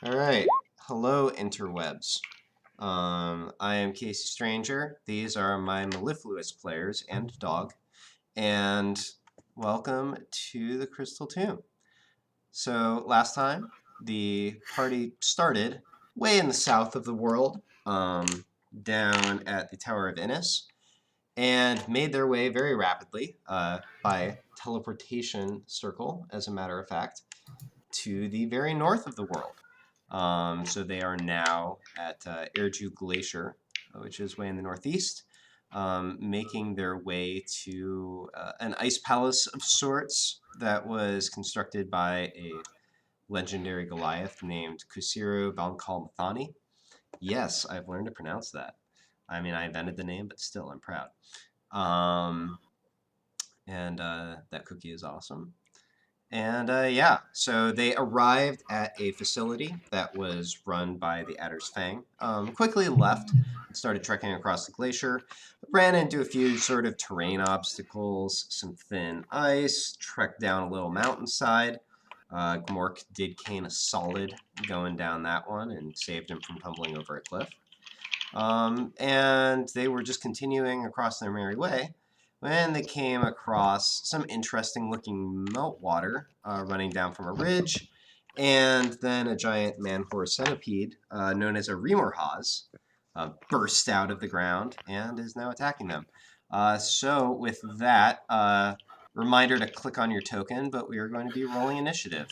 All right. Hello, interwebs. I am kcStranger. These are my mellifluous players and dog. And welcome to the Crystal Tomb. So last time, the party started way in the south of the world, down at the Tower of Innis, and made their way very rapidly, by teleportation circle, as a matter of fact, to the very north of the world. So they are now at Erju Glacier, which is way in the northeast, making their way to an ice palace of sorts that was constructed by a legendary Goliath named Kusiru Valkalmathani. Yes, I've learned to pronounce that. I mean, I invented the name, but still, I'm proud. And that cookie is awesome. And yeah, so they arrived at a facility that was run by the Adder's Fang. Quickly left and started trekking across the glacier. Ran into a few sort of terrain obstacles, some thin ice, trekked down a little mountainside. Gmork did Kane a solid going down that one and saved him from tumbling over a cliff. And they were just continuing across their merry way when they came across some interesting looking meltwater running down from a ridge, and then a giant man-horse centipede known as a Remorhaz burst out of the ground and is now attacking them. So with that, reminder to click on your token, but we are going to be rolling initiative.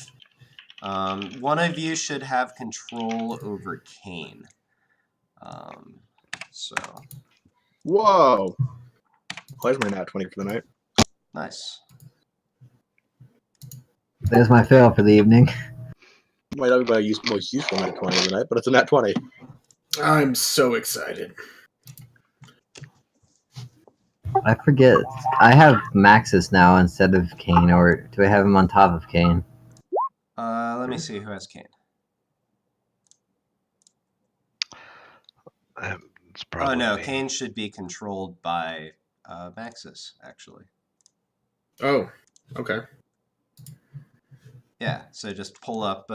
One of you should have control over Kane. So Whoa! There's my nat 20 for the night. nice. There's my fail for the evening. Might not be my most useful nat 20 of the night, but it's a nat 20. I'm so excited. I forget. I have Maxis now instead of Kane, or do I have him on top of Kane? Let me see who has Kane. It's probably Oh no, me. Kane should be controlled by Maxis, actually. Oh, okay. Yeah, so just pull up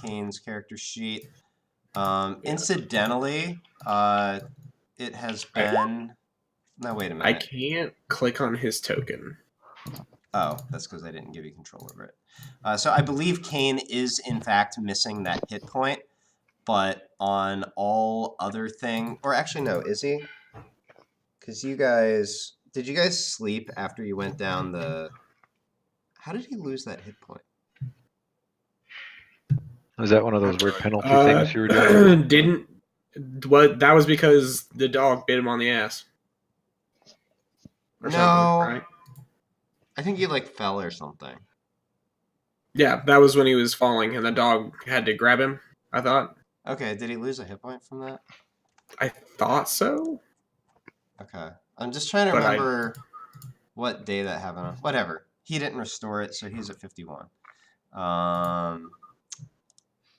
Kane's character sheet. Incidentally, it has been... No, wait a minute. I can't click on his token. Oh, that's because I didn't give you control over it. So I believe Kane is, in fact, missing that hit point, but on all other things... Or actually, no, is he? Because you guys... Did you guys sleep after you went down the... How did he lose that hit point? Was that one of those weird penalty things you were doing? What? That was because the dog bit him on the ass. Or No. right? I think he, like, fell or something. Yeah, that was when he was falling and the dog had to grab him, I thought. Okay, did he lose a hit point from that? I thought so. Okay. I'm just trying to remember what day that happened on. Whatever. He didn't restore it, so he's at 51.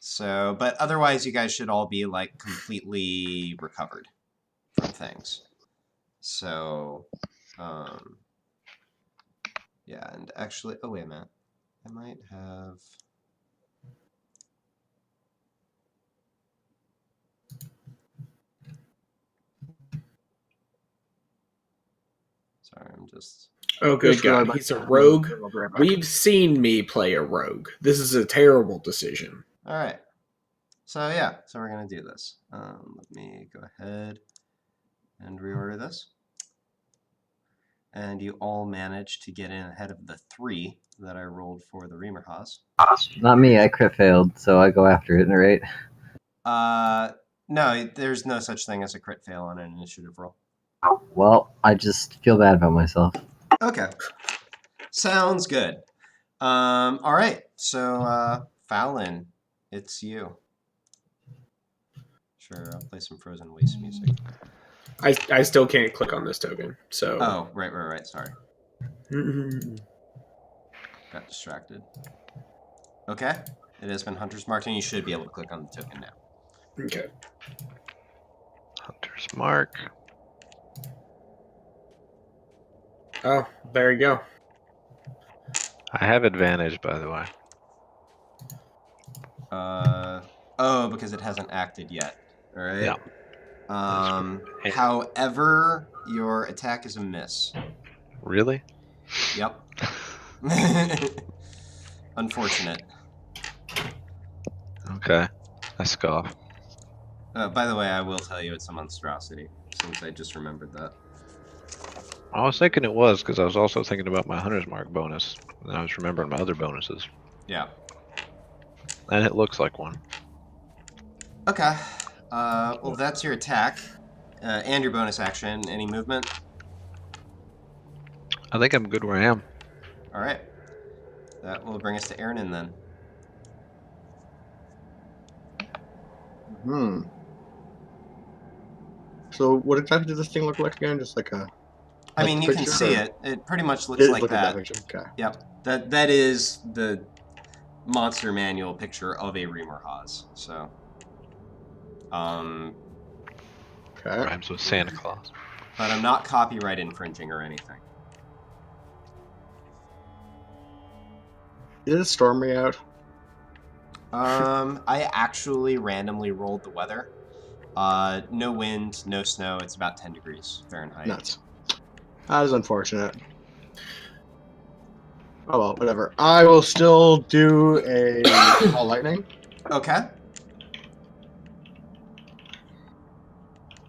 So, but otherwise you guys should all be, like, completely recovered from things. So, yeah, and actually, oh, wait a minute. I might have... Sorry, I'm just... Oh, good God. He's a rogue. We've seen me play a rogue. This is a terrible decision. All right. So, yeah. So, we're going to do this. Let me go ahead and reorder this. And you all managed to get in ahead of the 3 that I rolled for the Remorhaz. Not me. I crit failed, so I go after it, right? No, there's no such thing as a crit fail on an initiative roll. Well, I just feel bad about myself. Okay. Sounds good. All right. So, Fallon, it's you. Sure, I'll play some Frozen Waste music. I still can't click on this token, so... Oh, right. Sorry. Got distracted. Okay. It has been Hunter's Marked, and you should be able to click on the token now. Okay. Hunter's Mark. Oh, there you go. I have advantage, by the way. Oh, because it hasn't acted yet. All right. Yeah. However, your attack is a miss. Really? Yep. Unfortunate. Okay. I scoff. By the way, I will tell you it's a monstrosity, since I just remembered that. I was thinking it was because I was also thinking about my Hunter's Mark bonus. And I was remembering my other bonuses. Yeah. And it looks like one. Okay. Well, that's your attack. And your bonus action. Any movement? I think I'm good where I am. All right. That will bring us to Aaron then. So what exactly does this thing look like again? Just like a... I mean, you can see it. It pretty much looks like that. Okay. Yep. That is the monster manual picture of a Reamer Haas. So. Okay. Rhymes with Santa Claus. But I'm not copyright infringing or anything. Did it storm me out? I actually randomly rolled the weather. No wind, no snow. It's about 10 degrees Fahrenheit. Nuts. That is unfortunate. Oh well, whatever. I will still do a call lightning. Okay.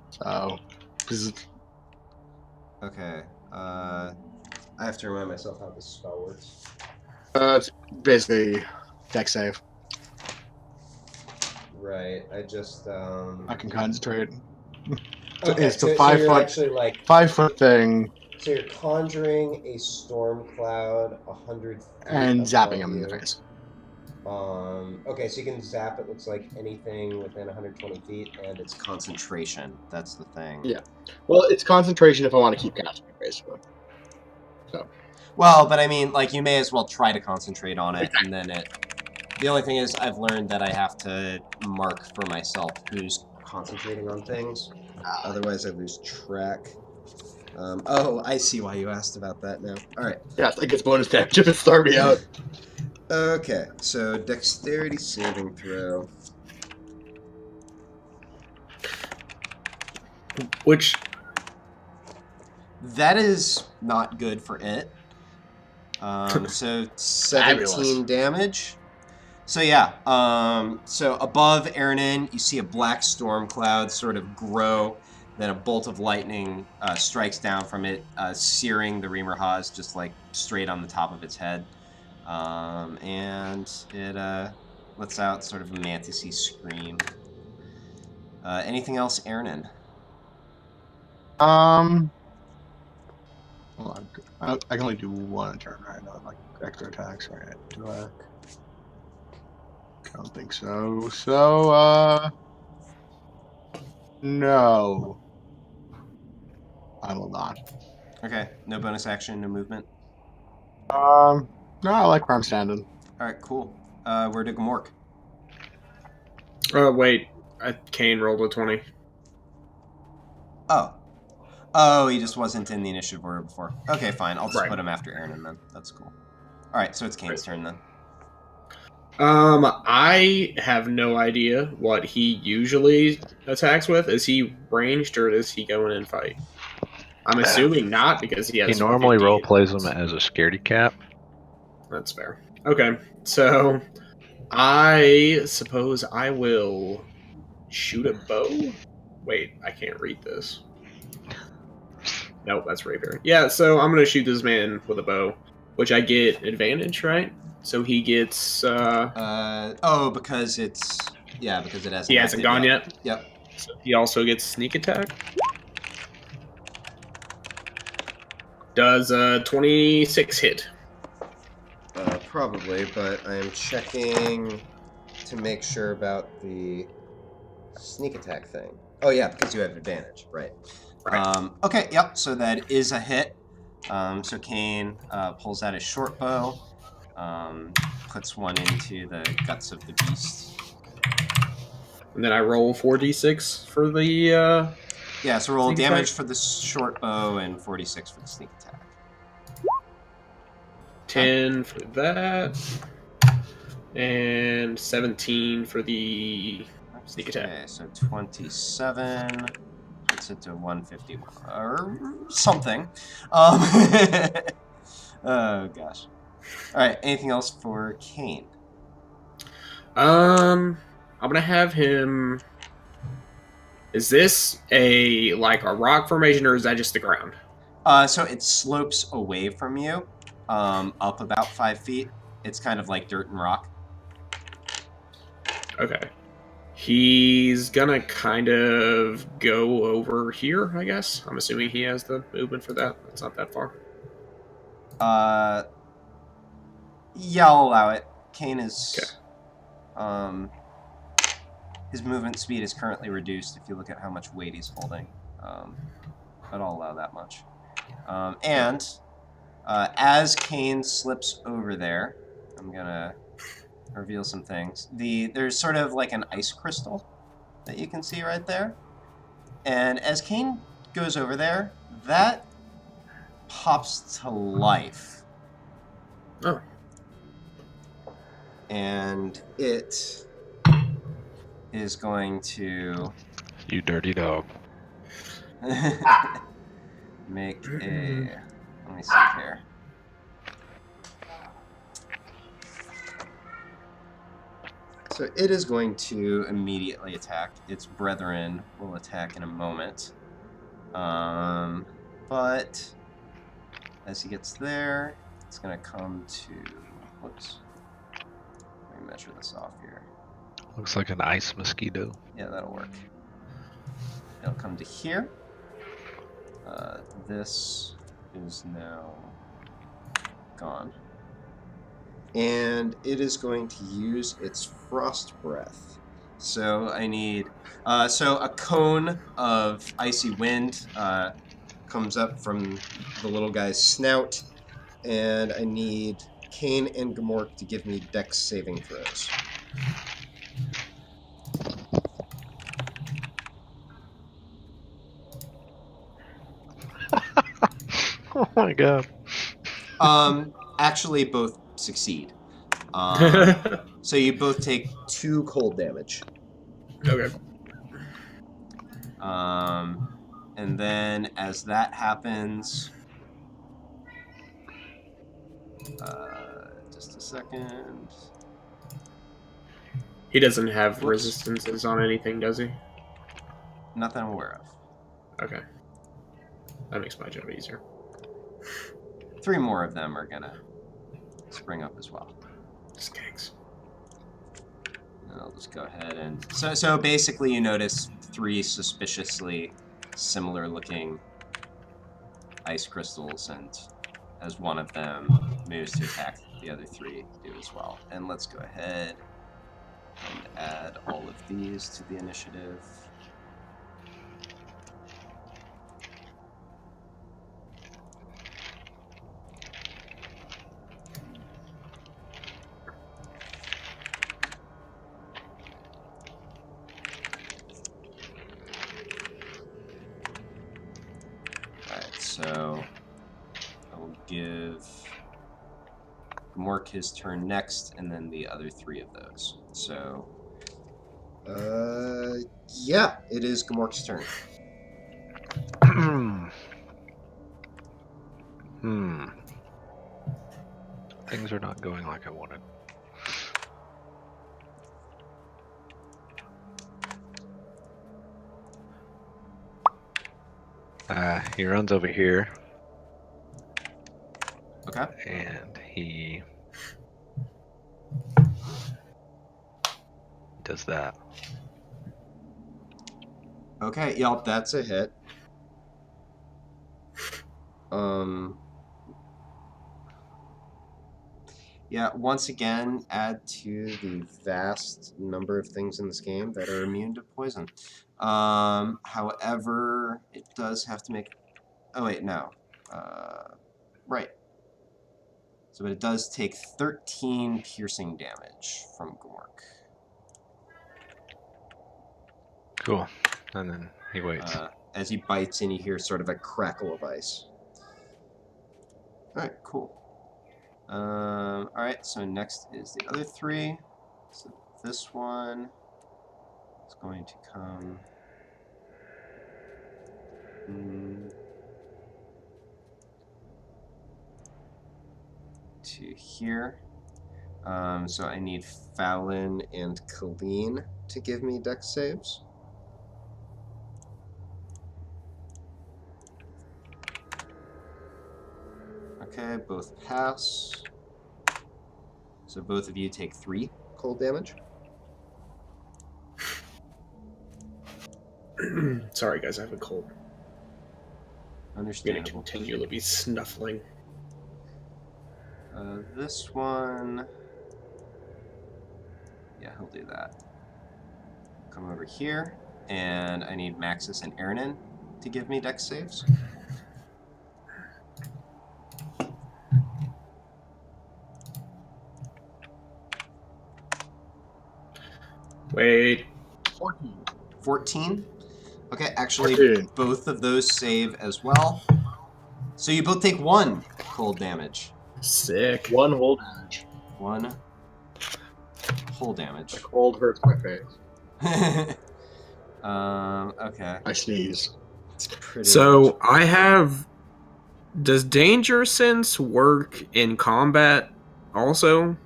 So, Okay. I have to remind myself how this spell works. it's basically deck save. Right. I just. I can concentrate. Okay, It's a so 5 you're foot, actually like. 5 foot thing, So you're conjuring a storm cloud 100 feet and zapping him above in the you. face. Okay, so you can zap, it looks like anything within 120 feet, and it's concentration. That's the thing. Yeah. Well, it's concentration if I want to keep casting it, basically. So. Well, but I mean, like, you may as well try to concentrate on it, and then it... The only thing is, I've learned that I have to mark for myself who's concentrating on things. Otherwise, I lose track. Oh, I see why you asked about that now. Alright. Yeah, it gets bonus damage if it start me out. Okay, so dexterity saving throw. Which... That is not good for it. So 17 damage. So yeah, so above Aaronin, you see a black storm cloud sort of grow. Then a bolt of lightning strikes down from it, searing the Reamer Haas just like straight on the top of its head. And it lets out sort of a mantis-y scream. Anything else, Aaronin? Hold on. I can only do one turn, right? No, like extra attacks, right? Do I? I don't think so. So, no. I will not. Okay, no bonus action, no movement. No, I like where I'm standing. Alright, cool. Where did Gamork? Oh, wait. Kane rolled a 20. Oh. Oh, he just wasn't in the initiative order before. Okay, fine. I'll just Right. put him after Aaronin then. That's cool. Alright, so it's Kane's turn then. I have no idea what he usually attacks with. Is he ranged or does he go in and fight? I'm assuming not because he has. He normally 50 role plays hits. him as a scaredy cat. That's fair. Okay, so I suppose I will shoot a bow. Wait, I can't read this. Nope, that's rapier. Yeah, so I'm gonna shoot this man with a bow, which I get advantage, right? So he gets. Oh, because it's. Yeah, because it hasn't. He hasn't gone yet. Yep. So he also gets sneak attack. Does 26 hit? Probably, but I am checking to make sure about the sneak attack thing. Oh yeah, because you have advantage, right? Okay, yep. So that is a hit. So Kane pulls out his short bow, puts one into the guts of the beast. And then I roll 4d6 for the. Yeah, so roll sneak damage attack? for the short bow and 46 for the sneak attack. 10 for that. And 17 for the sneak attack. Okay, so 27 puts it to 151 or something. Oh gosh. All right. Anything else for Kane? I'm gonna have him. Is this a rock formation, or is that just the ground? So it slopes away from you, up about 5 feet. It's kind of like dirt and rock. Okay. He's gonna kind of go over here, I guess. I'm assuming he has the movement for that. It's not that far. Yeah, I'll allow it. Kane is, Okay. his movement speed is currently reduced if you look at how much weight he's holding. But I'll allow that much. As Kane slips over there, I'm gonna reveal some things. There's sort of like an ice crystal that you can see right there. And as Kane goes over there, that pops to life. Oh. And it is going to You dirty dog. make a... Let me see here. So it is going to immediately attack. Its brethren will attack in a moment. But as he gets there, it's going to come to... Whoops. Let me measure this off here. Looks like an ice mosquito. Yeah, that'll work. It'll come to here. This is now gone. And it is going to use its frost breath. So I need... so a cone of icy wind comes up from the little guy's snout. And I need Kane and Gamork to give me dex saving throws. Oh my god. Actually, both succeed. So you both take 2 cold damage. Okay. And then as that happens, just a second. He doesn't have Whoops. resistances on anything, does he? Nothing I'm aware of. Okay. That makes my job easier. 3 more of them are gonna spring up as well. Skanks. And I'll just go ahead and... So basically you notice 3 suspiciously similar looking ice crystals, and as one of them moves to attack, the other 3 do as well. And let's go ahead and add all of these to the initiative. So I will give Gamork his turn next, and then the other 3 of those. So, yeah, it is Gamork's turn. Things are not going like I wanted. He runs over here. Okay. And he does that. Okay, yep, that's a hit. Yeah, once again, add to the vast number of things in this game that are immune to poison. However, it does have to make... Oh, wait, no. Right. So it does take 13 piercing damage from Gamork. Cool. And then he waits. As he bites in, you hear sort of a crackle of ice. Alright, cool. Alright, so next is the other 3. So this one is going to come to here. So I need Fallon and Colleen to give me dex saves. Okay, both pass. So both of you take 3 cold damage. Sorry, guys, I have a cold. I'm going to Understandable. continue to be snuffling. This one... Yeah, he'll do that. Come over here, and I need Maxis and Ernan to give me dex saves. Wait. 14. 14? Okay, actually, 14. both of those save as well. So you both take 1 cold damage. Sick. 1 whole damage. 1 whole damage. The cold hurts my face. Okay. I sneeze. It's pretty So I have. Does Danger Sense work in combat also?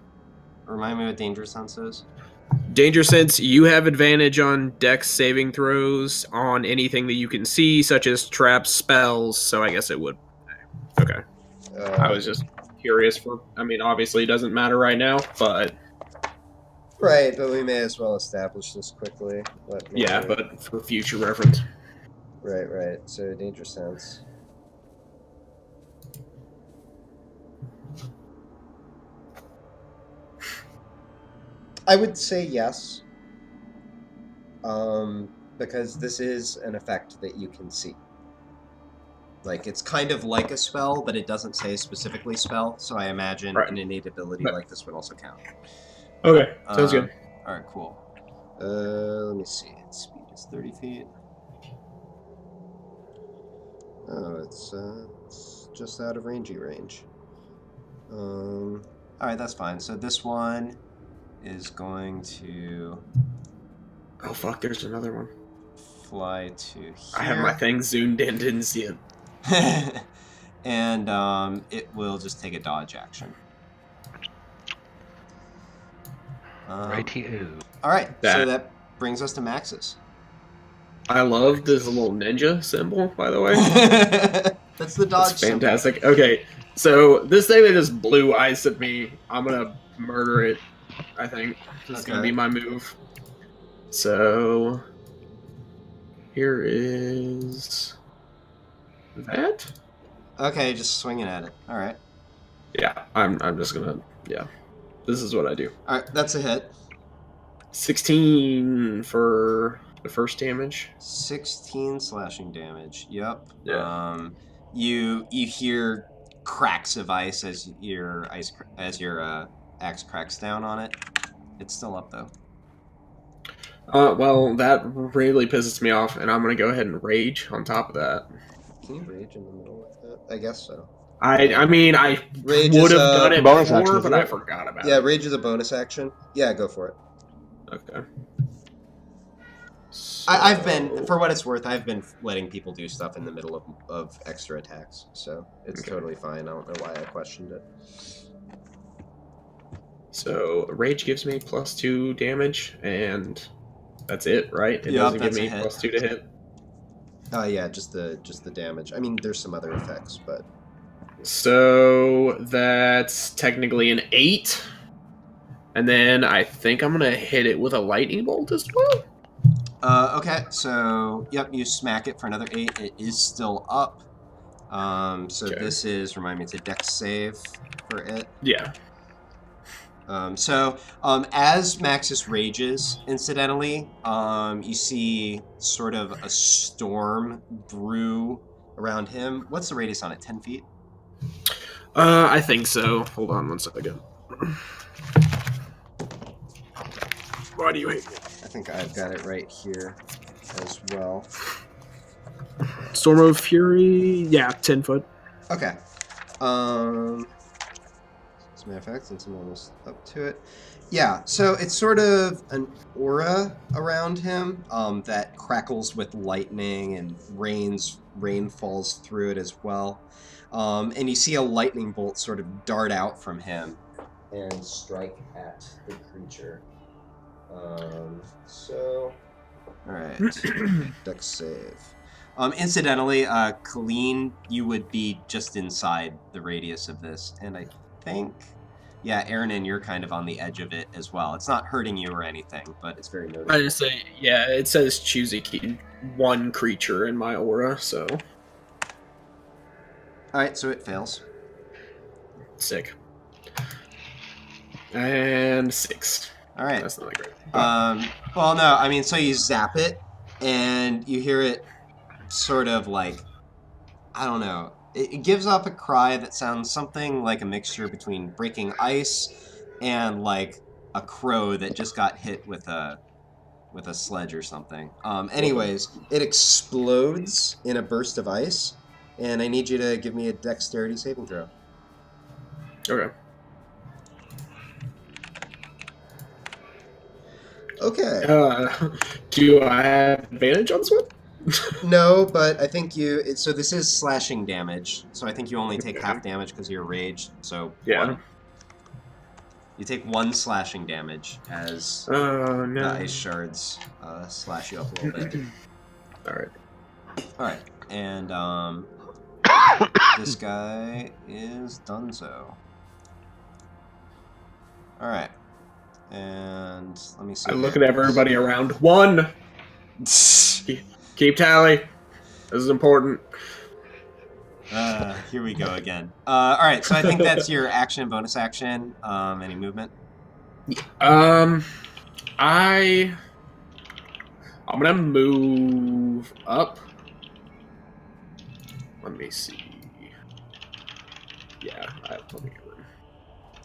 Remind me what Danger Sense is. Danger Sense, you have advantage on dex saving throws on anything that you can see, such as traps, spells, so I guess it would. Okay. I was just curious for. I mean, obviously it doesn't matter right now, but. Right, but we may as well establish this quickly. Yeah, but for future reference. Right. So, Danger Sense. I would say yes. Because this is an effect that you can see. Like, it's kind of like a spell, but it doesn't say specifically spell, so I imagine an innate ability like this would also count. Okay, sounds good. Alright, cool. Let me see. Its speed is 30 feet. Oh, it's just out of rangey range. Alright, that's fine. So this one is going to... Oh, fuck, there's another one. Fly to here. I have my thing zoomed in, didn't see it. And it will just take a dodge action. Righty-o. Alright, so that brings us to Maxis. I love this little ninja symbol, by the way. That's the dodge That's fantastic. Symbol. Okay, so this thing that just blue eyes at me, I'm gonna murder it, I think. This is gonna be my move. So here is that. Okay, just swinging at it. Alright. Yeah, I'm just gonna, yeah. This is what I do. Alright, that's a hit. 16 for the first damage. 16 slashing damage. Yep. Yeah. You hear cracks of ice as your axe cracks down on it. It's still up though. Well, that really pisses me off, and I'm gonna go ahead and rage on top of that. Can you rage in the middle of that? I guess so. I mean, I would have done it before, but I forgot about it. Yeah, rage is a bonus action. Yeah, go for it. Okay. So... I've been, for what it's worth, I've been letting people do stuff in the middle of extra attacks, so it's totally fine. I don't know why I questioned it. So, rage gives me +2 damage, and that's it, right? It doesn't give me +2 to hit? Yeah, just the damage. I mean, there's some other effects, but... So, that's technically an 8. And then I think I'm going to hit it with a lightning bolt as well. Okay, so, yep, you smack it for another 8. It is still up. So this is, remind me, it's a dex save for it. Yeah. As Maxis rages, incidentally, you see sort of a storm brew around him. What's the radius on it? 10 feet? I think so. Hold on one second. Why do you hate me? I think I've got it right here as well. Storm of Fury, yeah, 10 foot. Okay. As a matter of fact, since I'm almost up to it. Yeah, so it's sort of an aura around him that crackles with lightning and rain falls through it as well. And you see a lightning bolt sort of dart out from him and strike at the creature. All right, dex save. Incidentally, Colleen, you would be just inside the radius of this, and I think, yeah, Aaron, you're kind of on the edge of it as well. It's not hurting you or anything, but it's very noticeable. I just say, yeah, it says choose a key one creature in my aura, so. Alright, so it fails. Sick. And 6. Alright. That's not great. Well, no, I mean, so you zap it, and you hear it sort of like, I don't know, it gives off a cry that sounds something like a mixture between breaking ice and like a crow that just got hit with a sledge or something. Anyways, it explodes in a burst of ice, and I need you to give me a dexterity saving throw. Okay. Okay. Do I have advantage on this one? No, but I think so this is slashing damage, so I think you only take half damage because you're raged, so Yeah. 1. You take 1 slashing damage as No. the ice shards slash you up a little bit. Alright, and this guy is donezo. Alright, and let me see. I look at everybody around. 1! Keep tally. This is important. Here we go again. Alright, so I think that's your action and bonus action. Any movement? I'm gonna move up. Let me see. Yeah, I have plenty of room.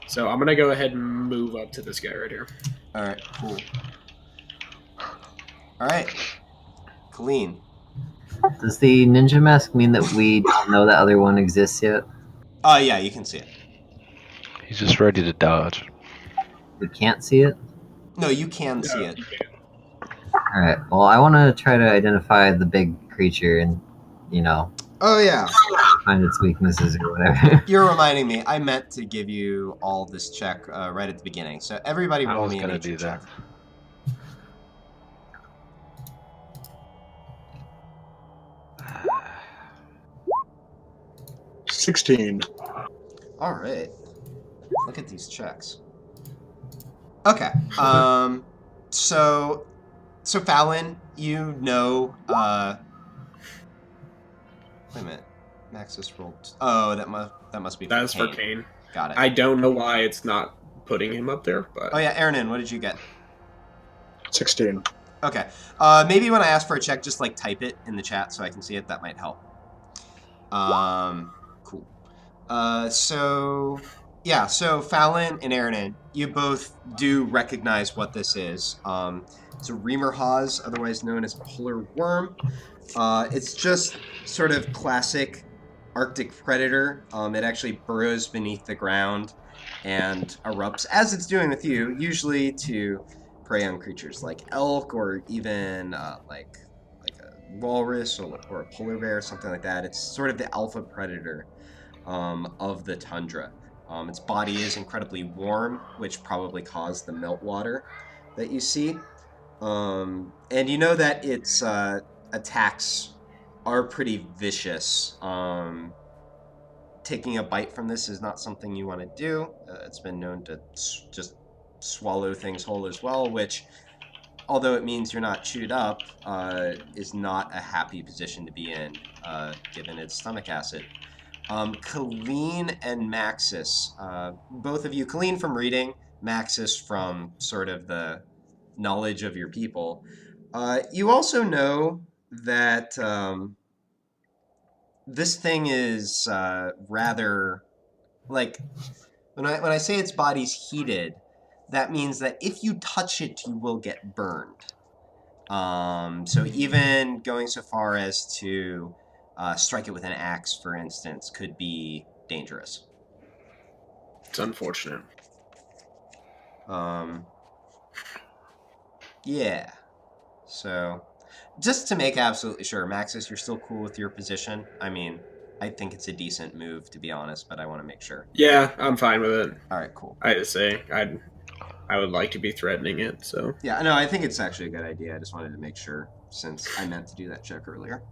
So I'm gonna go ahead and move up to this guy right here. Alright, cool. Alright. Colleen. Does the ninja mask mean that we don't know that other one exists yet? Oh, yeah, you can see it. He's just ready to dodge. We can't see it? No, you can see it. Alright, well, I want to try to identify the big creature and, you know... Oh, yeah. Find its weaknesses or whatever. You're reminding me. I meant to give you all this check right at the beginning. So everybody roll me a nature check. 16. All right. Look at these checks. Okay. So Fallon, you know. Wait a minute. Maxis rolled. Oh, that must be. That's for Kane. Got it. I don't know why it's not putting him up there, but. Oh yeah, Aaron, what did you get? 16. Okay. Maybe when I ask for a check, just like type it in the chat so I can see it. That might help. Cool. So Fallon and Aaron, you both do recognize what this is. It's a Reamer Hawes, otherwise known as polar worm. It's just sort of classic Arctic predator. It actually burrows beneath the ground and erupts, as it's doing with you, usually to prey on creatures like elk or even like a walrus or a polar bear or something like that. It's sort of the alpha predator of the tundra. Its body is incredibly warm, which probably caused the meltwater that you see. And you know that its attacks are pretty vicious. Taking a bite from this is not something you want to do. It's been known to just swallow things whole as well, which, although it means you're not chewed up, is not a happy position to be in, given its stomach acid. Colleen and Maxis, both of you, Colleen from reading, Maxis from sort of the knowledge of your people, you also know that this thing is rather, like, when I say its body's heated, that means that if you touch it, you will get burned. So even going so far as to strike it with an axe, for instance, could be dangerous. It's unfortunate. Yeah. So, just to make absolutely sure, Maxis, you're still cool with your position? I mean, I think it's a decent move, to be honest, but I want to make sure. Yeah, I'm fine with it. All right, cool. I just say I would like to be threatening it, so. Yeah, no, I think it's actually a good idea. I just wanted to make sure, since I meant to do that check earlier.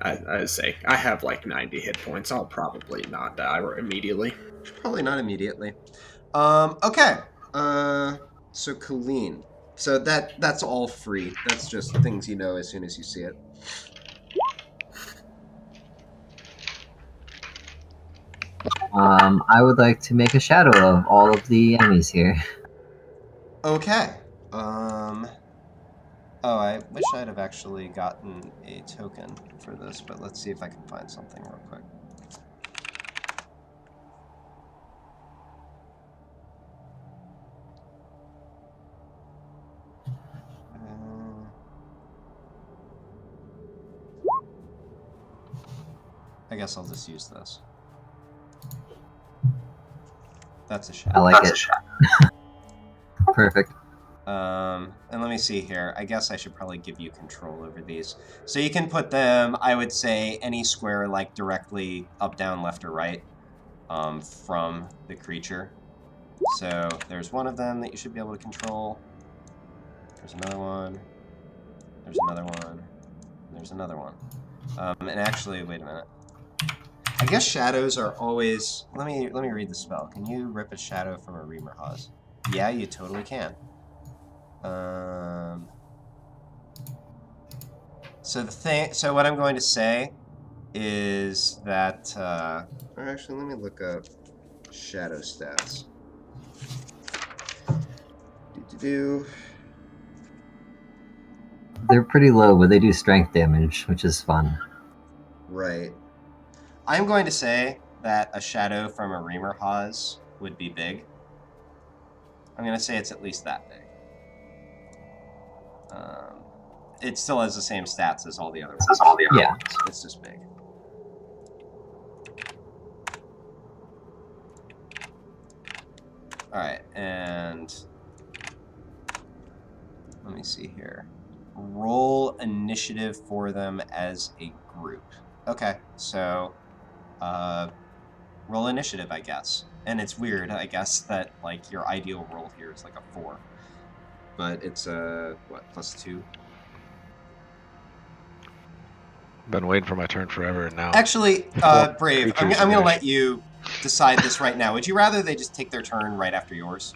I say I have like 90 hit points. I'll probably not die immediately. Probably not immediately. Okay. So Colleen. So that's all free. That's just things you know as soon as you see it. I would like to make a shadow of all of the enemies here. Okay. Oh, I wish I'd have actually gotten a token for this, but let's see if I can find something real quick. I guess I'll just use this. That's a shadow. I like it. Perfect. And let me see here. I guess I should probably give you control over these. So you can put them, I would say, any square, like, directly up, down, left, or right from the creature. So there's one of them that you should be able to control. There's another one. There's another one. There's another one. And actually, wait a minute. I guess shadows are always... Let me read the spell. Can you rip a shadow from a Reamer Hawes? Yeah, you totally can. So what I'm going to say is that, or actually, let me look up shadow stats. They're pretty low, but they do strength damage, which is fun. Right. I'm going to say that a shadow from a Reamer Hawes would be big. I'm going to say it's at least that big. It still has the same stats as all the other ones. Yeah. It's just big. Alright, and let me see here. Roll initiative for them as a group. Okay, so roll initiative, I guess. And it's weird, I guess, that like your ideal roll here is like a 4. But it's what, +2? Been waiting for my turn forever, and now. Actually, Brave, I'm creatures going to diminish. let you decide this right now. Would you rather they just take their turn right after yours?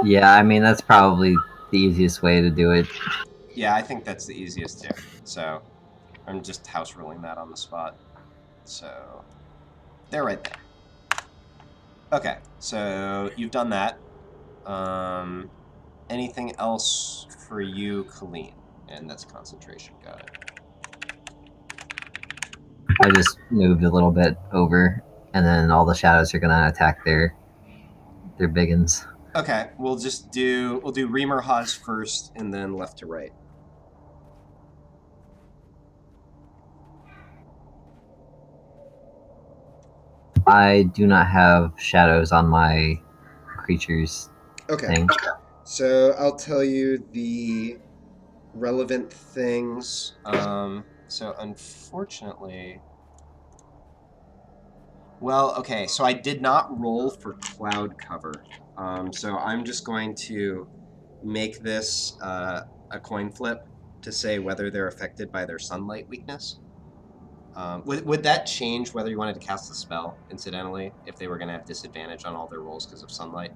Yeah, I mean, that's probably the easiest way to do it. Yeah, I think that's the easiest too. So I'm just house ruling that on the spot. So they're right there. Okay, so you've done that. Anything else for you, Colleen? And that's concentration. Got it. I just moved a little bit over, and then all the shadows are gonna attack their biggins. Okay, we'll do Reamer Hawes first, and then left to right. I do not have shadows on my creatures thing. So I'll tell you the relevant things. So unfortunately, well, okay. So I did not roll for cloud cover. So I'm just going to make this a coin flip to say whether they're affected by their sunlight weakness. Would that change whether you wanted to cast the spell, incidentally, if they were going to have disadvantage on all their rolls because of sunlight?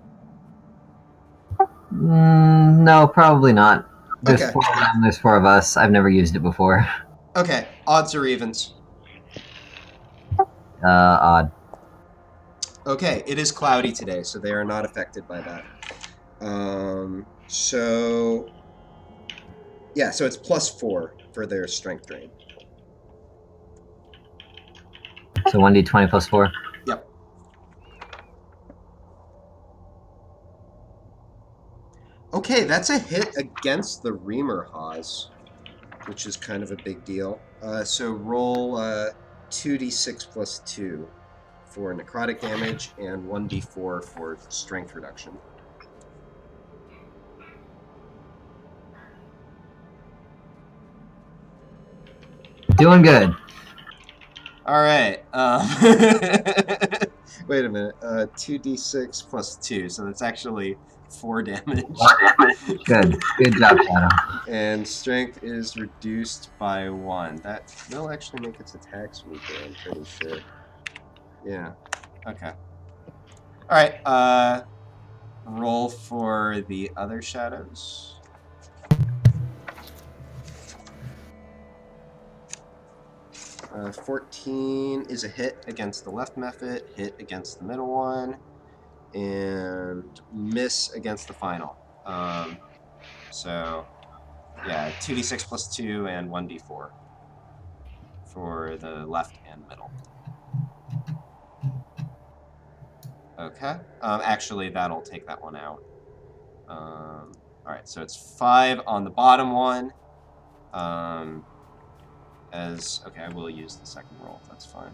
No, probably not. There's Okay. 4 of them, there's 4 of us. I've never used it before. Okay, odds or evens? Odd. Okay, it is cloudy today, so they are not affected by that. So it's +4 for their strength drain. So 1d20 plus 4? Yep. Okay, that's a hit against the Reamer Hawes, which is kind of a big deal. So roll 2d6 plus 2 for necrotic damage and 1d4 for strength reduction. Doing good. All right. Wait a minute. 2d6 plus 2, so that's actually 4 damage. Good. Good job, Shadow. And strength is reduced by 1. That will actually make its attacks weaker, I'm pretty sure. Yeah. Okay. All right. Roll for the other shadows. 14 is a hit against the left method, hit against the middle one, and miss against the final. So, yeah, 2d6 plus 2 and 1d4 for the left and middle. Okay. Actually, that'll take that one out. All right, so it's 5 on the bottom one. Okay, I will use the second roll. That's fine.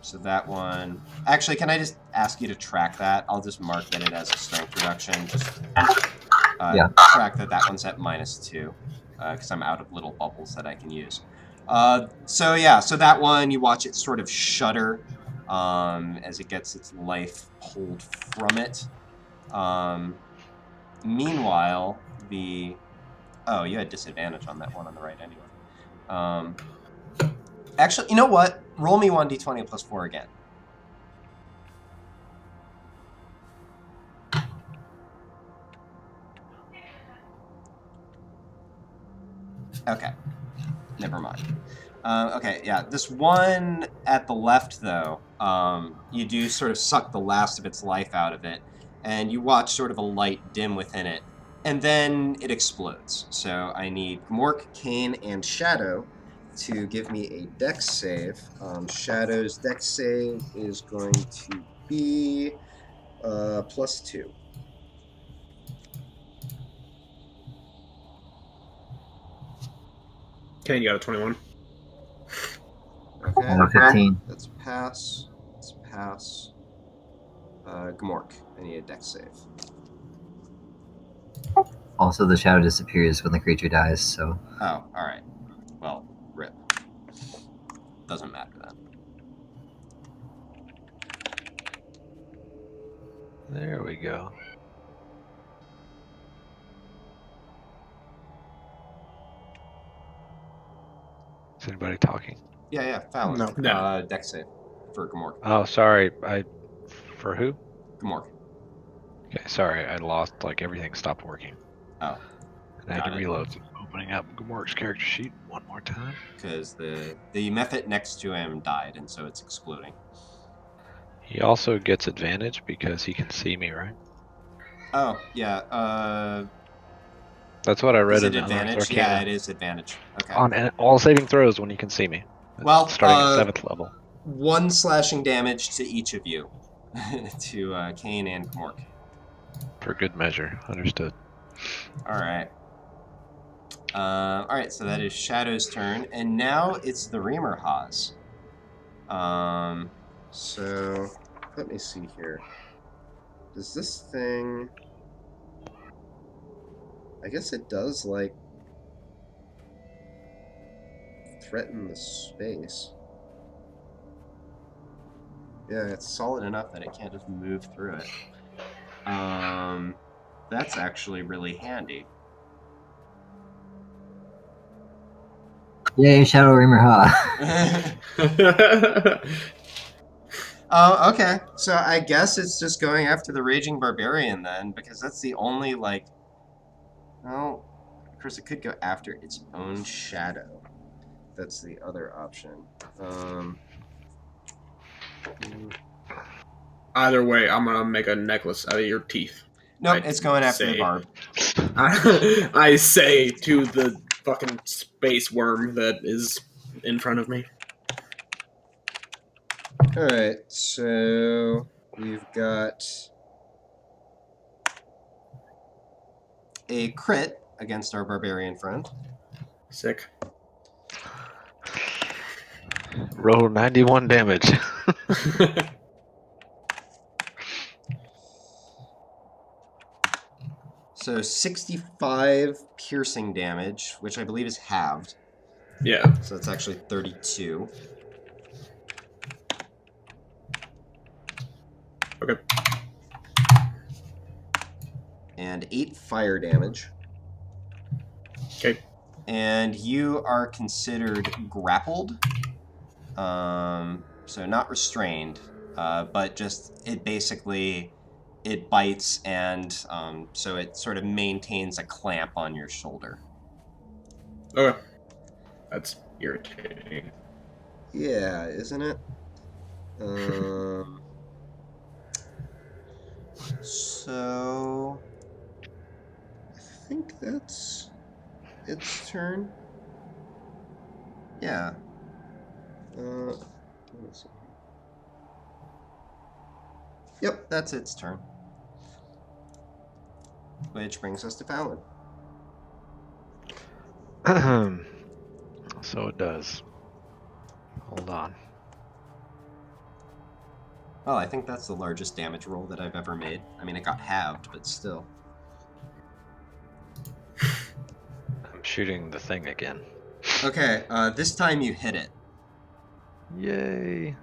So that one... Actually, can I just ask you to track that? I'll just mark it as a strength reduction. Just track that one's at -2, because I'm out of little bubbles that I can use. So that one, you watch it sort of shudder as it gets its life pulled from it. Meanwhile, Oh, you had disadvantage on that one on the right anyway. Actually, you know what? Roll me 1d20 plus 4 again. Okay. Never mind. Okay, yeah. This one at the left, though, you do sort of suck the last of its life out of it, and you watch sort of a light dim within it, and then it explodes. So I need Mork, Kane, and Shadow to give me a dex save. Shadow's dex save is going to be +2. Kane, you got a 21. Okay. 15. That's pass. That's pass. Gmork, I need a dex save. Also, the shadow disappears when the creature dies, so... Oh, alright. Well, rip. Doesn't matter then. There we go. Is anybody talking? Yeah, Fallon. No. Dex save for Gmork. Oh, sorry. For who? Gmork. Okay, sorry. I lost, everything stopped working. Oh. And I had to reload. Opening up Gmork's character sheet one more time. Because the method next to him died, and so it's exploding. He also gets advantage because he can see me, right? Oh, yeah. That's what I read Is it in advantage? Arcana. Yeah, it is advantage. Okay. On all saving throws when you can see me. Well, starting at 7th level. 1 slashing damage to each of you. To Kane and Gmork. For good measure. Understood. Alright. Alright, so that is Shadow's turn. And now it's the Reamer Haas. So, let me see here. Does this thing... I guess it does, threaten the space. Yeah, it's solid enough that it can't just move through it. That's actually really handy. Yay, Shadow Reamer Ha! Oh, okay. So I guess it's just going after the Raging Barbarian then, because that's the only, well, of course it could go after its own shadow. That's the other option. Either way, I'm gonna make a necklace out of your teeth. Nope, it's going after the barb. I say to the fucking space worm that is in front of me. Alright, so we've got a crit against our barbarian friend. Sick. Roll 91 damage. So 65 piercing damage, which I believe is halved. Yeah. So it's actually 32. Okay. And 8 fire damage. Okay. And you are considered grappled. So not restrained, but just it basically it bites, and so it sort of maintains a clamp on your shoulder. Okay. That's irritating. Yeah, isn't it? So I think that's its turn. Yeah. Let's see. Yep, that's its turn. Which brings us to Fallon. So it does. Hold on. Well, I think that's the largest damage roll that I've ever made. I mean, it got halved, but still. I'm shooting the thing again. Okay, this time you hit it. Yay.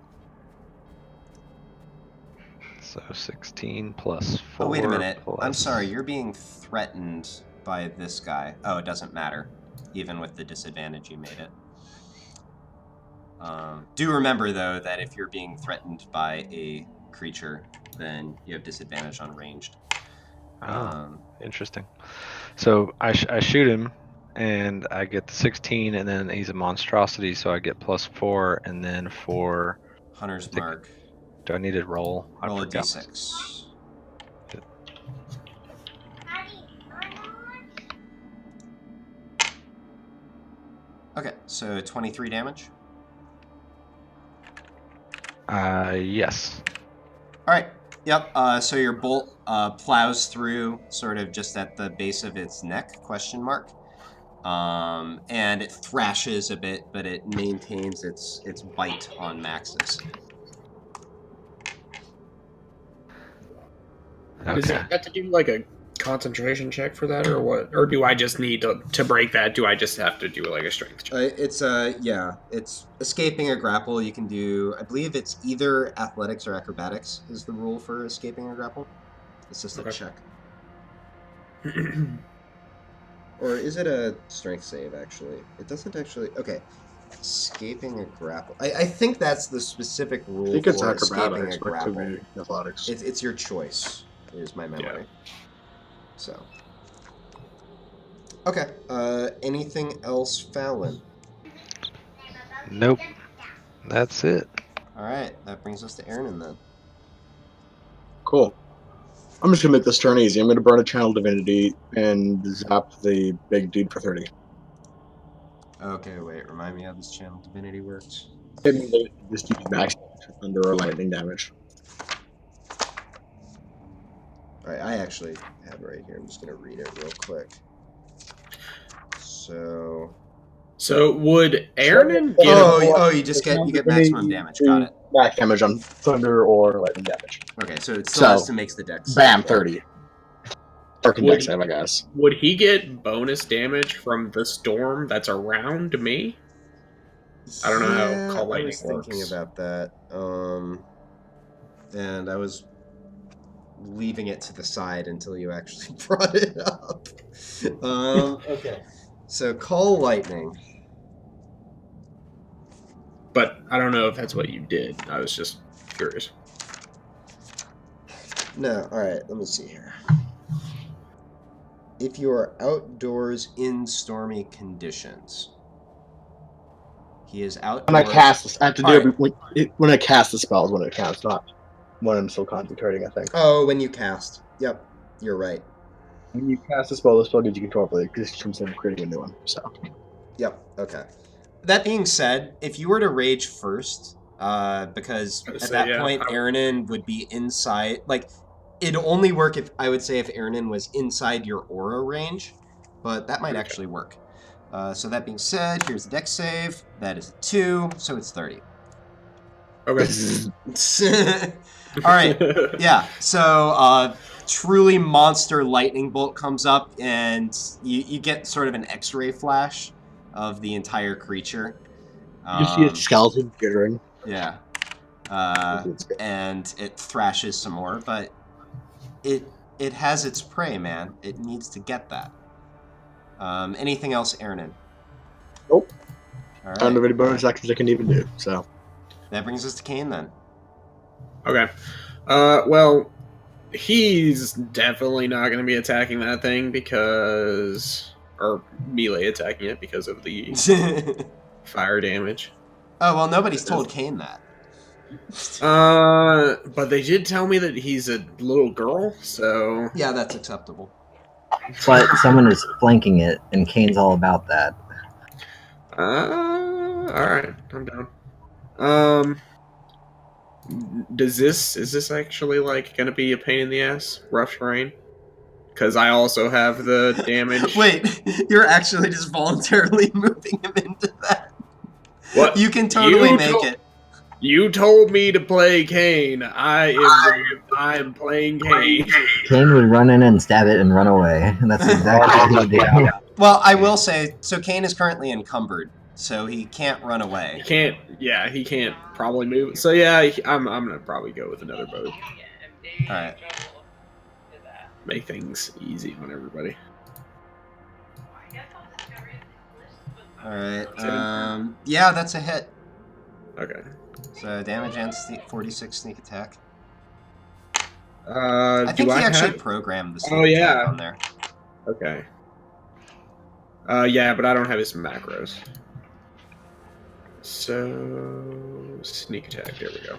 So 16 plus 4. Oh, wait a minute. Plus... I'm sorry, you're being threatened by this guy. Oh, it doesn't matter. Even with the disadvantage, you made it. Do remember, though, that if you're being threatened by a creature, then you have disadvantage on ranged. Interesting. So I shoot him, and I get the 16, and then he's a monstrosity, so I get plus 4, and then for... Hunter's Mark. Do I need to roll? Roll a d6. Okay, so 23 damage. Yes. Alright, yep, so your bolt plows through sort of just at the base of its neck, question mark. And it thrashes a bit, but it maintains its bite on Max's. Okay. Does it have to do like a concentration check for that, or what? Or do I just need to break that? Do I just have to do like a strength check? It's escaping a grapple. You can do, I believe it's either athletics or acrobatics is the rule for escaping a grapple. It's just a check. Or is it a strength save, actually? It doesn't actually... Okay. Escaping a grapple. I think that's the specific rule I think it's for acrobatics, escaping a but it could grapple. be athletics. It's your choice, is my memory. Yeah. So. Okay. Anything else, Fallon? Nope. That's it. Alright, that brings us to Aaron then. Cool. I'm just gonna make this turn easy. I'm gonna burn a channel divinity and zap the big dude for 30. Okay, wait, remind me how this channel divinity works. It means I just use max thunder or lightning damage. Alright, I actually have it right here. I'm just gonna read it real quick. So would Aaron get you just get maximum damage. Got it. Max damage on thunder or lightning damage. Okay, so it still has to make the dex. Bam, 30. Or can dex save, I guess. Would he get bonus damage from the storm that's around me? I don't know how call lightning works. I was thinking about that. And I was leaving it to the side until you actually brought it up. Okay. So call lightning. But I don't know if that's what you did. I was just curious. No, alright, let me see here. If you are outdoors in stormy conditions. He is outdoors. When I cast this, I have to do it when I cast the spell is when it counts, not when I'm still concentrating, I think. Oh, when you cast. Yep, you're right. When you cast the spell gives you control over the existence instead of creating a new one. So. Yep, okay. That being said, if you were to rage first, because at that point, Aaronin would be inside, like, it'd only work if, I would say, if Aaronin was inside your aura range, but that might actually work. So that being said, here's the dex save. That is a 2, so it's 30. Okay. All right. Yeah. So, truly monster lightning bolt comes up, and you get sort of an X-ray flash of the entire creature. You see its skeleton jittering. Yeah. You see its skeleton. And it thrashes some more, but it has its prey, man. It needs to get that. Anything else, Aaron? Nope. All I don't have right. any bonus actions I can even do. So That brings us to Kane then. Okay. Well, he's definitely not going to be attacking that thing or melee attacking it because of the fire damage. Oh, well, nobody's told Kane that. But they did tell me that he's a little girl, so Yeah, that's acceptable. But someone is flanking it, and Kane's all about that. all right, I'm down. Is this actually like gonna be a pain in the ass? Rough terrain? Because I also have the damage. Wait, you're actually just voluntarily moving him into that? What? You can totally make it. You told me to play Kane. I am playing Kane. Kane would run in and stab it and run away. That's exactly what he would do. Well, I will say, so Kane is currently encumbered, so he can't run He away. can't. Yeah, he can't probably move. So yeah, I'm gonna probably go with another bow. All right. Make things easy on everybody. All right. Yeah, that's a hit. Okay. So damage and 46 sneak attack. I think he actually programmed the sneak attack on there. Okay. Yeah, but I don't have his macros. So sneak attack. There we go.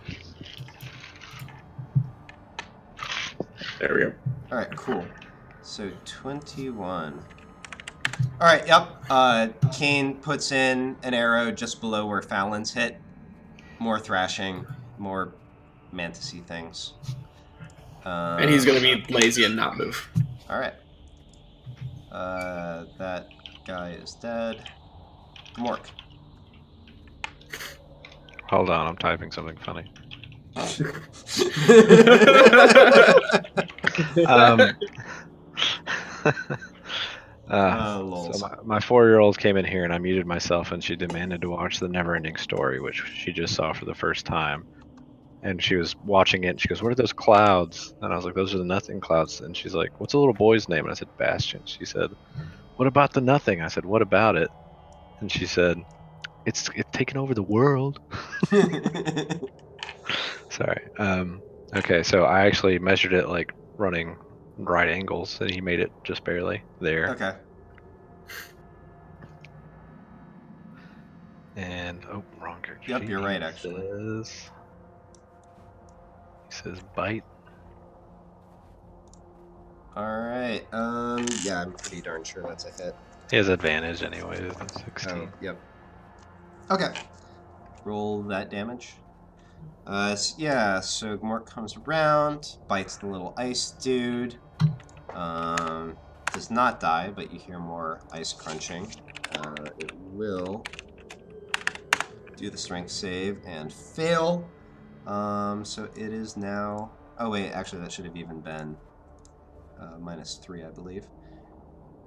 There we go. All right, cool. So 21. All right, yep. Kane puts in an arrow just below where Fallon's hit. More thrashing, more mantisy things. And he's gonna be lazy and not move. All right. That guy is dead. Gmork. Hold on, I'm typing something funny. So my 4-year-old came in here and I muted myself, and she demanded to watch The Neverending Story, which she just saw for the first time. And she was watching it and she goes, "What are those clouds?" And I was like, "Those are the nothing clouds." And she's like, "What's a little boy's name?" And I said, "Bastion." She said, "What about the nothing?" I said, "What about it?" And she said, It's taken over the world." Sorry. Okay, so I actually measured it like running right angles, and he made it just barely there. Okay. And wrong character. Yep, you're right. Actually, he says bite. all right. Yeah, I'm pretty darn sure that's a hit. He has advantage anyway. 16. Oh, yep. Okay. Roll that damage. Yeah, so Gmork comes around, bites the little ice dude. Does not die, but you hear more ice crunching. It will do the strength save and fail. So it is now... Oh wait, actually that should have even been -3, I believe.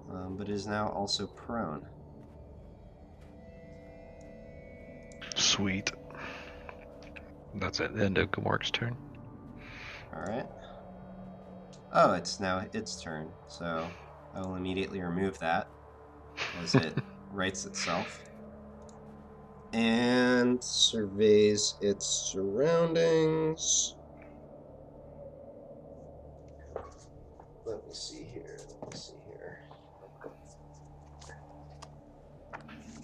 But it is now also prone. Sweet. That's it. End of Gmork's turn. Alright. Oh, it's now its turn, so I will immediately remove that as it rights itself. And surveys its surroundings. Let me see here.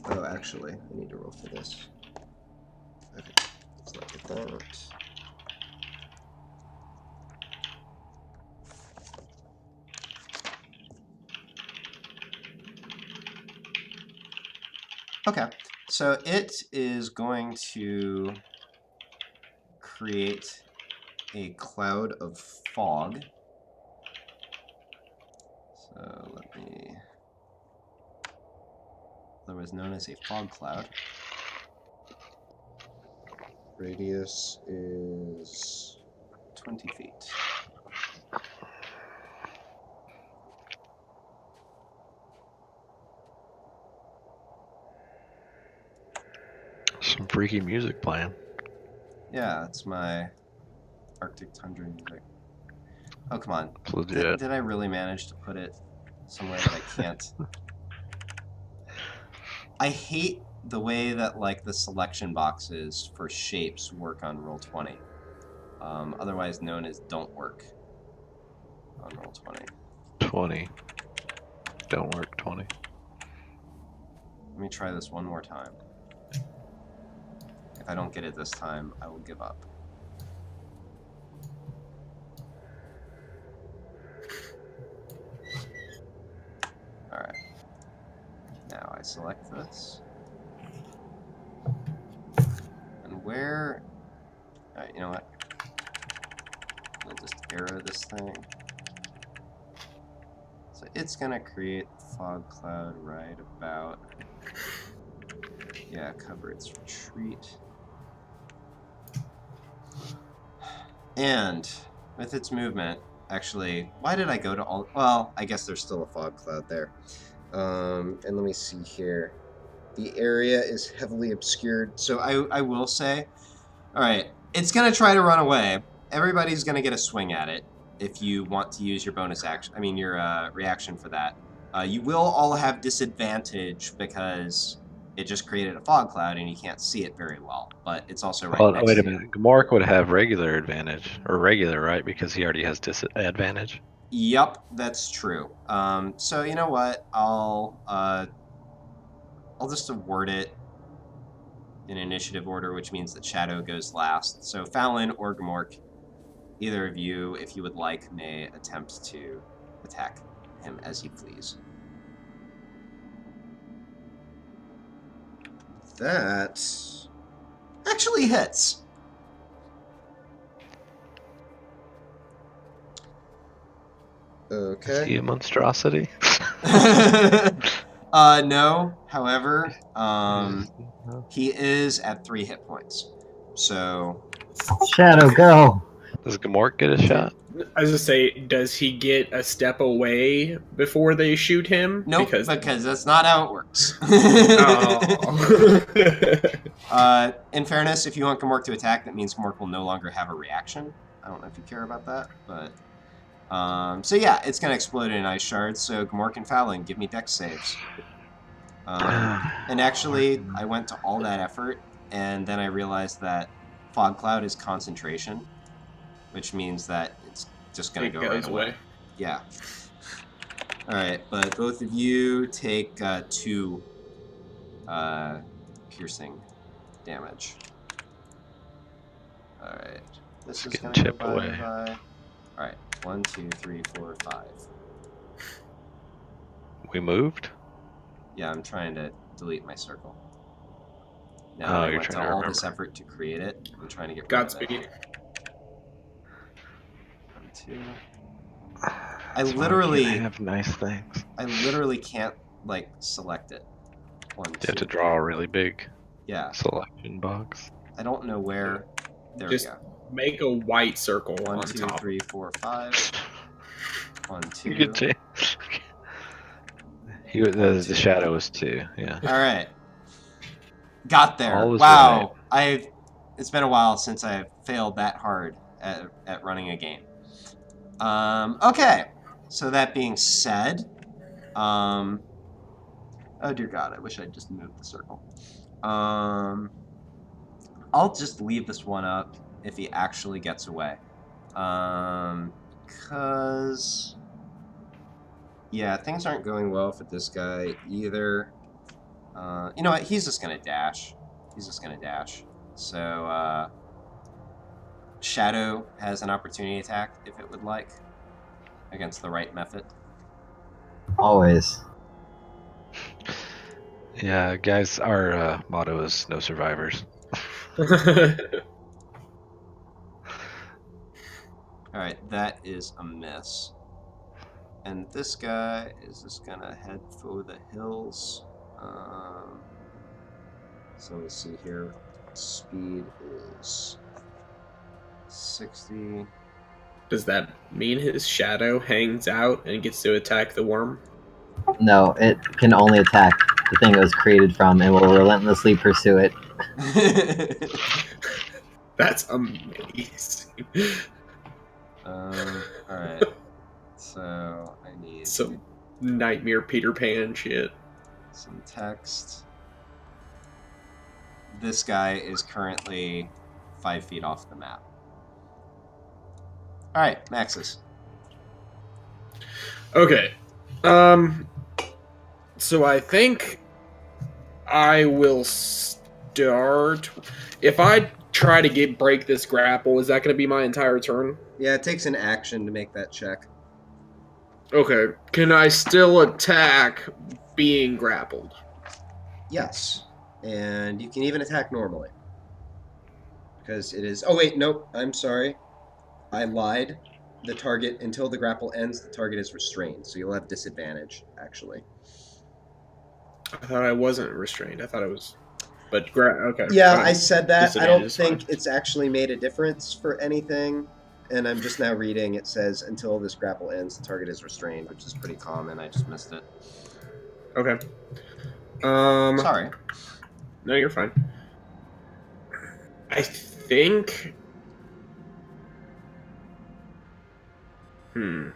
Oh, actually, I need to roll for this. Okay, let's look at that. Okay, so it is going to create a cloud of fog. So let me... Otherwise known as a fog cloud. Radius is 20 feet. Some freaky music playing. Yeah, it's my Arctic Tundra music. Oh, come on. It's legit. Did I really manage to put it somewhere that I can't? I hate the way that like the selection boxes for shapes work on Roll20. Otherwise known as don't work on Roll20. 20. Don't work 20. Let me try this one more time. If I don't get it this time, I will give up. Alright. Now I select this. And where... Alright, you know what? I'm gonna just arrow this thing. So it's gonna create a fog cloud right about... Yeah, cover its retreat. And with its movement, actually, why did I go to all... Well, I guess there's still a fog cloud there. And let me see here. The area is heavily obscured. So I will say, all right, it's going to try to run away. Everybody's going to get a swing at it if you want to use your bonus action. I mean, your reaction for that. You will all have disadvantage because it just created a fog cloud and you can't see it very well. But it's also right next Wait a to you. minute. Gamork would have regular advantage, or regular, right? Because he already has disadvantage. Yep, that's true. So you know what? I'll just award it in initiative order, which means that Shadow goes last. So Fallon or Gamork, either of you, if you would like, may attempt to attack him as he flees. That actually hits. Okay. Is he a monstrosity? No. However, he is at 3 hit points. So Shadow, go! Does Gamork get a shot? I was gonna say, does he get a step away before they shoot him? nope, because that's not how it works. Oh. In fairness, if you want Gamork to attack, that means Gamork will no longer have a reaction. I don't know if you care about that, but so yeah, it's gonna explode in ice shards. So Gamork and Fallon, give me dex saves. And actually, I went to all that effort, and then I realized that fog cloud is concentration, which means that it's just gonna go right away. Yeah. All right, but both of you take 2 piercing damage. All right, this is gonna chip go away. by. All right, 1, 2, 3, 4, 5. We moved? Yeah, I'm trying to delete my circle. Now Oh, that I you're went to trying to all remember. this effort to create it, I'm trying to get rid of Godspeed. it. 1, 2. That's why literally- I have nice things. I literally can't like select it. 1, 2. You have to draw a really big Yeah, selection box. I don't know where. There Just we go. make a white circle 1, on 2, top. 3, 4, 5. 1, 2. You could change. The shadow was 2. Yeah. All right. Got there. All is Wow. It's been a while since I've failed that hard at running a game. Okay. So that being said, oh dear God, I wish I'd just moved the circle. I'll just leave this one up if he actually gets away. Cause yeah, things aren't going well for this guy either. You know what? He's just gonna dash. So Shadow has an opportunity attack if it would like against the right method. Always. Yeah, guys, our motto is no survivors. Alright, that is a miss. And this guy is just gonna head for the hills. So let's see here. speed is 60. Does that mean his shadow hangs out and gets to attack the worm? No, it can only attack the thing it was created from and will relentlessly pursue it. That's amazing. Alright. So I need Some nightmare Peter Pan shit. some text. This guy is currently 5 feet off the map. Alright, Maxis. Okay. So I think I will start. If I try to break this grapple, is that going to be my entire turn? Yeah, it takes an action to make that check. Okay. Can I still attack being grappled? Yes. And you can even attack normally. Because it is... Oh, wait, nope. I'm sorry. I lied. The target, until the grapple ends, the target is restrained. So you'll have disadvantage, actually. I thought I wasn't restrained. I thought it was... But, okay. Yeah, fine. I said that. I Disadvantage don't is think fine. it's actually made a difference for anything. And I'm just now reading. It says, until this grapple ends, the target is restrained, which is pretty common. I just missed it. Okay. Sorry. No, you're fine. I think... I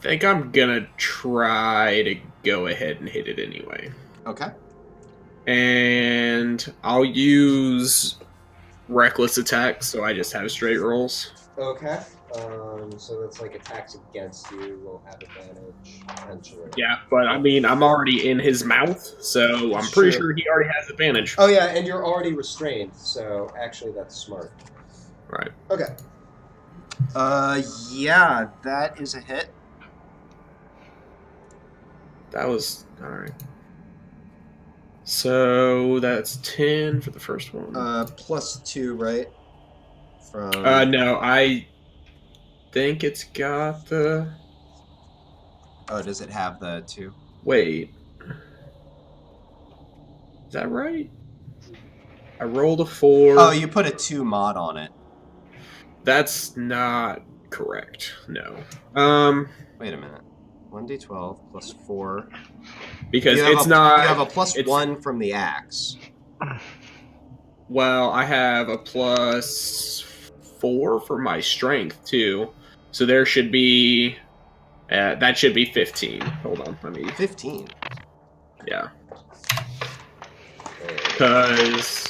think I'm gonna try to go ahead and hit it anyway. Okay. And I'll use reckless attack, so I just have straight rolls. Okay. So that's like attacks against you will have advantage, potentially. Yeah, but I mean, I'm already in his mouth, so I'm pretty Sure. sure he already has advantage. Oh, yeah, and you're already restrained, so actually that's smart. Right. Okay. Yeah, that is a hit. That was... Alright. So, that's 10 for the first one. +2, right? From... No, I think it's got the... Oh, does it have the 2? Wait. Is that right? I rolled a 4. Oh, you put a 2 mod on it. That's not correct. No. Wait a minute. 1d12 plus 4. Because it's not... You have a +1 from the axe. Well, I have a +4 for my strength, too. So there should be... that should be 15. Hold on, let me... 15? Yeah. Because...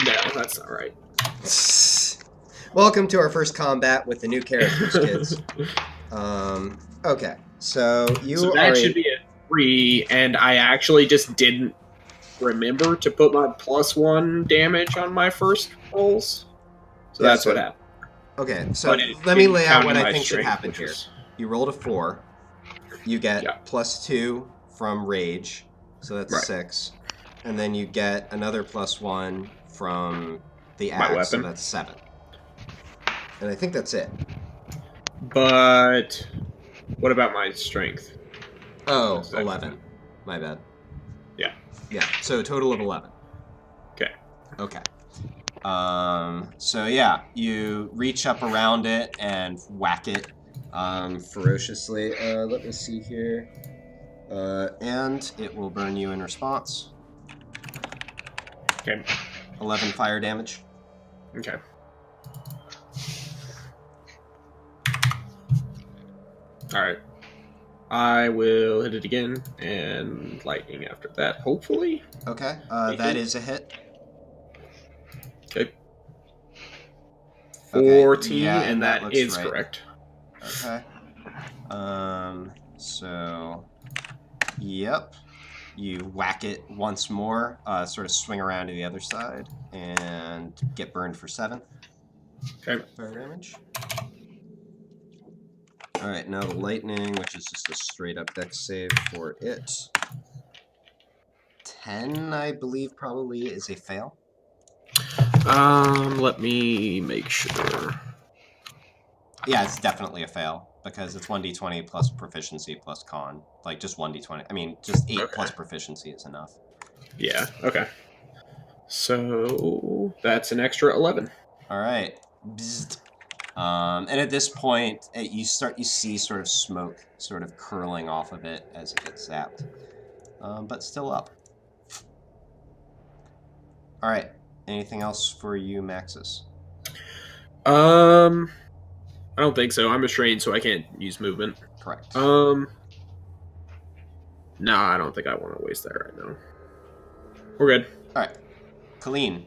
No, that's not right. Welcome to our first combat with the new characters, kids. Okay, so So that should be a 3, and I actually just didn't remember to put my +1 damage on my first rolls. So Yeah, that's so- what happened. Okay, so But it let me didn't lay out count what in I my think should strength, happen which here. is- You rolled a 4. You get Yeah. +2 from rage, so that's Right. 6. And then you get another +1 from the My axe, so weapon. that's 7. And I think that's it. But what about my strength? Oh, Is that- 11. My bad. Yeah. Yeah, so a total of 11. Okay. Okay. So yeah, you reach up around it and whack it ferociously. Let me see here. And it will burn you in response. Okay. 11 fire damage. Okay. Alright. I will hit it again, and lightning after that, hopefully. Okay, Hey, that hey. is a hit. Okay. Okay, 14, yeah, and that looks is right. correct. Okay. So, yep. You whack it once more, sort of swing around to the other side, and get burned for 7. Okay. Fire damage. Alright, now the lightning, which is just a straight up dex save for it. 10, I believe, probably is a fail. Let me make sure. Yeah, it's definitely a fail, because it's 1d20 plus proficiency plus con. Like, just 1d20. I mean, just 8 plus proficiency is enough. Yeah, okay. So that's an extra 11. All right. Bzzzt. And at this point, you see sort of smoke sort of curling off of it as it gets zapped. But still up. All right. Anything else for you, Maxis? I don't think so. I'm restrained, so I can't use movement. Correct. No, I don't think I want to waste that right now. We're good. All right. Colleen.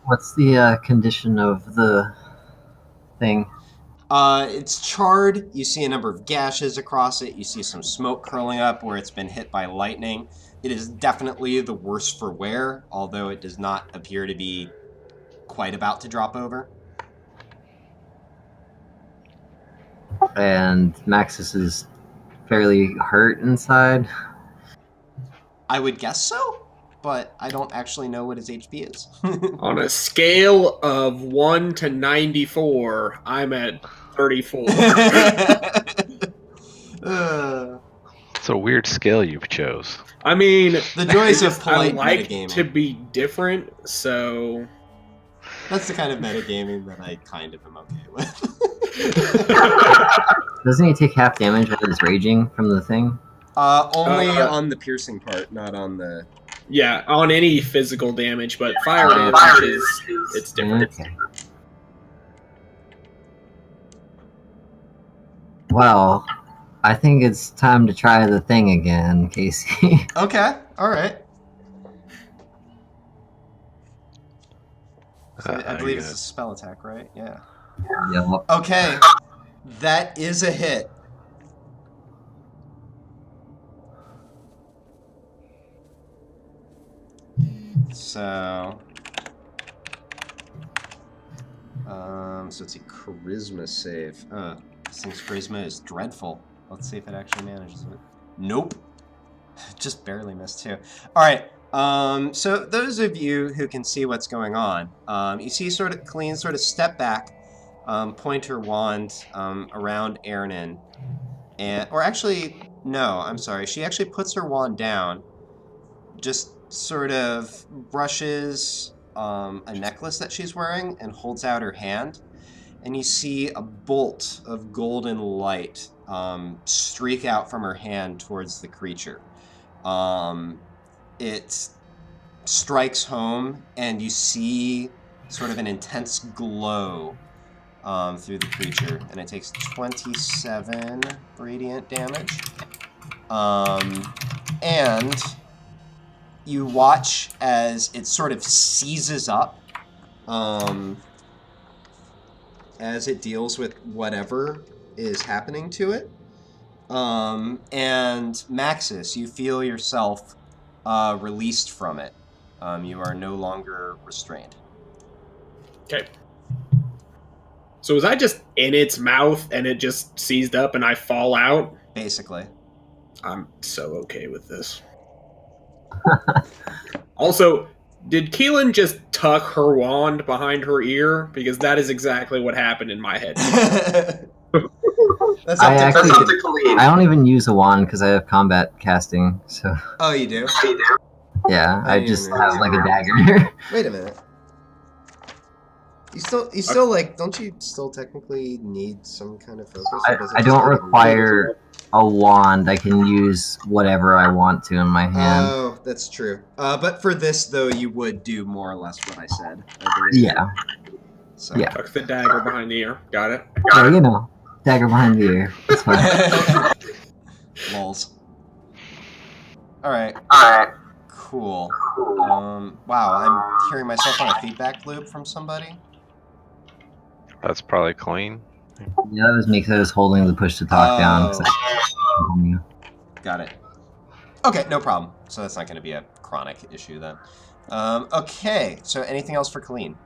What's the condition of the thing? It's charred. You see a number of gashes across it. You see some smoke curling up where it's been hit by lightning. It is definitely the worse for wear, although it does not appear to be quite about to drop over. And Maxis is fairly hurt inside. I would guess so, but I don't actually know what his HP is. On a scale of 1 to 94, I'm at 34. It's a weird scale you chose. I mean, the joys of polite I like metagaming. to be different, so... That's the kind of metagaming that I kind of am okay with. Doesn't he take half damage while he's raging from the thing? Only on the piercing part, not on the... Yeah, on any physical damage, but fire damage it's different. Okay. Well, I think it's time to try the thing again, Casey. Okay, alright. I believe it's a spell attack, right? Yeah. Yep. Okay, that is a hit. So let's see, charisma save. This thing's charisma is dreadful. Let's see if it actually manages it. Nope. Just barely missed too. All right. So those of you who can see what's going on, you see sort of Colleen sort of step back, point her wand around Ernan, or actually, no, I'm sorry. She actually puts her wand down, just sort of brushes a necklace that she's wearing and holds out her hand, and you see a bolt of golden light streak out from her hand towards the creature. It strikes home, and you see sort of an intense glow through the creature, and it takes 27 radiant damage. And you watch as it sort of seizes up as it deals with whatever is happening to it. And Maxis, you feel yourself released from it. You are no longer restrained. Okay. So was I just in its mouth and it just seized up and I fall out? Basically. I'm so okay with this. Also, did Keelan just tuck her wand behind her ear? Because that is exactly what happened in my head. That's up to Colleen. I don't even use a wand because I have combat casting. So. Oh, you do? Yeah, I just have like a dagger. Wait a minute. You still like, don't you still technically need some kind of focus? I don't require a wand. I can use whatever I want to in my hand. Oh, that's true. But for this, though, you would do more or less what I said, I believe. Yeah. So. Yeah. Tuck the dagger behind the ear. Got it? Yeah, you know. Dagger behind the ear. That's fine. Lols. Alright. Cool. Wow, I'm hearing myself on a feedback loop from somebody. That's probably clean. Yeah, that was me because I was holding the push to talk down. Got it. Okay, no problem. So that's not going to be a chronic issue then. Okay, so anything else for Colleen?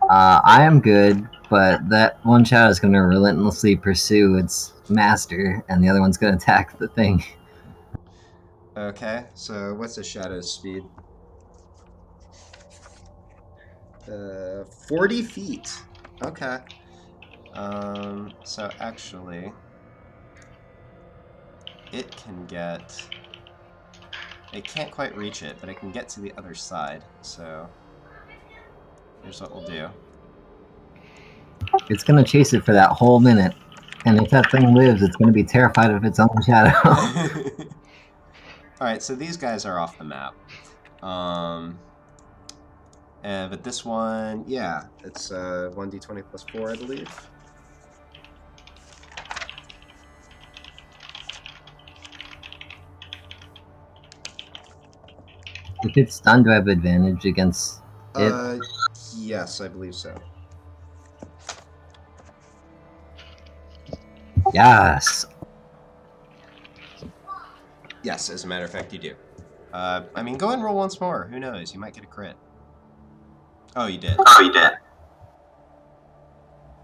I am good, but that one shadow is going to relentlessly pursue its master, and the other one's going to attack the thing. Okay, so what's the shadow's speed? 40 feet. Okay. So actually, it can get... It can't quite reach it, but it can get to the other side. So here's what we'll do. It's gonna chase it for that whole minute, and if that thing lives, it's gonna be terrified of its own shadow. Alright, so these guys are off the map. But this one, yeah, it's 1d20 plus 4, I believe. If it's stunned, do I have advantage against it? Yes, I believe so. Yes. Yes, as a matter of fact, you do. I mean, go ahead and roll once more. Who knows? You might get a crit. Oh, you did.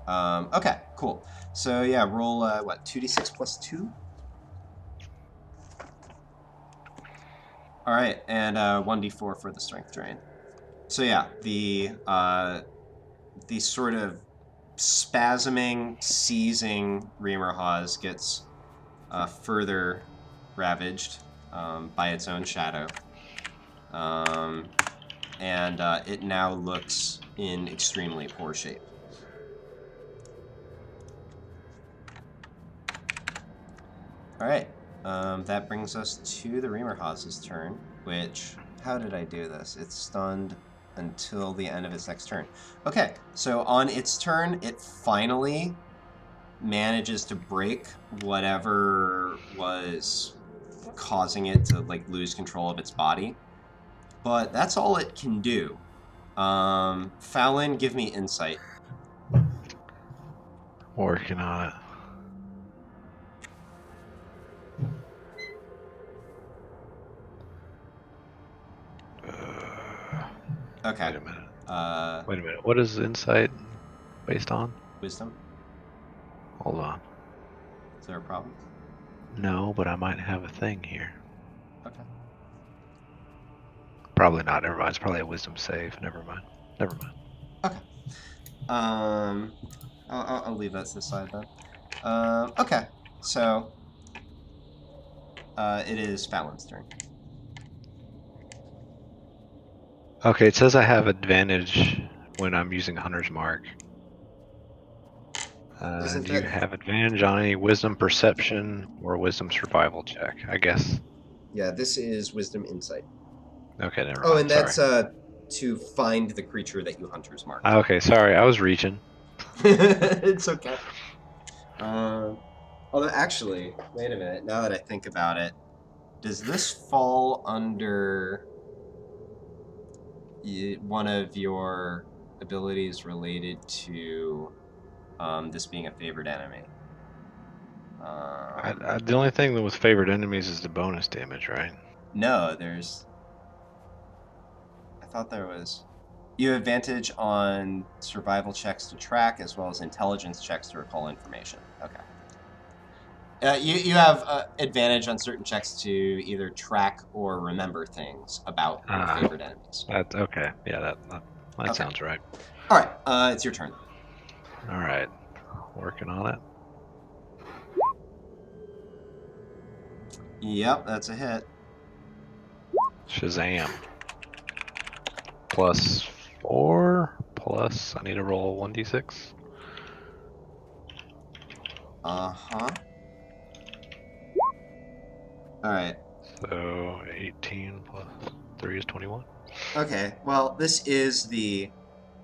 Okay, cool. So, yeah, roll, what, 2d6 plus 2? Alright, and 1d4 for the strength drain. So, yeah, the sort of spasming, seizing Reamer Hawes gets further ravaged by its own shadow. And it now looks in extremely poor shape. Alright, that brings us to the Reamer Hawes' turn, which, how did I do this? It's stunned until the end of its next turn. Okay, so on its turn, it finally manages to break whatever was causing it to like lose control of its body. But that's all it can do. Fallon, give me insight. Working on it. Okay. Wait a minute. Wait a minute. What is insight based on? Wisdom. Hold on. Is there a problem? No, but I might have a thing here. Okay. Probably not. Never mind. It's probably a wisdom save. Never mind. Okay. I'll leave that to the side then. Okay. So, it is Fallon's turn. Okay, it says I have advantage when I'm using Hunter's Mark. Do you have advantage on any wisdom perception or wisdom survival check? I guess. Yeah, this is Wisdom Insight. Okay, never mind. Oh, and that's sorry. to find the creature that you Hunter's marked. Okay, sorry. I was reaching. It's okay. Although, actually, wait a minute. Now that I think about it, does this fall under one of your abilities related to this being a favored enemy? The only thing that with favored enemies is the bonus damage, right? No, there's... I thought there was... You have advantage on survival checks to track as well as intelligence checks to recall information. Okay. You have advantage on certain checks to either track or remember things about your favorite enemies. Okay. Yeah, that okay. Sounds right. All right. It's your turn. All right. Working on it. Yep, that's a hit. Shazam. +4 plus I need to roll 1d6. Uh-huh. Alright. So 18 plus 3 is 21. Okay, well, this is the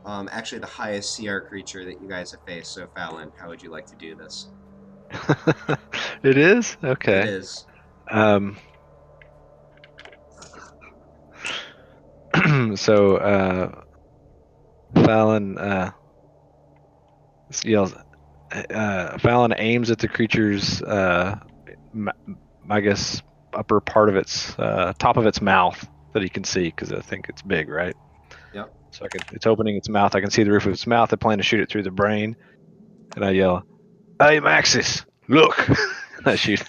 actually the highest CR creature that you guys have faced, so Fallon, how would you like to do this? It is? Okay. It is. So Fallon yells. Fallon aims at the creature's, I guess, upper part of its top of its mouth that he can see because I think it's big, right? Yep. So it's opening its mouth. I can see the roof of its mouth. I plan to shoot it through the brain, and I yell, "Hey, Maxis, look!" I shoot.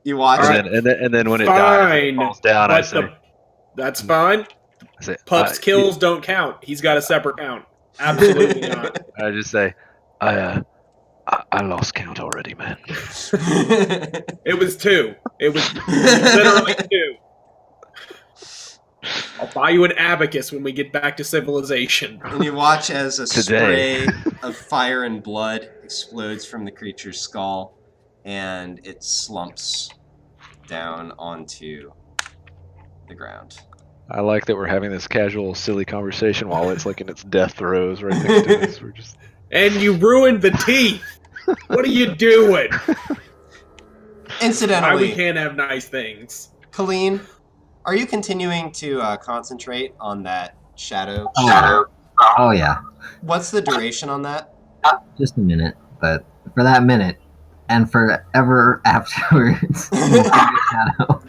You watch and then when it dies, it falls down. I say, that's fine. say, Pup's kills don't count. He's got a separate count. Absolutely not. I just say, I lost count already, man. It was 2. It was literally 2. I'll buy you an abacus when we get back to civilization. And you watch as a Today. spray of fire and blood explodes from the creature's skull, and it slumps down onto the ground. I like that we're having this casual, silly conversation while it's like in its death throes right next to us. We're just... And you ruined the teeth! What are you doing? Incidentally, Why we can't have nice things? Colleen, are you continuing to concentrate on that shadow? Oh yeah. What's the duration on that? Just a minute, but for that minute, and forever afterwards. Shadow.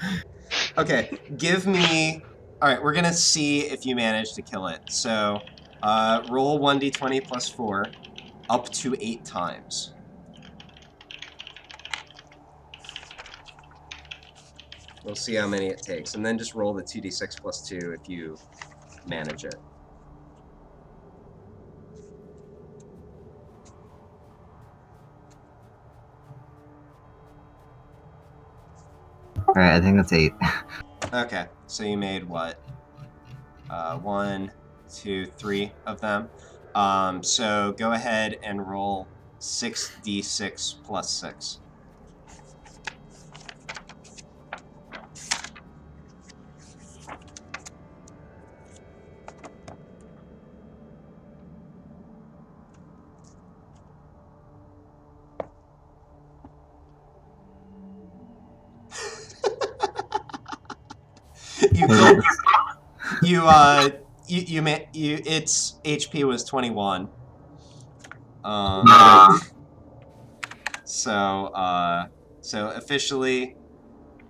Okay, give me... Alright, we're going to see if you manage to kill it. So, roll 1d20 plus 4 up to 8 times. We'll see how many it takes. And then just roll the 2d6 plus 2 if you manage it. Alright, I think that's 8. Okay, so you made what? 1, 2, 3 of them. So go ahead and roll 6d6 plus 6. Its HP was 21. So officially,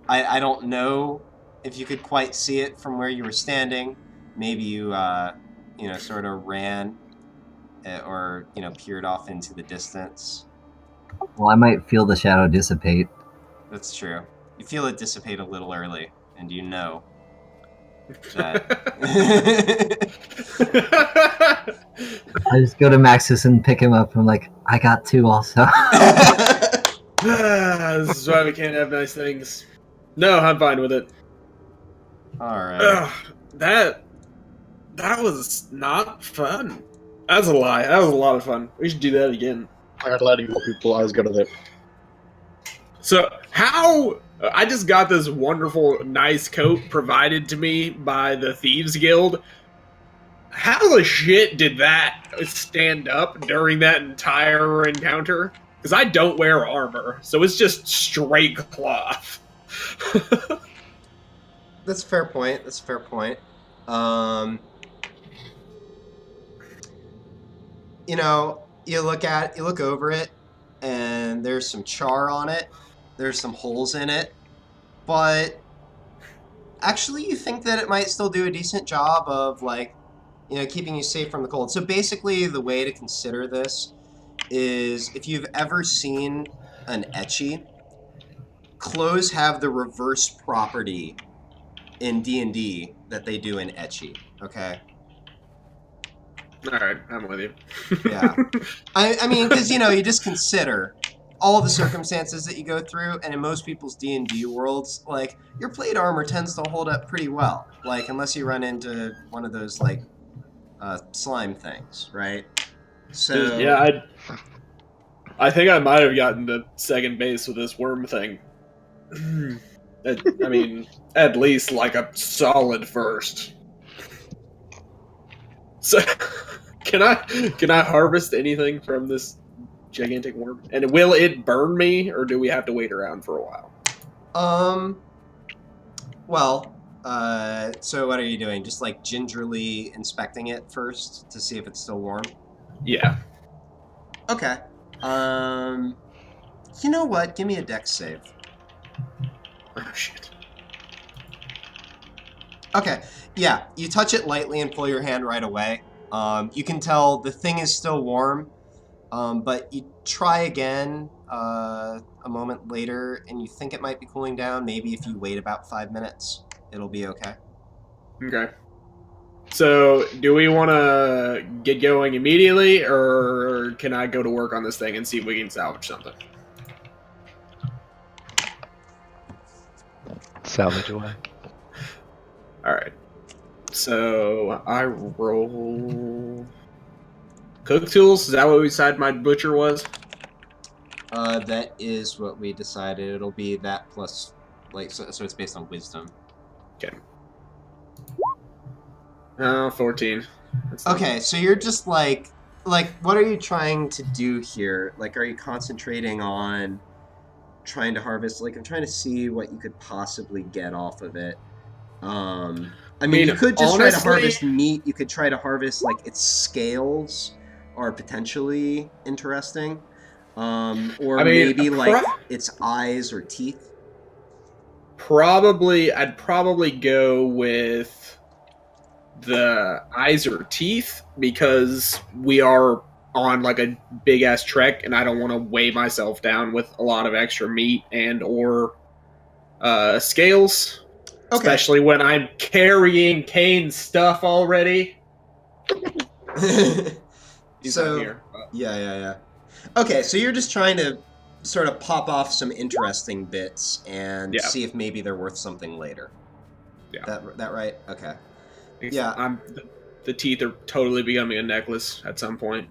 I don't know if you could quite see it from where you were standing. Maybe you sort of ran or peered off into the distance. Well, I might feel the shadow dissipate. That's true. You feel it dissipate a little early, and you know that. I just go to Maxis and pick him up. I'm like, I got 2 also. This is why we can't have nice things. No, I'm fine with it. Alright. That was not fun. That's a lie. That was a lot of fun. We should do that again. I got letting go people. I was good at it. So, how... I just got this wonderful, nice coat provided to me by the Thieves Guild. How the shit did that stand up during that entire encounter? Because I don't wear armor, so it's just straight cloth. That's a fair point. That's a fair point. You look over it, and there's some char on it. There's some holes in it, but actually you think that it might still do a decent job of keeping you safe from the cold. So basically the way to consider this is if you've ever seen an etchy, clothes have the reverse property in D&D that they do in etchy, okay? Alright, I'm with you. Yeah. I mean, because, you just consider all the circumstances that you go through, and in most people's D&D worlds, your plate armor tends to hold up pretty well. Unless you run into one of those, slime things, right? So... Yeah, I think I might have gotten to second base with this worm thing. I mean, at least, a solid first. So, can I harvest anything from this gigantic worm? And will it burn me, or do we have to wait around for a while? So what are you doing? Just gingerly inspecting it first to see if it's still warm? Yeah. Okay. You know what? Give me a dex save. Oh, shit. Okay. Yeah, you touch it lightly and pull your hand right away. You can tell the thing is still warm. But you try again a moment later, and you think it might be cooling down. Maybe if you wait about 5 minutes, it'll be okay. Okay. So, do we want to get going immediately, or can I go to work on this thing and see if we can salvage something? Salvage away. All right. So I roll cook tools. Is that what we decided my butcher was? That is what we decided. It'll be that plus, like, so it's based on wisdom. Okay. 14. That's not- Okay, so you're just like, what are you trying to do here? Like, are you concentrating on trying to harvest? Like, I'm trying to see what you could possibly get off of it. I mean, you could just try to honestly- harvest meat. You could try to harvest, like, its scales are potentially interesting. Or maybe, like, its eyes or teeth. I'd probably go with the eyes or teeth because we are on like a big ass trek and I don't want to weigh myself down with a lot of extra meat and or scales. Okay. Especially when I'm carrying Kane's stuff already. He's So, not here. yeah. Okay, so you're just trying to sort of pop off some interesting bits and see if maybe they're worth something later. Yeah. That right? Okay. Yeah. The teeth are totally becoming a necklace at some point.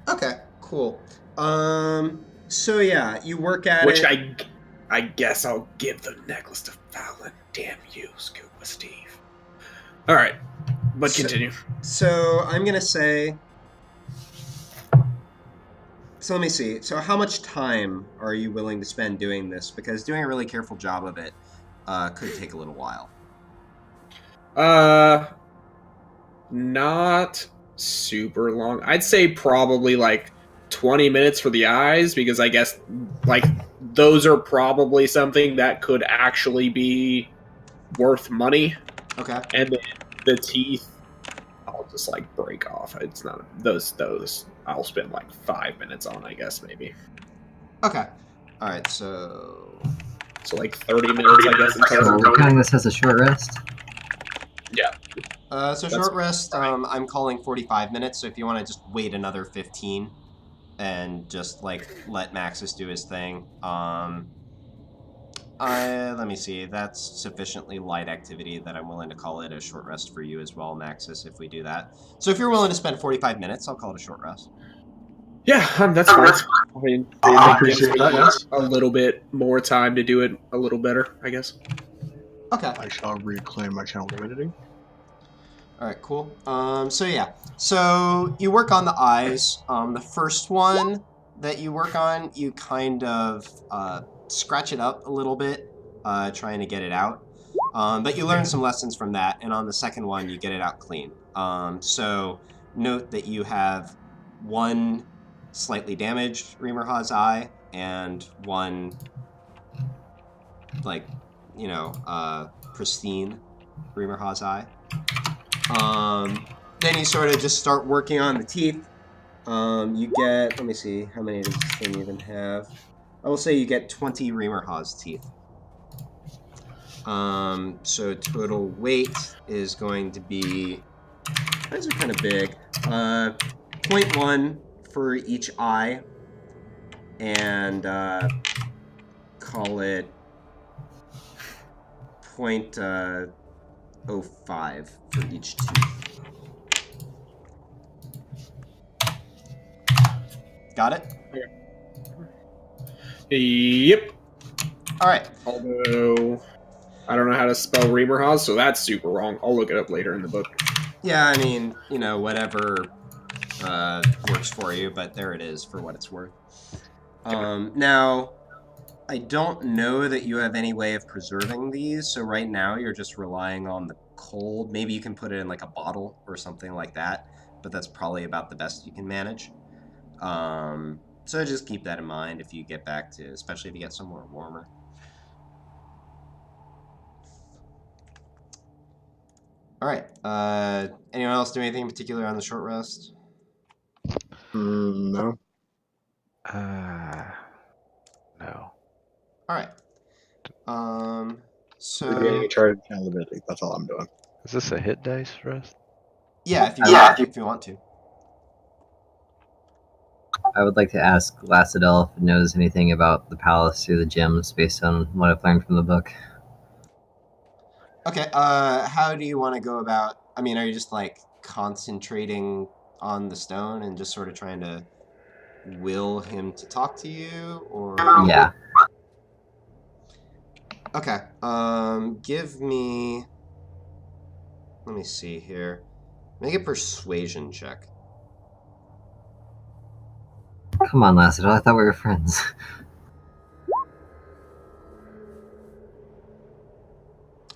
Okay, cool. So yeah, you work at Which it. I guess I'll give the necklace to Fallon. Damn you, Scuba Steve. Alright. But continue. So I'm gonna say. So let me see. So how much time are you willing to spend doing this? Because doing a really careful job of it could take a little while. Not super long. I'd say probably like 20 minutes for the eyes because I guess like those are probably something that could actually be worth money. Okay. And then the teeth I'll just like break off. It's not those I'll spend like 5 minutes on, I guess maybe. Okay. All right. So like 30 minutes, I guess. So we're counting this as a short rest. Yeah. So short rest. I'm calling 45 minutes. So if you want to just wait another 15, and just like let Maxis do his thing. Let me see. That's sufficiently light activity that I'm willing to call it a short rest for you as well, Maxis, if we do that. So if you're willing to spend 45 minutes, I'll call it a short rest. Yeah, that's fine. I mean, I appreciate that, yes. a little bit more time to do it a little better, I guess. Okay. I shall reclaim my channel divinity. All right, cool. So yeah, so you work on the eyes. The first one that you work on, you kind of scratch it up a little bit, trying to get it out. But you learn some lessons from that, and on the second one, you get it out clean. So note that you have one slightly damaged Reamerha's eye and one, like, pristine Reamerha's eye. Then you sort of just start working on the teeth. You get, let me see, how many does this thing even have? I will say you get 20 Reamerha's teeth. So total weight is going to be, these are kind of big, 0.1 for each eye, and call it 0.05 for each tooth. Got it? Yep. All right. Although I don't know how to spell Reamerha's, so that's super wrong. I'll look it up later in the book. Yeah, I mean, whatever works for you, but there it is for what it's worth. Now, I don't know that you have any way of preserving these, so right now you're just relying on the cold. Maybe you can put it in like a bottle or something like that, but that's probably about the best you can manage. So just keep that in mind if you get back to, especially if you get somewhere warmer. All right. Anyone else do anything in particular on the short rest? No. No. All right. Regaining a charge channel divinity. That's all I'm doing. Is this a hit dice rest? Yeah, if you want to. I would like to ask Lacidel if it knows anything about the palace or the gems based on what I've learned from the book. Okay, how do you want to go about... I mean, are you just, like, concentrating on the stone and just sort of trying to will him to talk to you, or... Yeah. Okay, give me... Let me see here. Make a persuasion check. Come on, Lacidel, I thought we were friends.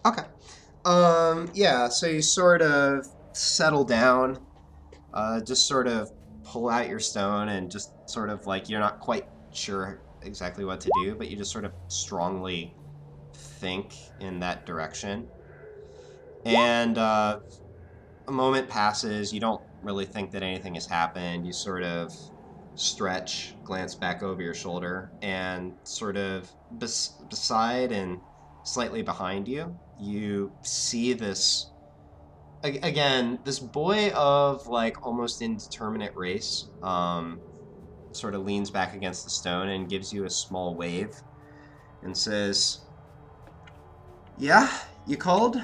Okay. Yeah, so you sort of settle down, just sort of pull out your stone and just sort of like you're not quite sure exactly what to do, but you just sort of strongly think in that direction. And a moment passes, you don't really think that anything has happened. You sort of stretch, glance back over your shoulder, and sort of beside and slightly behind you, you see this again, this boy of like almost indeterminate race, sort of leans back against the stone and gives you a small wave and says, "Yeah, you called?"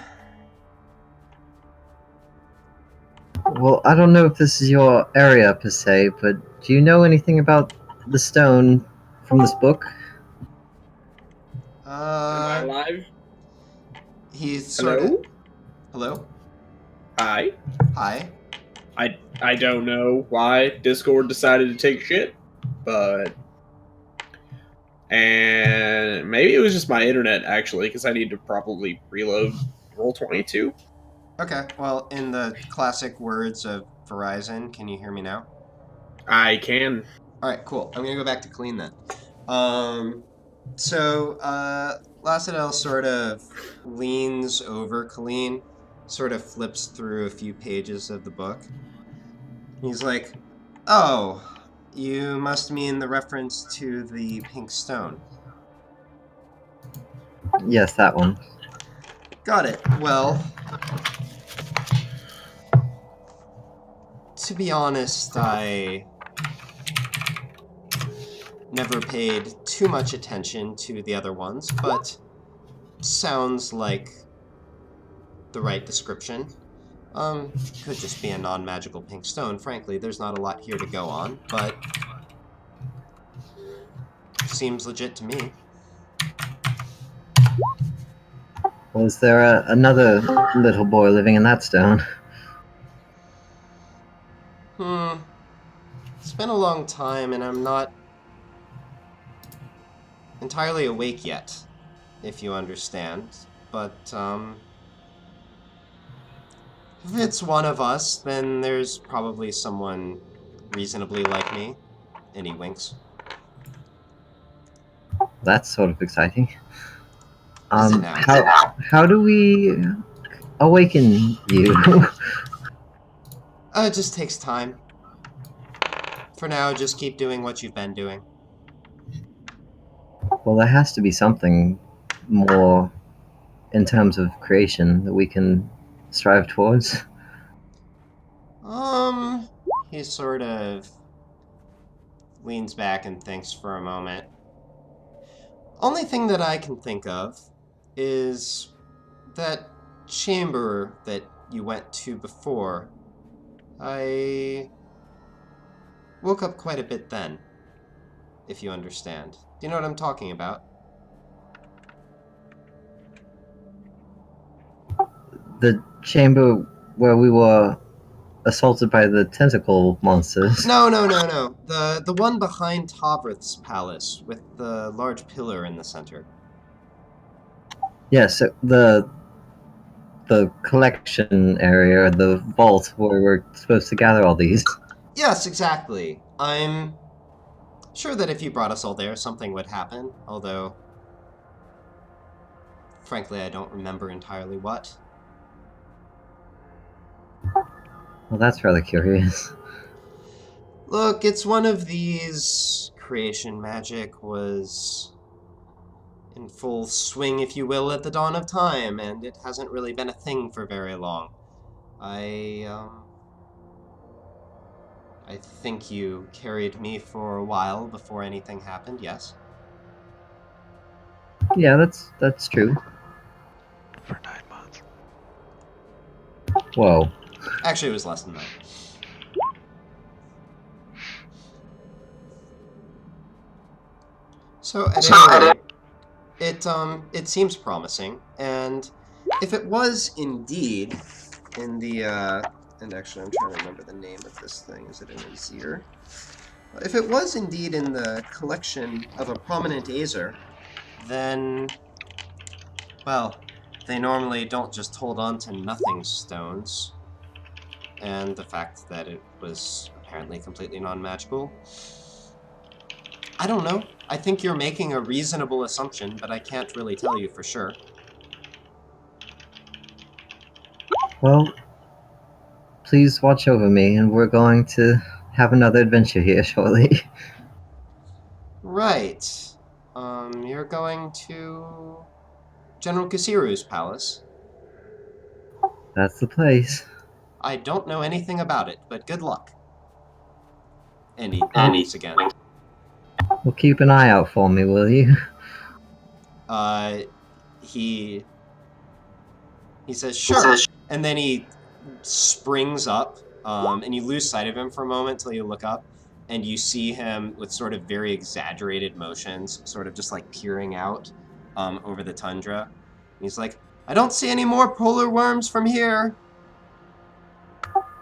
Well, I don't know if this is your area per se, but do you know anything about the stone from this book? Am I alive? He's sort of... Hello? Hello? Hi. Hi. I don't know why Discord decided to take shit, but and maybe it was just my internet actually, because I need to probably reload Roll22. Okay, well, in the classic words of Verizon, can you hear me now? I can. All right, cool. I'm gonna go back to clean then. Lacidel sort of leans over Colleen, sort of flips through a few pages of the book. He's like, "Oh, you must mean the reference to the pink stone." Yes, that one. Got it. Well, to be honest, I never paid too much attention to the other ones, but sounds like the right description. Could just be a non-magical pink stone. Frankly, there's not a lot here to go on, but seems legit to me. Was there another little boy living in that stone? It's been a long time, and I'm not entirely awake yet, if you understand. But, if it's one of us, then there's probably someone reasonably like me. And he winks. That's sort of exciting. Is it now? How do we awaken you? It just takes time. For now, just keep doing what you've been doing. Well, there has to be something more in terms of creation that we can strive towards. He sort of leans back and thinks for a moment. Only thing that I can think of is that chamber that you went to before. I woke up quite a bit then, if you understand. Do you know what I'm talking about? The chamber where we were assaulted by the tentacle monsters. No. The one behind Tovrith's palace with the large pillar in the center. Yes, the collection area, the vault where we're supposed to gather all these. Yes, exactly. I'm sure that if you brought us all there, something would happen, although, frankly, I don't remember entirely what. Well, that's rather curious. Look, it's one of these... Creation magic was in full swing, if you will, at the dawn of time, and it hasn't really been a thing for very long. I I think you carried me for a while before anything happened, yes? Yeah, that's true. For 9 months. Whoa. Actually, it was less than that. So at any rate, it seems promising, and if it was indeed in the and actually I'm trying to remember the name of this thing. Is it an Azir? If it was indeed in the collection of a prominent Azer, then well, they normally don't just hold on to nothing stones. And the fact that it was apparently completely non-magical. I don't know. I think you're making a reasonable assumption, but I can't really tell you for sure. Well, please watch over me, and we're going to have another adventure here shortly. Right. You're going to General Kasiru's palace. That's the place. I don't know anything about it, but good luck. And he winks again. Well, keep an eye out for me, will you? He says, sure. And then he springs up, and you lose sight of him for a moment till you look up, and you see him with sort of very exaggerated motions, sort of just like peering out over the tundra. He's like, I don't see any more polar worms from here.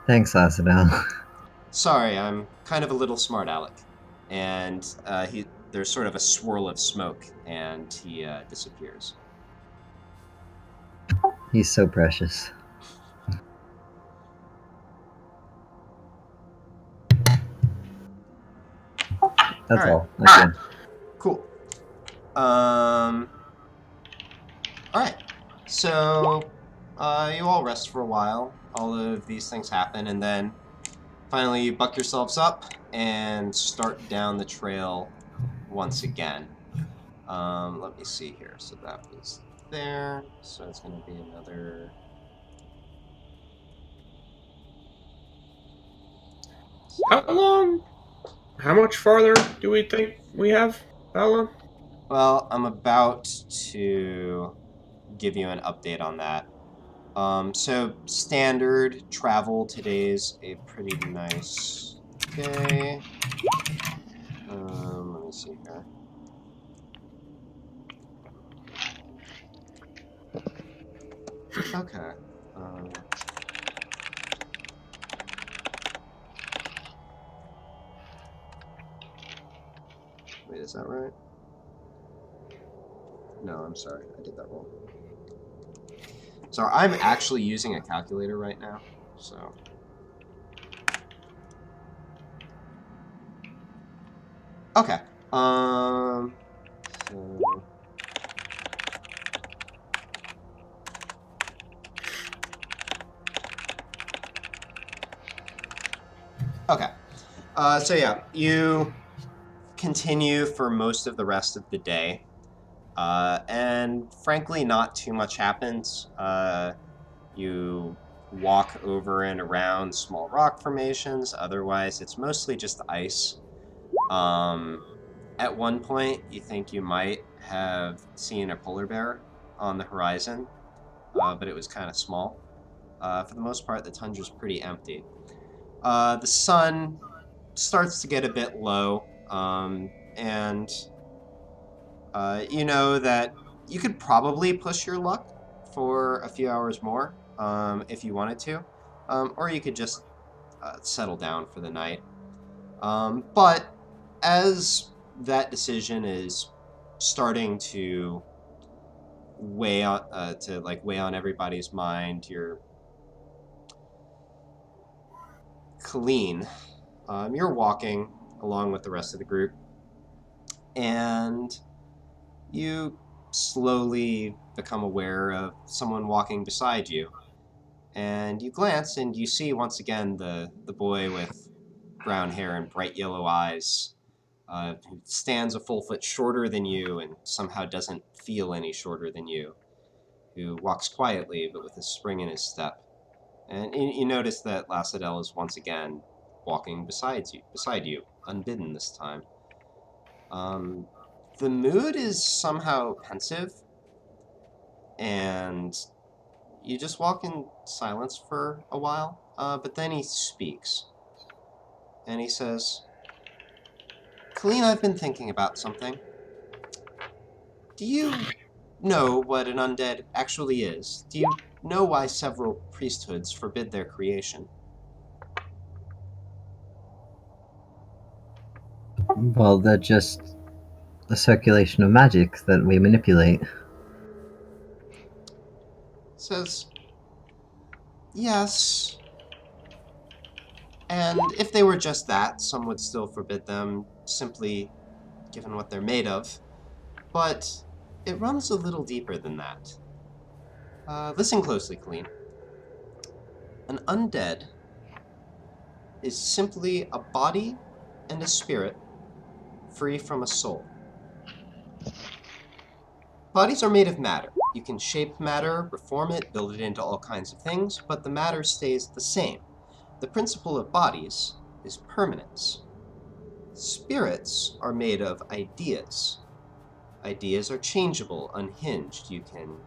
Thanks, Asadel. Sorry, I'm kind of a little smart aleck. And there's sort of a swirl of smoke, and he disappears. He's so precious. That's all. Again. Cool. All right. So you all rest for a while. All of these things happen, and then finally you buck yourselves up and start down the trail once again. Let me see here. So that was there. So it's going to be another. How long? How much farther do we think we have, Bella? Well, I'm about to give you an update on that. So standard travel, today's a pretty nice day. Let me see here. Okay. Wait, is that right? No, I'm sorry. I did that wrong. So I'm actually using a calculator right now, so. Okay. So. Okay. So yeah, you continue for most of the rest of the day. And frankly, not too much happens. You walk over and around small rock formations. Otherwise, it's mostly just ice. At one point, you think you might have seen a polar bear on the horizon, but it was kind of small. For the most part, the tundra's pretty empty. The sun starts to get a bit low, and you know that you could probably push your luck for a few hours more if you wanted to, or you could just settle down for the night. But as that decision is starting to weigh on everybody's mind, you're Colleen. You're walking along with the rest of the group, and you slowly become aware of someone walking beside you. And you glance and you see once again the boy with brown hair and bright yellow eyes, who stands a full foot shorter than you and somehow doesn't feel any shorter than you, who walks quietly but with a spring in his step. And you notice that Lassadel is once again walking beside you, unbidden this time. The mood is somehow pensive, and you just walk in silence for a while, but then he speaks. And he says, Colleen, I've been thinking about something. Do you know what an undead actually is? Do you know why several priesthoods forbid their creation? Well, they're just a circulation of magic that we manipulate. Says, yes. And if they were just that, some would still forbid them, simply given what they're made of. But it runs a little deeper than that. Listen closely, Colleen. An undead is simply a body and a spirit free from a soul. Bodies are made of matter. You can shape matter, reform it, build it into all kinds of things, but the matter stays the same. The principle of bodies is permanence. Spirits are made of ideas. Ideas are changeable, unhinged. You can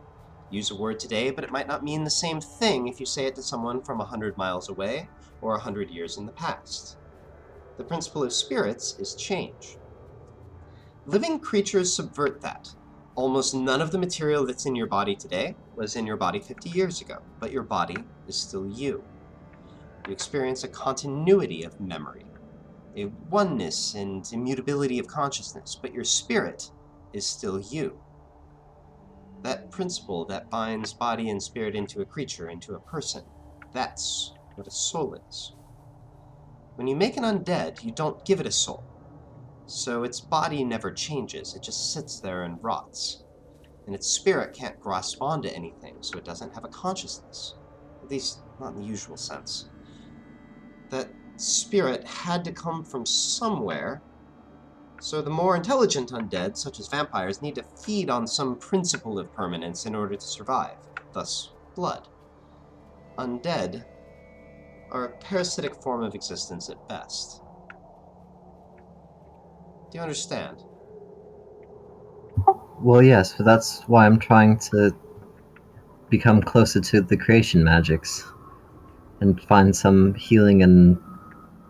use a word today, but it might not mean the same thing if you say it to someone from 100 miles away or 100 years in the past. The principle of spirits is change. Living creatures subvert that. Almost none of the material that's in your body today was in your body 50 years ago, but your body is still you. You experience a continuity of memory, a oneness and immutability of consciousness, but your spirit is still you. That principle that binds body and spirit into a creature, into a person, that's what a soul is. When you make an undead, you don't give it a soul. So its body never changes, it just sits there and rots. And its spirit can't grasp onto anything, so it doesn't have a consciousness. At least, not in the usual sense. That spirit had to come from somewhere, so the more intelligent undead, such as vampires, need to feed on some principle of permanence in order to survive, thus blood. Undead are a parasitic form of existence at best. Do you understand? Well, yes, but that's why I'm trying to become closer to the creation magics and find some healing and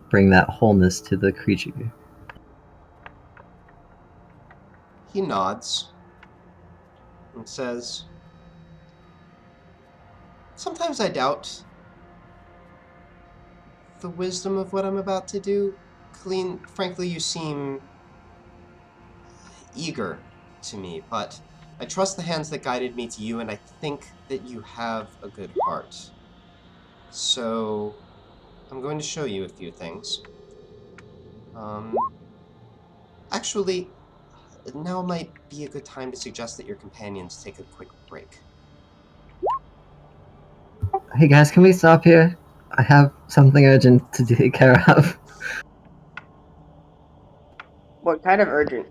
bring that wholeness to the creature. He nods and says, sometimes I doubt the wisdom of what I'm about to do. Colleen, frankly, you seem eager to me, but I trust the hands that guided me to you, and I think that you have a good heart. So, I'm going to show you a few things. Actually, now might be a good time to suggest that your companions take a quick break. Hey guys, can we stop here? I have something urgent to take care of. What kind of urgent?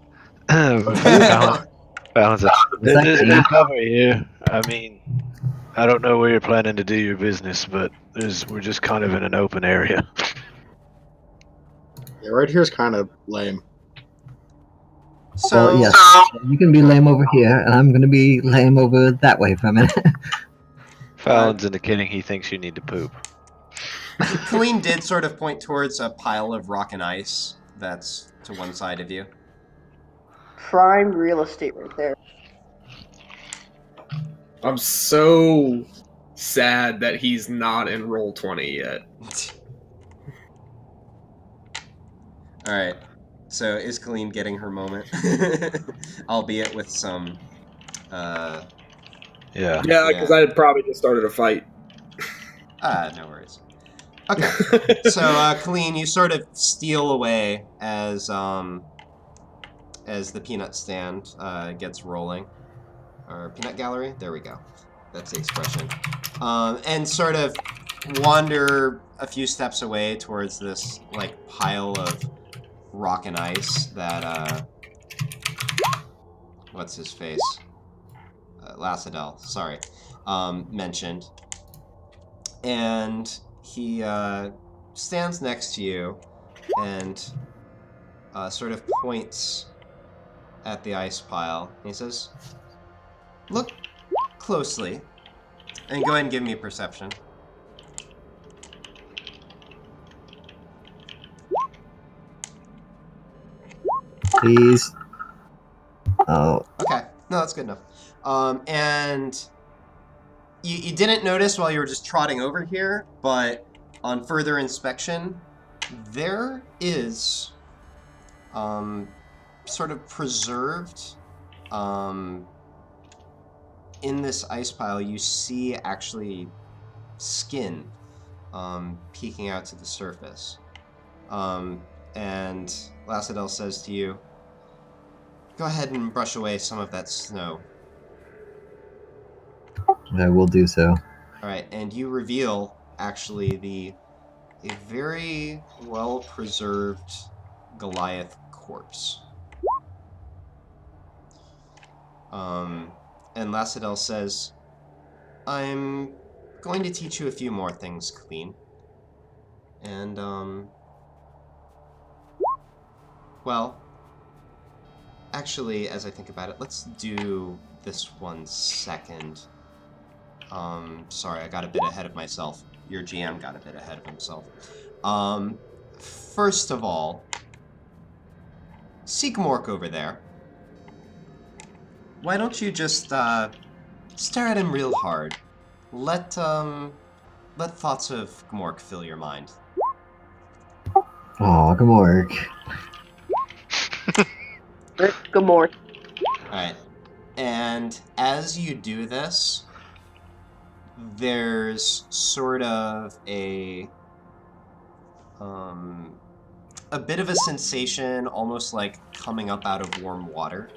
Balance it. There's cover here. I mean, I don't know where you're planning to do your business, but we're just kind of in an open area. Yeah, right here's kind of lame. So, Well, yes, you can be lame over here, and I'm gonna be lame over that way for a minute. Fallon's indicating he thinks you need to poop. Colleen did sort of point towards a pile of rock and ice that's to one side of you. Prime real estate right there. I'm so sad that he's not in Roll20 yet. Alright, so is Colleen getting her moment? Albeit with some, Yeah. Yeah, because I had probably just started a fight. no worries. Okay, so Colleen, you sort of steal away as the peanut stand gets rolling. Or peanut gallery? There we go. That's the expression. And sort of wander a few steps away towards this, like, pile of rock and ice that, what's his face? Lassadel, sorry, mentioned. And he stands next to you and sort of points at the ice pile. And he says, "Look closely, and go ahead and give me a perception." Please. Oh, Okay, no, that's good enough. And you didn't notice while you were just trotting over here, but on further inspection, there is sort of preserved in this ice pile. You see actually skin peeking out to the surface. And Lacidel says to you, "Go ahead and brush away some of that snow." I will do so. All right, and you reveal actually a very well preserved Goliath corpse. And Lacidel says, "I'm going to teach you a few more things, Clean. And well, actually, as I think about it, let's do this one second. Sorry, I got a bit ahead of myself. Your GM got a bit ahead of himself. First of all, see Gmork over there. Why don't you just stare at him real hard? Let thoughts of Gmork fill your mind." Aw, good work. Good morning. Alright. And as you do this, there's sort of a bit of a sensation, almost like coming up out of warm water.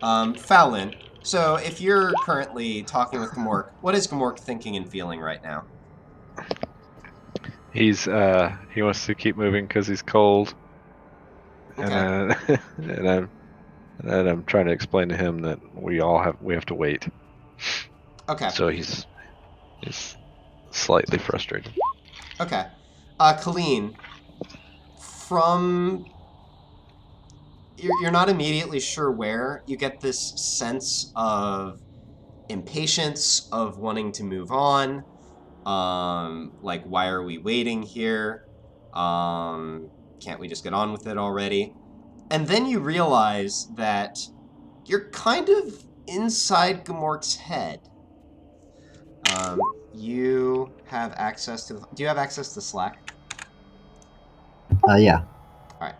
Fallon, so if you're currently talking with Gmork, what is Gmork thinking and feeling right now? He's he wants to keep moving because he's cold, Okay. and I'm trying to explain to him that we have to wait. Okay. So he's slightly frustrated. Okay. Colleen, from... You're not immediately sure where, you get this sense of impatience, of wanting to move on. Like, why are we waiting here? Can't we just get on with it already? And then you realize that you're kind of inside Gmork's head. You have access to... Do you have access to Slack? Yeah. Alright.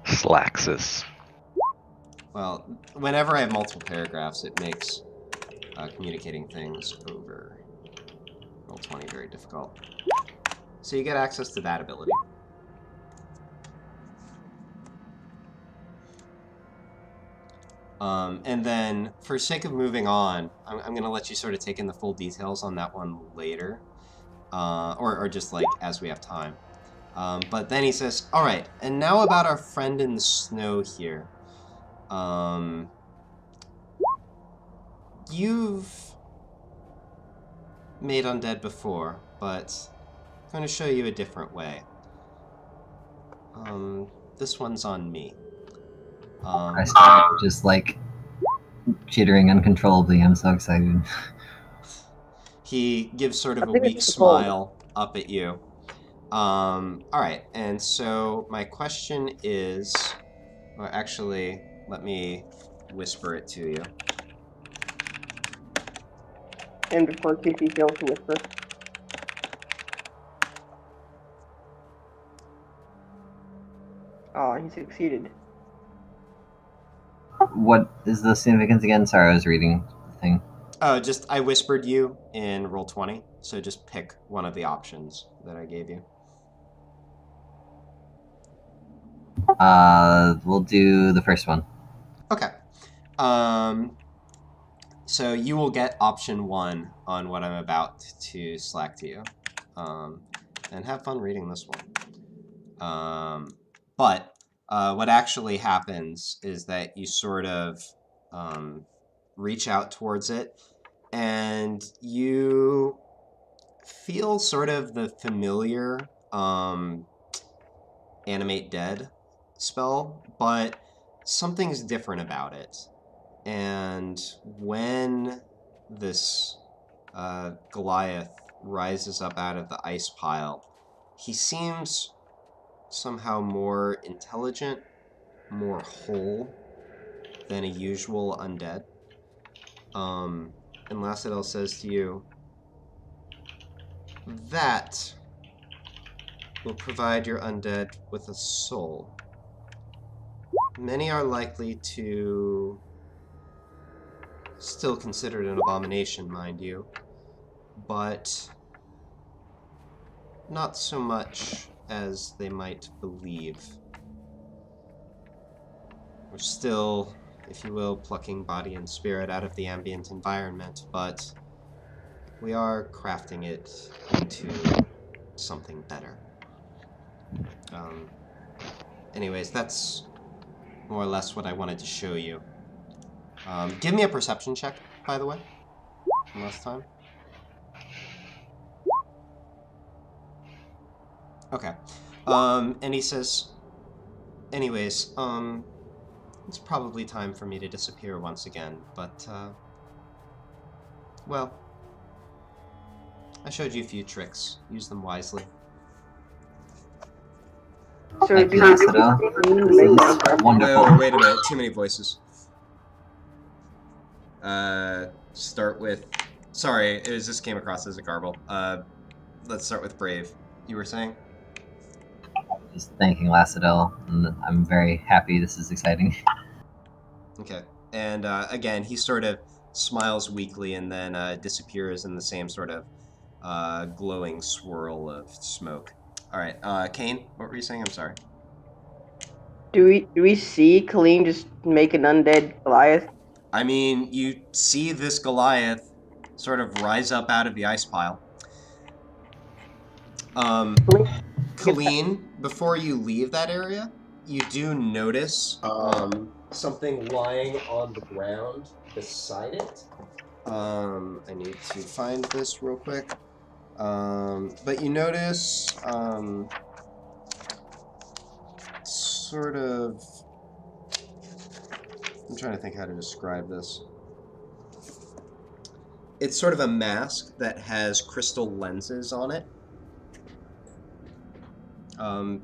Slaxus. Well, whenever I have multiple paragraphs, it makes communicating things over Roll20 very difficult. So you get access to that ability. And then, for sake of moving on, I'm going to let you sort of take in the full details on that one later. Or just, like, as we have time. But then he says, "All right, and now about our friend in the snow here. You've made undead before, but I'm going to show you a different way. This one's on me." I start just like jittering uncontrollably. I'm so excited. He gives sort of I a think weak it's the cold. smile up at you. Alright, and so my question is... Well, actually, let me whisper it to you. And before Casey fails to whisper. Oh, he succeeded. What is the significance again? Sorry, I was reading the thing. Oh, just I whispered you in Roll20, so just pick one of the options that I gave you. We'll do the first one. Okay. So you will get option 1 on what I'm about to slack to you. And have fun reading this one. But what actually happens is that you sort of reach out towards it, and you feel sort of the familiar animate dead spell, but something's different about it. And when this Goliath rises up out of the ice pile, he seems somehow more intelligent, more whole than a usual undead. And Lassadel says to you, that will provide your undead with a soul. Many are likely to still consider it an abomination, mind you, but not so much as they might believe. We're still, if you will, plucking body and spirit out of the ambient environment, but we are crafting it into something better. Anyways, that's more or less what I wanted to show you. Give me a perception check, by the way, from last time. Okay. And he says, anyways, it's probably time for me to disappear once again, but, well, I showed you a few tricks. Use them wisely. So Thank do you, you Lassadel. make This is that wonderful. Oh, wait a minute. Too many voices. Start with... Sorry, it just came across as a garble. Let's start with Brave. You were saying? Just thanking Lassadel, and I'm very happy. This is exciting. Okay. And again, he sort of smiles weakly and then disappears in the same sort of glowing swirl of smoke. All right, Kane, what were you saying? I'm sorry. Do we see Colleen just make an undead Goliath? I mean, you see this Goliath sort of rise up out of the ice pile. Colleen, before you leave that area, you do notice something lying on the ground beside it. I need to find this real quick. But you notice sort of... I'm trying to think how to describe this. It's sort of a mask that has crystal lenses on it.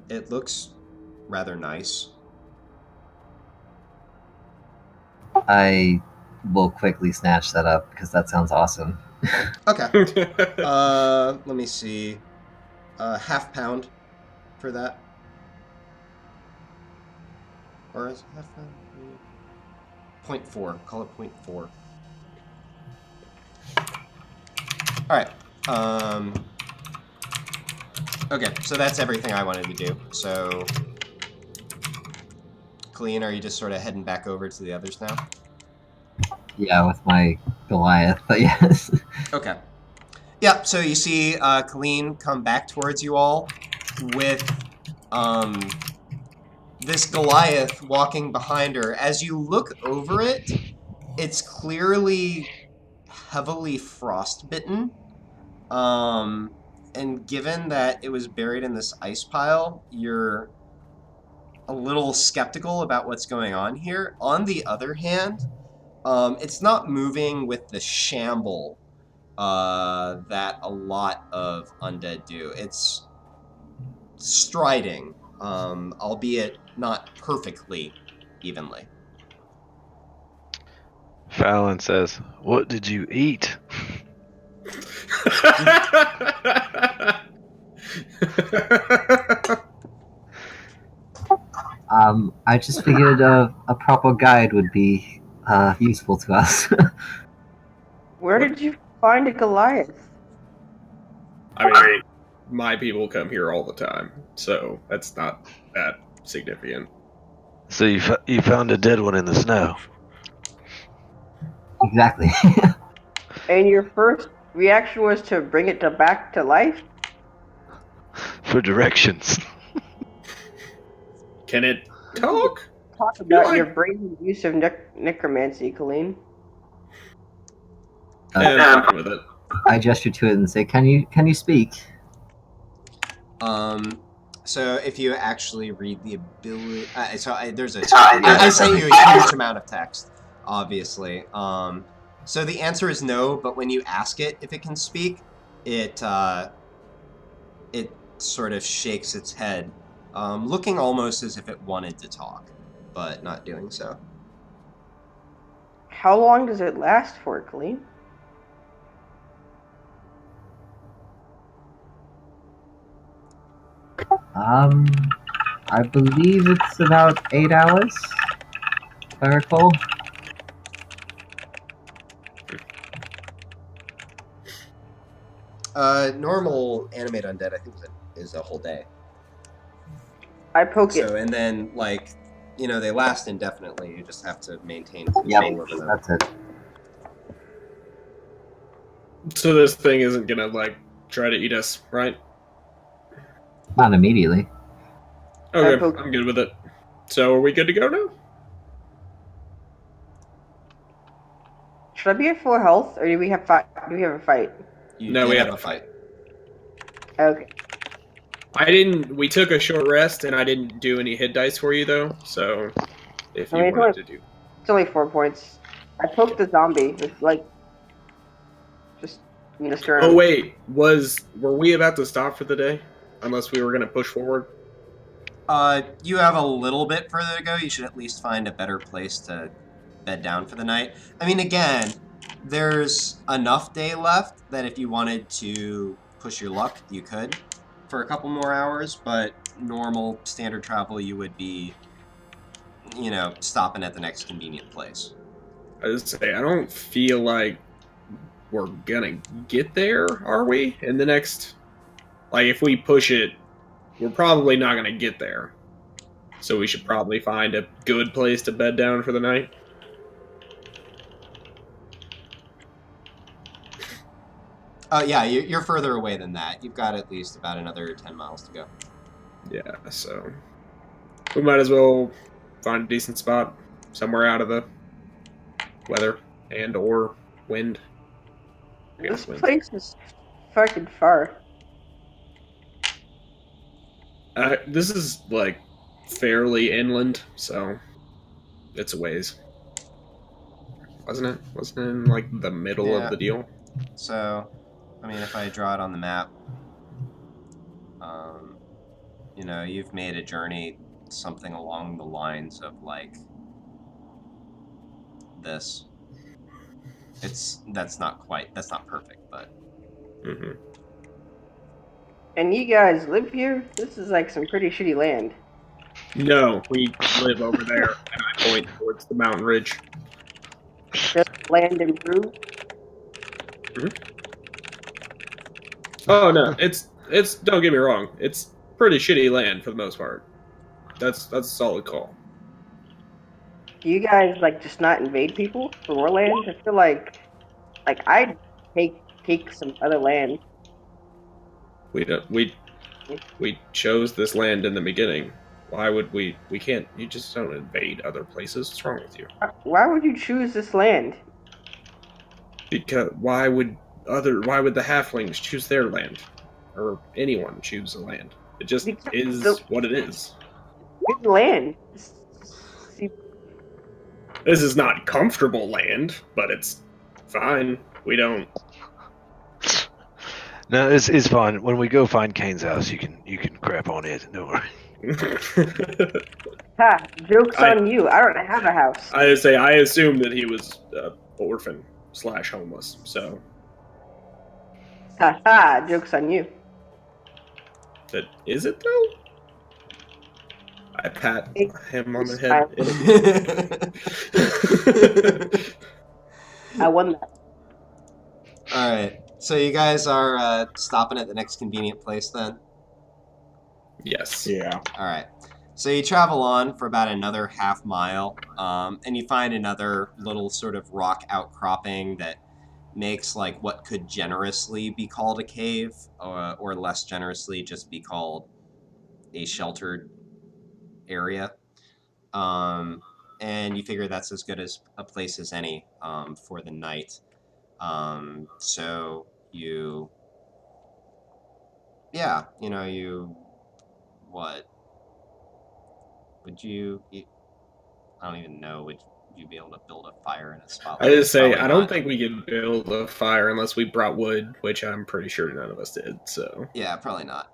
It looks rather nice. I will quickly snatch that up because that sounds awesome. Okay. Let me see. Half pound for that. Or is it half pound? 0.4. Call it 0.4. Alright. Okay, so that's everything I wanted to do. So, Colleen, are you just sort of heading back over to the others now? Yeah, with my Goliath, but yes. Okay. Yeah, so you see Colleen come back towards you all with this Goliath walking behind her. As you look over it, it's clearly heavily frostbitten. And given that it was buried in this ice pile, you're a little skeptical about what's going on here. On the other hand, it's not moving with the shamble that a lot of undead do. It's striding, albeit not perfectly evenly. Fallon says, "What did you eat?" I just figured a proper guide would be useful to us. Where did you find a Goliath? I mean, my people come here all the time, so that's not that significant. So you found a dead one in the snow. Exactly. And your first reaction was to bring it back to life? For directions. Can it talk? Talk about your brazen use of necromancy, Colleen. I'm fine with it. I gesture to it and say, "Can you speak?" So if you actually read the ability, there's a. I sent you a huge amount of text, obviously. So the answer is no, but when you ask it if it can speak, it sort of shakes its head, looking almost as if it wanted to talk, but not doing so. How long does it last for, Khalid? I believe it's about 8 hours, if I recall. Normal animate undead, I think, is a whole day. I poke So, it. and then, like, you know, they last indefinitely. You just have to maintain control over them. That's it. So this thing isn't gonna like try to eat us, right? Not immediately. Okay, I'm good with it. So are we good to go now? Should I be at full health, or do we have Do we have a fight? No, we have a fight. Okay. We took a short rest, and I didn't do any hit dice for you though. So if you wanted to do, it's only 4 points. I poked the zombie with just in the sternum. oh wait, were we about to stop for the day? Unless we were gonna push forward. You have a little bit further to go. You should at least find a better place to bed down for the night. I mean, again, there's enough day left that if you wanted to push your luck, you could for a couple more hours, but normal standard travel, you would be, you know, stopping at the next convenient place. I was say, I don't feel like we're gonna get there, are we? In the next, like, if we push it, we're probably not gonna get there. So we should probably find a good place to bed down for the night. Yeah, you're further away than that. You've got at least about another 10 miles to go. Yeah, so we might as well find a decent spot somewhere out of the weather and or wind. This place is fucking far. This is like fairly inland, so it's a ways. Wasn't it? Wasn't it in like the middle of the deal? So, I mean, if I draw it on the map, you know, you've made a journey something along the lines of like this. That's not perfect, but. Mm-hmm. And you guys live here? This is like some pretty shitty land. No, we live over there, and I point towards the mountain ridge. Does land improve? Mm-hmm. Oh no, it's don't get me wrong, it's pretty shitty land for the most part. That's a solid call. Do you guys like just not invade people for more land? I feel like I'd take some other land. We chose this land in the beginning. Why would we can't, you just don't invade other places. What's wrong with you? Why would you choose this land? Because why would the halflings choose their land? Or anyone choose a land? It just is what it is. It's land. This is not comfortable land, but it's fine. We don't. No, it's fine. When we go find Kane's house, you can crap on it. Don't worry. Ha! Joke's on you. I don't have a house. I assume that he was orphan / homeless. So. Ha ha! Joke's on you. That is it though. I pat him on the head. I won that. All right. So you guys are stopping at the next convenient place then? Yes. Yeah. All right. So you travel on for about another half mile, and you find another little sort of rock outcropping that makes like what could generously be called a cave, or less generously just be called a sheltered area. And you figure that's as good as a place as any for the night. So you yeah, what would you? I don't even know. Would you be able to build a fire in a spot I like just this? say Probably I don't not. think we could build a fire unless we brought wood, which I'm pretty sure none of us did. So Yeah, probably not.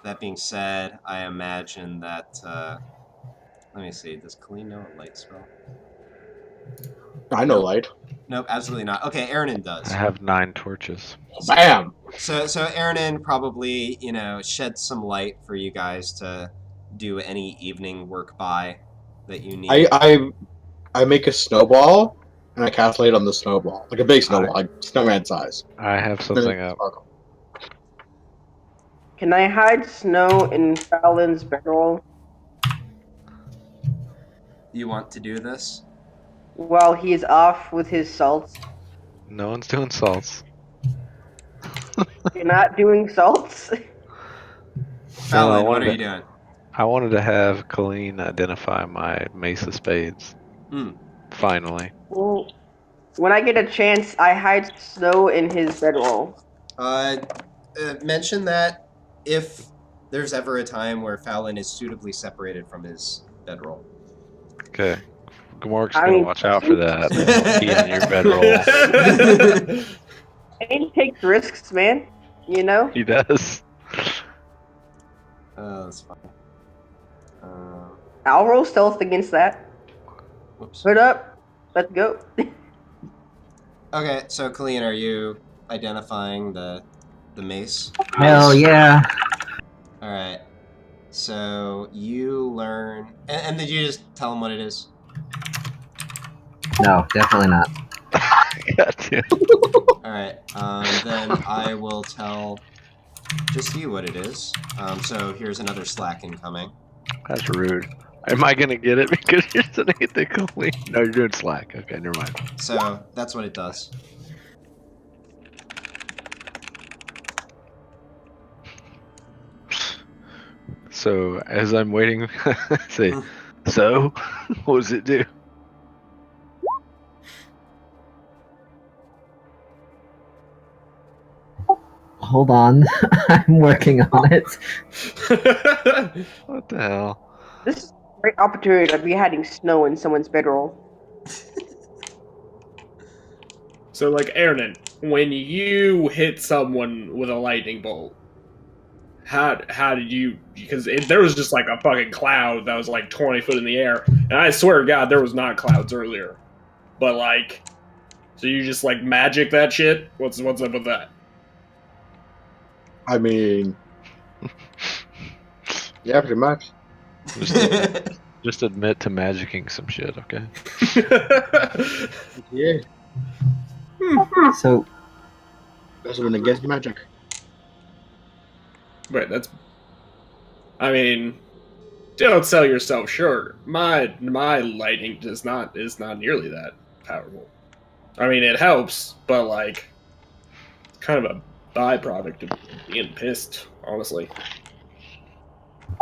That being said, I imagine that. Let me see. Does Colleen know a light spell? I know Nope. light. Nope, absolutely not. Okay, Aaronin does. I have 9 torches. Bam! So Aaronin probably, sheds some light for you guys to do any evening work by that you need. I make a snowball and I cast light on the snowball, like a big snowball, like snowman size. I have something up. Sparkle. Can I hide snow in Fallon's bedroll You want to do this? while he's off with his salts? No one's doing salts. You're not doing salts? Fallon, I what wanted are you to- doing? I wanted to have Colleen identify my Mace of Spades. Finally. Well, when I get a chance, I hide snow in his bedroll. Mention that if there's ever a time where Fallon is suitably separated from his bedroll. Okay. Gamork's I gonna mean- watch out for that. He in your bedroll. He takes risks, man. You know? He does. That's fine. I'll roll stealth against that. Whoops. Put up. Let's go. Okay, so Colleen, are you identifying the mace? Hell yeah. All right. So you learn, and did you just tell him what it is? No, definitely not. Got you. All right. Then I will tell just you what it is. So here's another slack incoming. That's rude. Am I gonna get it because you're sending it to Colleen? No, you're doing Slack. Okay, never mind. So that's what it does. So as I'm waiting, say, so what does it do? Hold on. I'm working on it. What the hell? This is a great opportunity to be hiding snow in someone's bedroll. So, like, Aaron, when you hit someone with a lightning bolt, how did you? Because there was just like a fucking cloud that was like 20 foot in the air, and I swear to God, there was not clouds earlier. But like, so you just like magic that shit? What's up with that? I mean, yeah, pretty much. Just admit to magicking some shit, okay? Yeah, So, that's been against magic. Right, that's. I mean, don't sell yourself short. My lightning is not nearly that powerful. I mean, it helps, but like, it's kind of a byproduct of being pissed, honestly.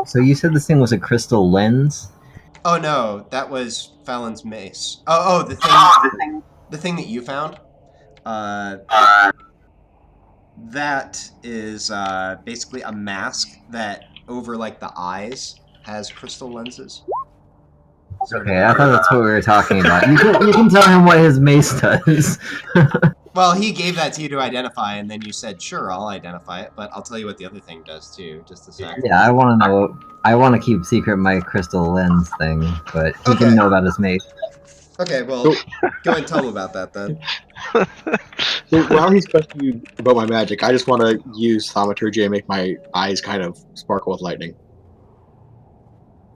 so you said this thing was a crystal lens? Oh no, that was Fallon's mace. Oh, the thing that you found. That is basically a mask that over like the eyes has crystal lenses. Okay, I thought that's what we were talking about. You can tell him what his mace does. Well, he gave that to you to identify, and then you said, "Sure, I'll identify it," but I'll tell you what the other thing does too. Just a sec. Yeah, I want to know. I want to keep secret my crystal lens thing, but he Okay. can know about his mace. Okay, well, go and tell him about that then. So while he's questioning you about my magic, I just want to use thaumaturgy and make my eyes kind of sparkle with lightning.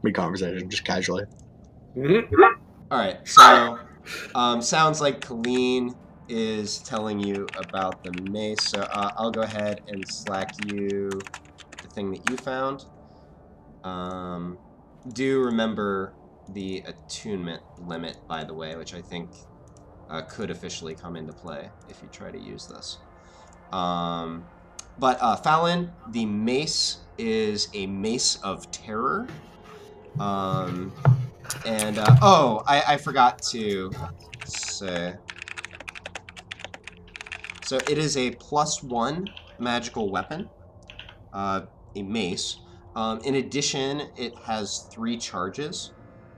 Mid conversation, just casually. All right, so sounds like Colleen is telling you about the mace, so I'll go ahead and slack you the thing that you found. Do remember the attunement limit, by the way, which I think could officially come into play if you try to use this. But Fallon, the mace is a mace of terror. I forgot to say. So it is a +1 magical weapon. a mace. In addition, it has 3 charges.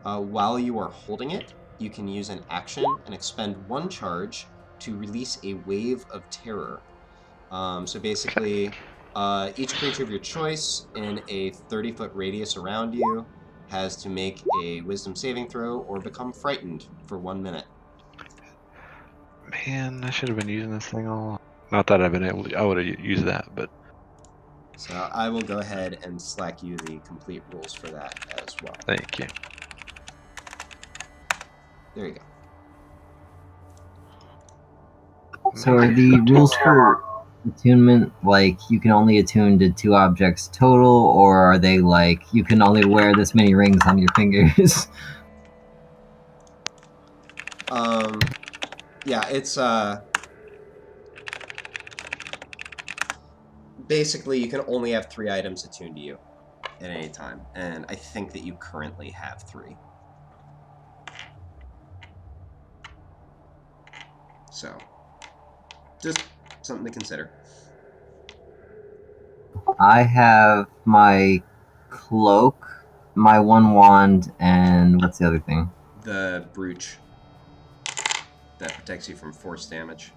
While you are holding it, you can use an action and expend 1 charge to release a wave of terror. So basically, each creature of your choice in a 30-foot radius around you has to make a wisdom saving throw or become frightened for 1 minute. Man, I should have been using this thing all along. Not that I've been able to. I would have used that, but So I will go ahead and slack you the complete rules for that as well. thank you. There you go. So are the rules for attunement like you can only attune to 2 objects total, or are they like you can only wear this many rings on your fingers? Yeah, it's basically you can only have 3 items attuned to you at any time, and I think that you currently have 3. So, just something to consider. I have my cloak, my 1 wand, and what's the other thing? The brooch that protects you from force damage.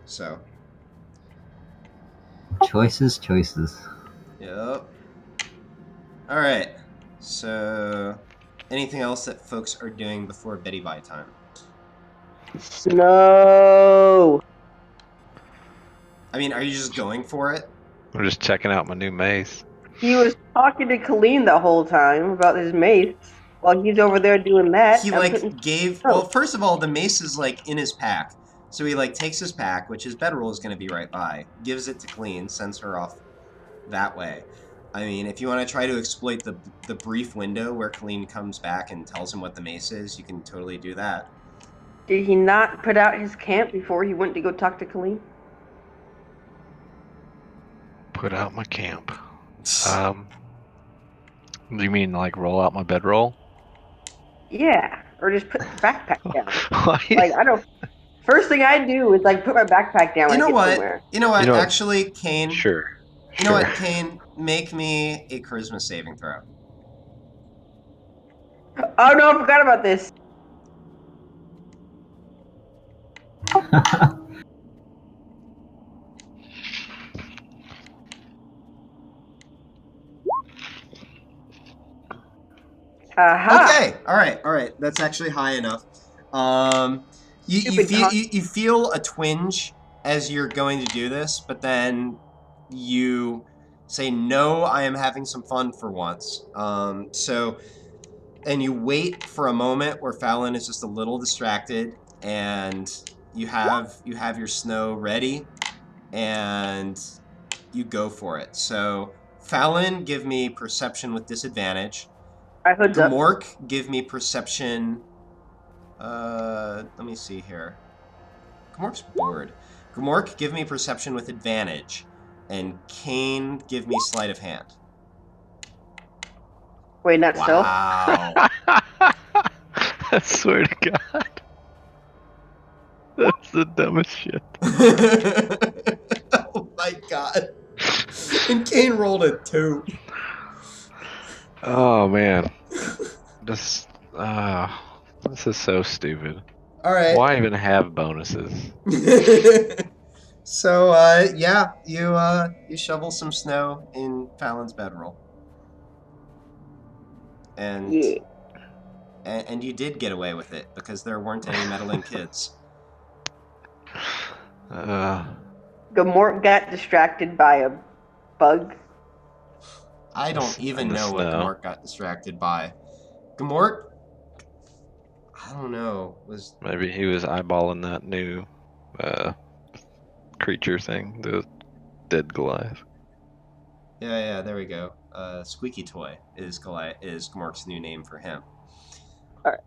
So, Choices. yep. All right. So, anything else that folks are doing before Betty Bye time? No. I mean, are you just going for it? I'm just checking out my new mace. He was talking to Colleen the whole time about his mace while he's over there doing that. He well, first of all, the mace is like in his pack. So he like takes his pack, which his bedroll is going to be right by, gives it to Colleen, sends her off that way. I mean, if you want to try to exploit the brief window where Colleen comes back and tells him what the mace is, you can totally do that. Did he not put out his camp before he went to go talk to Colleen? Put out my camp. Do you mean like roll out my bedroll? Yeah, or just put the backpack down. Why? Like I don't. First thing I do is like put my backpack down. You when know I get what? somewhere. You know what? You know- Actually, Kane. Sure. You know what, Kane? Make me a charisma saving throw. Oh no, I forgot about this. Okay, all right. That's actually high enough. You feel a twinge as you're going to do this, but then you say, "No, I am having some fun for once." And you wait for a moment where Fallon is just a little distracted, and you have your snow ready, and you go for it. So Fallon, give me perception with disadvantage. Gamork, give me perception. Let me see here. Gamork's bored. Gamork, give me perception with advantage. And Kane, give me sleight of hand. Wait, not stealth? Wow. I swear to God. That's the dumbest shit. Oh my God. And Kane rolled a 2. Oh man. This is so stupid. All right. Why even have bonuses? So yeah, you shovel some snow in Fallon's bedroll. And Yeah. and you did get away with it because there weren't any meddling kids. Gamork got distracted by a bug. I don't even the know what snow. Gamork got distracted by. Gamork, I don't know, was Maybe he was eyeballing that new creature thing, the dead Goliath. yeah, there we go. Squeaky Toy is Gamork's new name for him. Alright.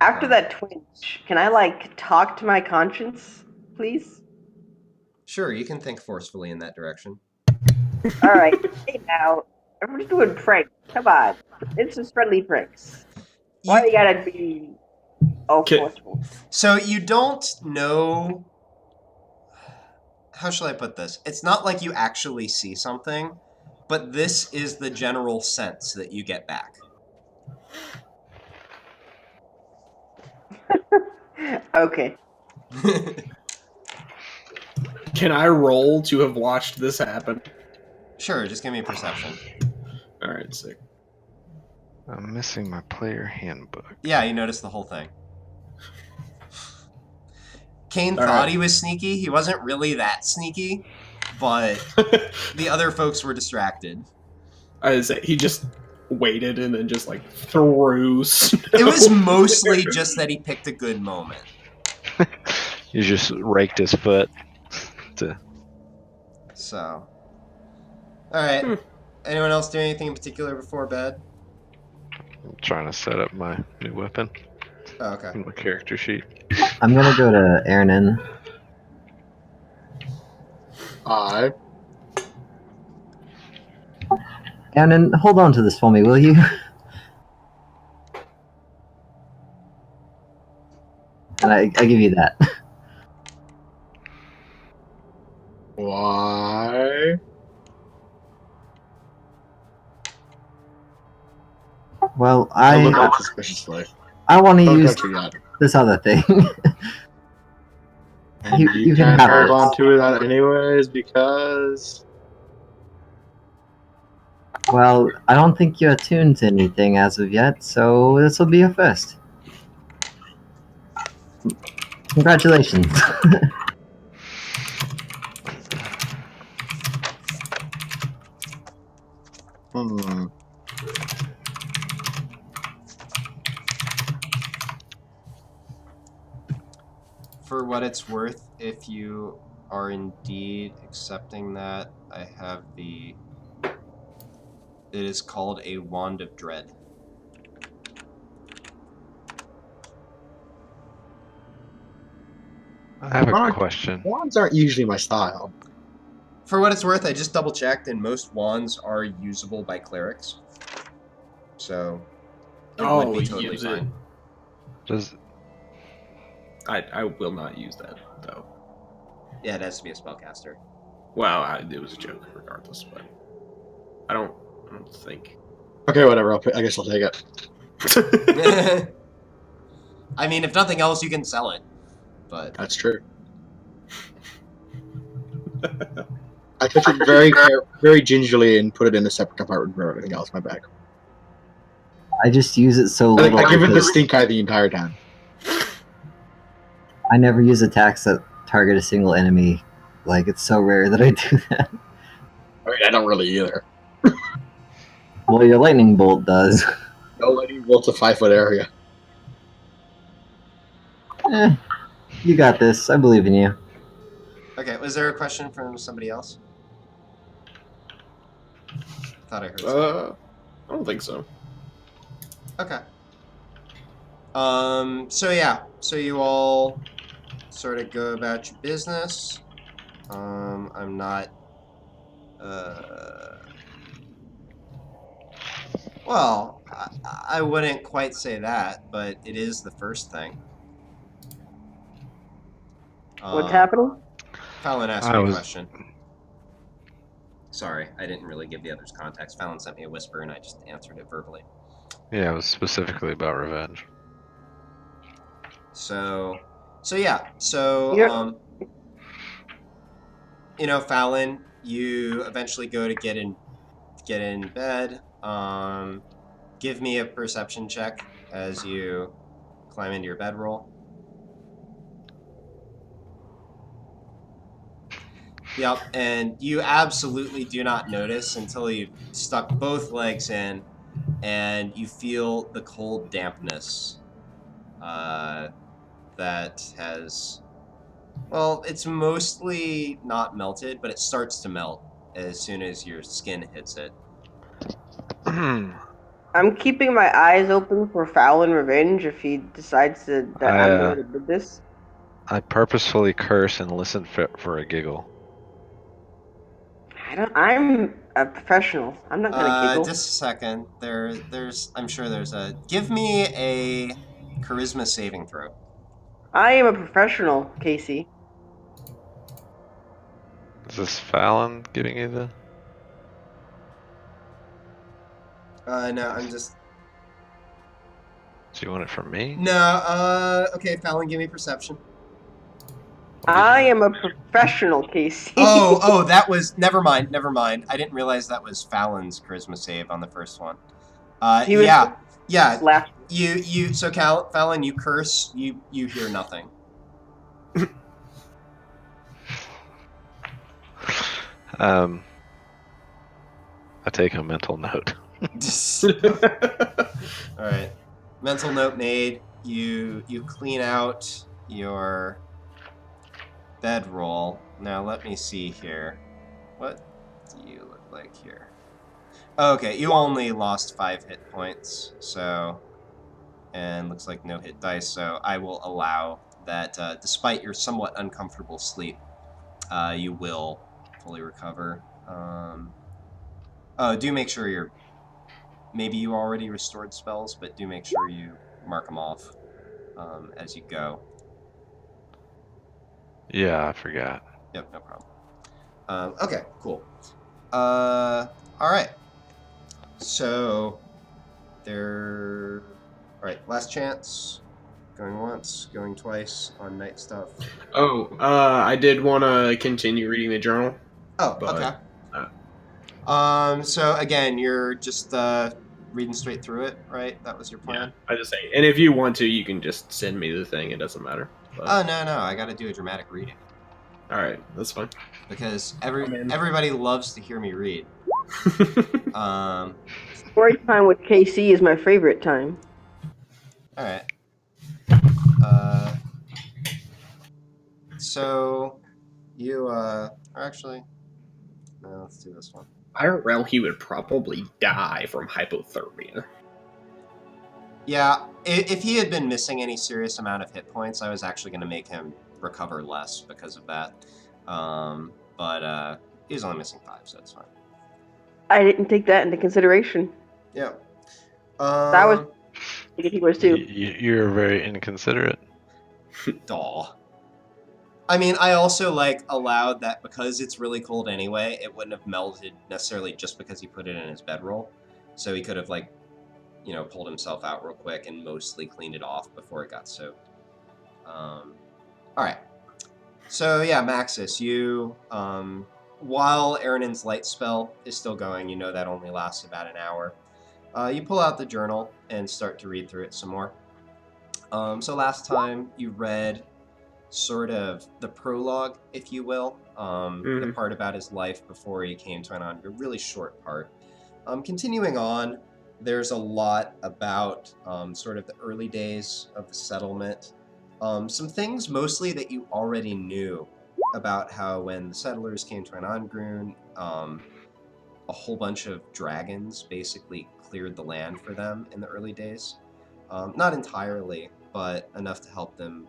After that twinge, can I like talk to my conscience, please? Sure, you can think forcefully in that direction. Alright, hey now. Everyone's doing pranks. Come on. It's just friendly pranks. Why you gotta be Oh, Okay. forceful. So you don't know. How shall I put this? It's not like you actually see something, but this is the general sense that you get back. Okay. Can I roll to have watched this happen? Sure, just give me a perception. All right, sick. I'm missing my player handbook. Yeah, you noticed the whole thing. Kane All thought right. he was sneaky. He wasn't really that sneaky, but the other folks were distracted. I say he just waited and then just like threw snow. It was mostly just that he picked a good moment. You just raked his foot. To... So, all right. Anyone else do anything in particular before bed? I'm trying to set up my new weapon Oh, okay. in my character sheet. I'm gonna go to Aaron. Aaron, hold on to this for me, will you? And I give you that. Why? Well, I look at suspiciously. I want to Don't use touch me yet. this other thing. And You you can can have hold it. on to that anyways because Well, I don't think you're attuned to anything as of yet, so this will be a first. Congratulations. For what it's worth, if you are indeed accepting that, I have the... It is called a Wand of Dread. I have a question. wands aren't usually my style. For what it's worth, I just double checked, and most wands are usable by clerics. So it would be totally use fine. Does I will not use that though. Yeah, it has to be a spellcaster. Well, it was a joke regardless, but I don't think. Okay, whatever. I guess I'll take it. I mean, if nothing else, you can sell it. But That's true. I took it very gingerly and put it in a separate compartment from everything else in my bag. I just use it so little. I give it the because stink eye the entire time. I never use attacks that target a single enemy. Like, it's so rare that I do that. I mean, I don't really either. Well, your lightning bolt does. No lightning bolt's a 5-foot area. You got this. I believe in you. okay, was there a question from somebody else? Thought I heard something. I don't think so. Okay. So yeah, so you all sort of go about your business. I'm not, well, I wouldn't quite say that, but it is the first thing. What's happening? Fallon asked I me a was- question. Sorry, I didn't really give the others context. Fallon sent me a whisper and I just answered it verbally. Yeah, it was specifically about revenge. So yeah. So, Yeah. you know, Fallon, you eventually go to get in bed. Give me a perception check as you climb into your bedroll. Yep, and you absolutely do not notice until you've stuck both legs in and you feel the cold dampness that has, well, it's mostly not melted, but it starts to melt as soon as your skin hits it. I'm keeping my eyes open for Fallon revenge if he decides that I'm the one that did this. I purposefully curse and listen for a giggle. I'm a professional. I'm not gonna giggle. Just a second. I'm sure there's a. Give me a charisma saving throw. I am a professional, Casey. Is this Fallon giving you the? No, I'm just... Do you want it from me? No, okay, Fallon, give me perception. What did you I want? am a professional, Casey. Oh, that was... Never mind. I didn't realize that was Fallon's charisma save on the first one. He was Yeah. last. So Fallon, you curse, you hear nothing. I take a mental note. All right. Mental note made. You clean out your bedroll. Now let me see here. What do you look like here? Okay, you only lost 5 hit points, so, and looks like no hit dice, so I will allow that despite your somewhat uncomfortable sleep, you will fully recover. Oh, do make sure you're... Maybe you already restored spells, but do make sure you mark them off as you go. Yeah, I forgot. Yep, no problem. Okay, cool. All right. So, there... All right, last chance. Going once, going twice on night stuff. Oh, I did want to continue reading the journal. Oh, But, okay. So again, you're just reading straight through it, right? That was your plan? Yeah, I just say, and if you want to, you can just send me the thing. It doesn't matter. But, Oh, no, I gotta do a dramatic reading. all right, that's fine. Because in. everybody loves to hear me read. Story time with KC is my favorite time. Alright. So, you, or actually, no, let's do this one. IRL, he would probably die from hypothermia. Yeah, if he had been missing any serious amount of hit points, I was actually going to make him recover less because of that. But he's only missing 5, so it's fine. I didn't take that into consideration. Yeah. I was thinking he was too. You're very inconsiderate. Daw. I mean, I also, allowed that because it's really cold anyway, it wouldn't have melted necessarily just because he put it in his bedroll. So he could have, pulled himself out real quick and mostly cleaned it off before it got soaked. Alright. So, yeah, Maxis, you, while Erin's light spell is still going, you know that only lasts about an hour. You pull out the journal and start to read through it some more. So last time you read sort of the prologue, if you will, the part about his life before he came to an a really short part. Continuing on, there's a lot about sort of the early days of the settlement. Some things mostly that you already knew about how when the settlers came to Anangrun, a whole bunch of dragons basically cleared the land for them in the early days. Not entirely, but enough to help them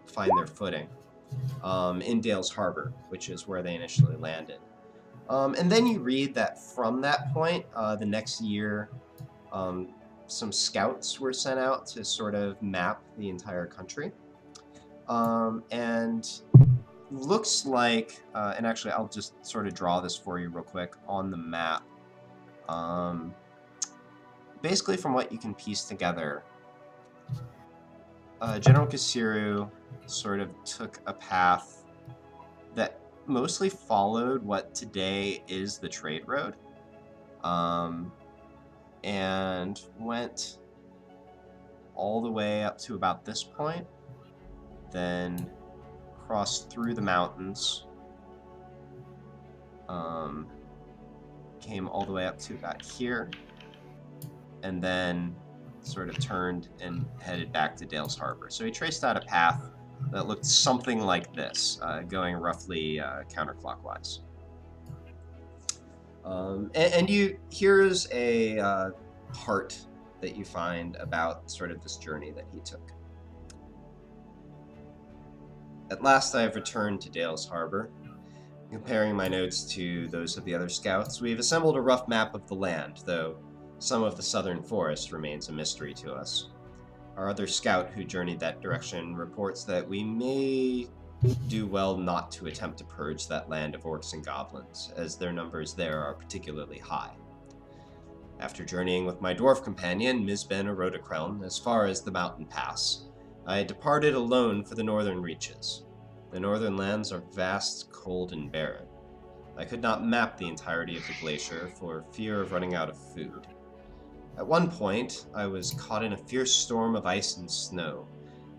find their footing in Dale's Harbor, which is where they initially landed. And then you read that from that point, the next year, some scouts were sent out to sort of map the entire country. And looks like, and actually I'll just sort of draw this for you real quick on the map. Basically from what you can piece together, General Kasiru sort of took a path that mostly followed what today is the trade road, and went all the way up to about this point, then crossed through the mountains, came all the way up to about here, and then sort of turned and headed back to Dale's Harbor. So he traced out a path that looked something like this, going roughly counterclockwise. And here's a part that you find about sort of this journey that he took. At last I have returned to Dale's Harbor. Comparing my notes to those of the other scouts, we've assembled a rough map of the land, though some of the southern forest remains a mystery to us. Our other scout who journeyed that direction reports that we may do well not to attempt to purge that land of orcs and goblins, as their numbers there are particularly high. After journeying with my dwarf companion, Mizben or Radiclus, as far as the mountain pass, I departed alone for the northern reaches. The northern lands are vast, cold, and barren. I could not map the entirety of the glacier for fear of running out of food. At one point, I was caught in a fierce storm of ice and snow,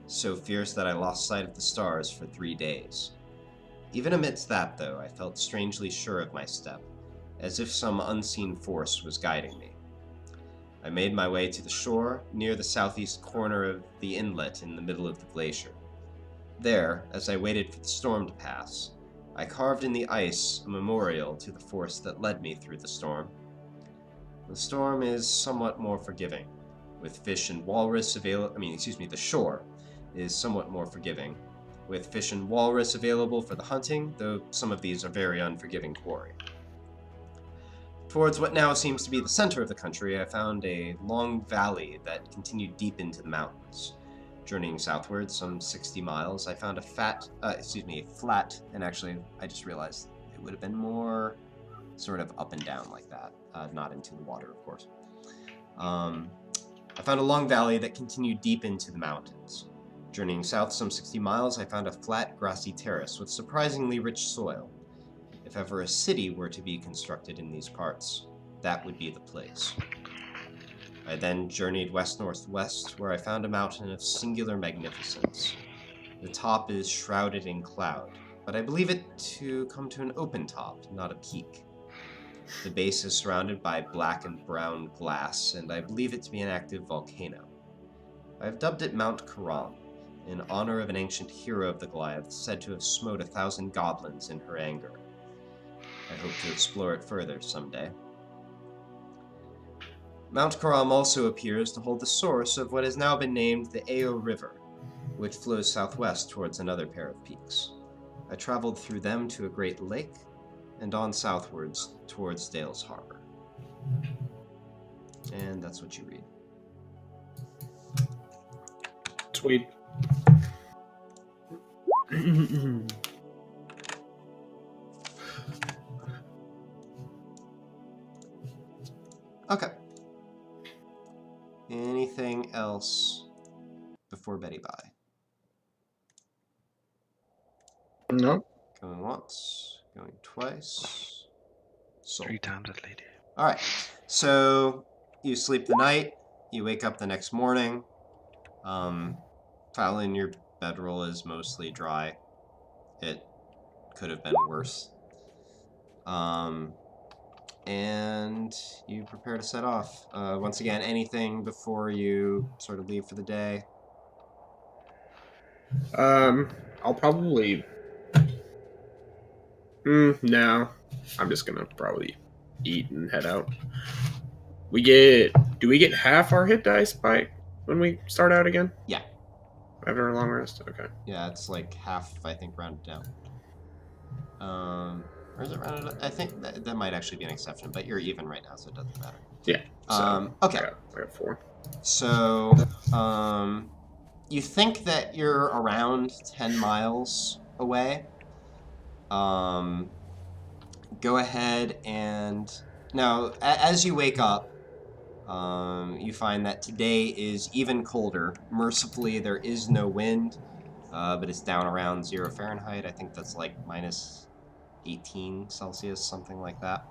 so fierce that I lost sight of the stars for 3 days. Even amidst that, though, I felt strangely sure of my step, as if some unseen force was guiding me. I made my way to the shore, near the southeast corner of the inlet in the middle of the glacier. There, as I waited for the storm to pass, I carved in the ice a memorial to the force that led me through the storm. The storm is somewhat more forgiving, with fish and walrus the shore is somewhat more forgiving, with fish and walrus available for the hunting, though some of these are very unforgiving quarry. Towards what now seems to be the center of the country, I found a long valley that continued deep into the mountains. Journeying southward some 60 miles, I found a flat, and actually, I just realized it would have been more sort of up and down like that, not into the water, of course. I found a long valley that continued deep into the mountains. Journeying south some 60 miles, I found a flat, grassy terrace with surprisingly rich soil. If ever a city were to be constructed in these parts, that would be the place. I then journeyed west-northwest, where I found a mountain of singular magnificence. The top is shrouded in cloud, but I believe it to come to an open top, not a peak. The base is surrounded by black and brown glass, and I believe it to be an active volcano. I have dubbed it Mount Karam, in honor of an ancient hero of the Goliath said to have smote 1,000 goblins in her anger. I hope to explore it further someday. Mount Karam also appears to hold the source of what has now been named the Ao River, which flows southwest towards another pair of peaks. I traveled through them to a great lake, and on southwards towards Dale's Harbor. And that's what you read. Sweet. Okay. Anything else before Betty bye? No. Going once, going twice. Sold. 3 times as lady. All right. So you sleep the night. You wake up the next morning. Tile in your bedroll is mostly dry. It could have been worse. And you prepare to set off. Once again, anything before you sort of leave for the day? I'll probably. No. I'm just gonna probably eat and head out. Do we get half our hit dice by when we start out again? Yeah. After a long rest? Okay. Yeah, it's like half, I think, rounded down. Or is it rounded up? I think that might actually be an exception, but you're even right now, so it doesn't matter. Yeah. So okay. I got 4. So, you think that you're around 10 miles away. Go ahead and... Now, as you wake up, you find that today is even colder. Mercifully, there is no wind, but it's down around 0 Fahrenheit. I think that's like minus 18 Celsius, something like that.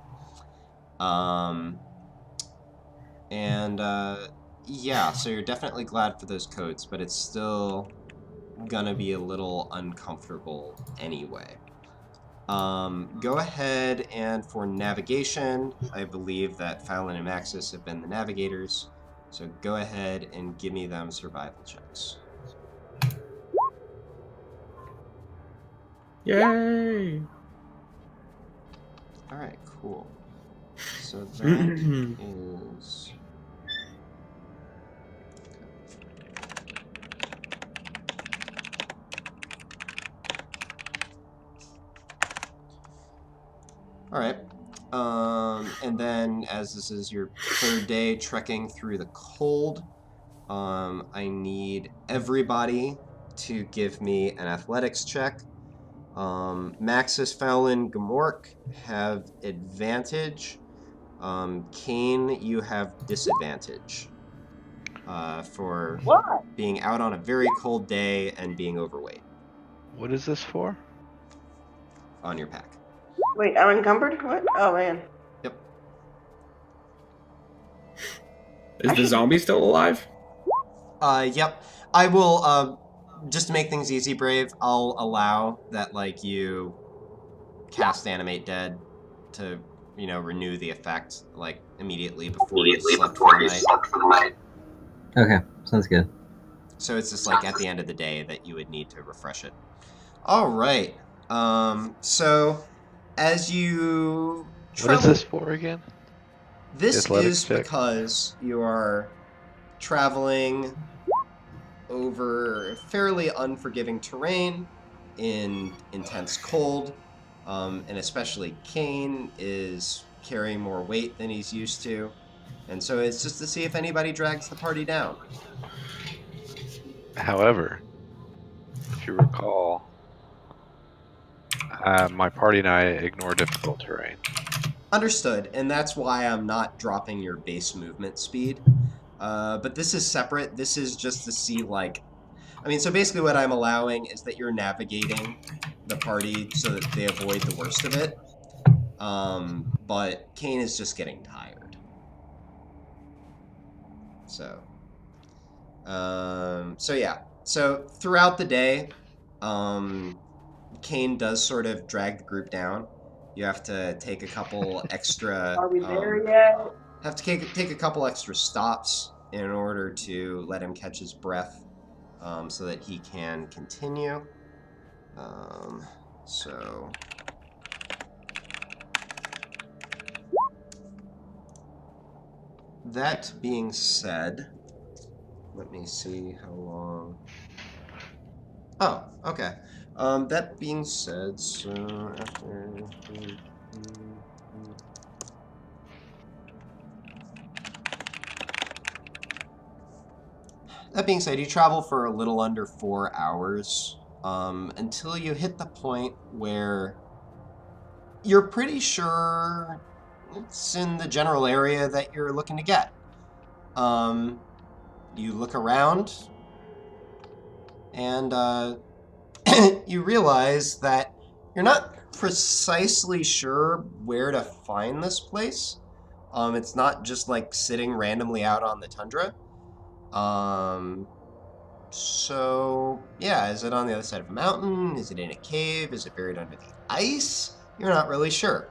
Yeah, so you're definitely glad for those coats, but it's still gonna be a little uncomfortable anyway. Go ahead and for navigation, I believe that Fallon and Maxis have been the navigators, so go ahead and give me them survival checks. Yay! Alright, cool. So that is... Alright, and then as this is your 3rd day trekking through the cold, I need everybody to give me an athletics check. Maxis, Fallon, Gamork have advantage. Kane, you have disadvantage for What? being out on a very cold day and being overweight What is this for? on your pack. Wait, I'm encumbered? What? Oh, man. Yep. Is the zombie still alive? Yep. I will, just to make things easy, Brave, I'll allow that, like, you cast Animate Dead to, you know, renew the effect, like, immediately before you slept for the night. Okay, sounds good. So it's just, like, at the end of the day that you would need to refresh it. All right. So as you What is this for again? This Athletics is check? because you are traveling over fairly unforgiving terrain in intense cold, and especially Kane is carrying more weight than he's used to, and so it's just to see if anybody drags the party down. However, if you recall, my party and I ignore difficult terrain. Understood, and that's why I'm not dropping your base movement speed. But this is separate. This is just to see, like, I mean, so basically what I'm allowing is that you're navigating the party so that they avoid the worst of it. But Kane is just getting tired. So yeah. So throughout the day, Kane does sort of drag the group down. You have to take a couple extra. Are we there yet? Have to take a couple extra stops in order to let him catch his breath, so that he can continue. So that being said, let me see how long. Oh, okay. That being said, so after. That being said, you travel for a little under 4 hours, until you hit the point where you're pretty sure it's in the general area that you're looking to get. You look around, and you realize that you're not precisely sure where to find this place. It's not just like sitting randomly out on the tundra. So yeah, is it on the other side of a mountain? Is it in a cave? Is it buried under the ice? You're not really sure.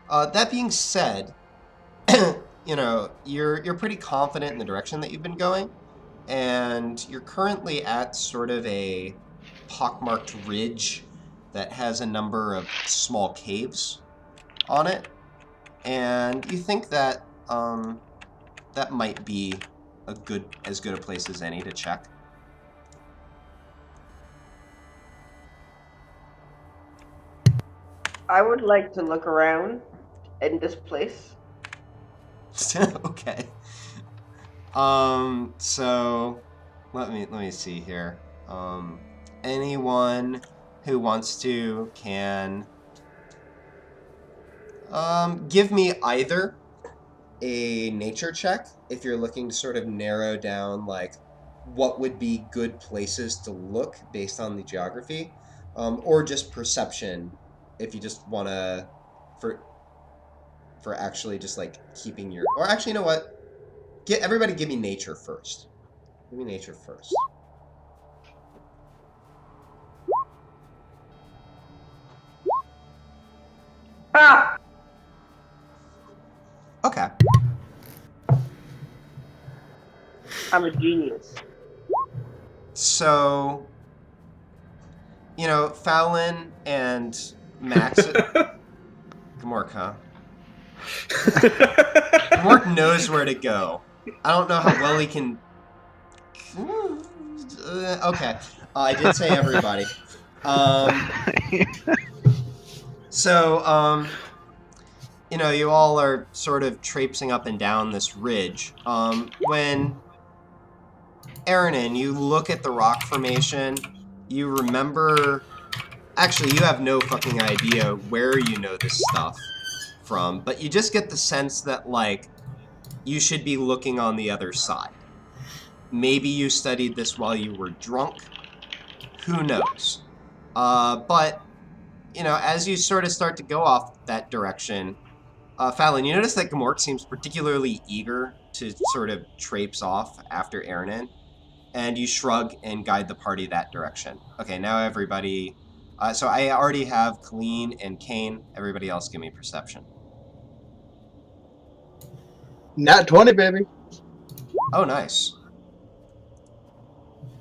That being said, you know, you're pretty confident in the direction that you've been going, and you're currently at sort of a pockmarked ridge that has a number of small caves on it, and you think that that might be as good a place as any to check. I would like to look around in this place. Okay. So let me see here. Anyone who wants to can give me either a nature check if you're looking to sort of narrow down, like, what would be good places to look based on the geography, or just perception if you just want to for actually just like keeping your, or actually, you know what, everybody give me nature first. Give me nature first. Ah! Okay. I'm a genius. So, you know, Fallon and Max. Gamork, huh? Gamork knows where to go. I don't know how well he can. Okay. I did say everybody. So, you know, you all are sort of traipsing up and down this ridge. When Aaronin, you look at the rock formation. You remember. Actually, you have no fucking idea where you know this stuff from, but you just get the sense that, like, you should be looking on the other side. Maybe you studied this while you were drunk. Who knows? But, you know, as you sort of start to go off that direction, Fallon, you notice that Gamork seems particularly eager to sort of traipse off after Aaronin, and you shrug and guide the party that direction. Okay, now everybody... so I already have Colleen and Kane. Everybody else give me perception. Nat 20, baby. Oh, nice.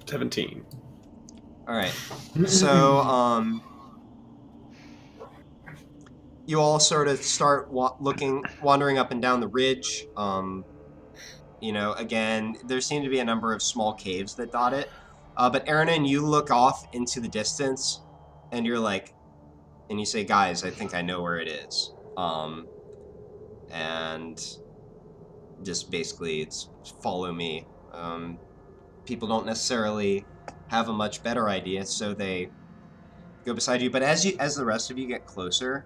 17. All right. So, you all sort of start wandering up and down the ridge. You know, again, there seem to be a number of small caves that dot it. But Aaronin, you look off into the distance, and you're like, and you say, "Guys, I think I know where it is." And just basically, it's follow me. People don't necessarily have a much better idea, so they go beside you. But as the rest of you get closer,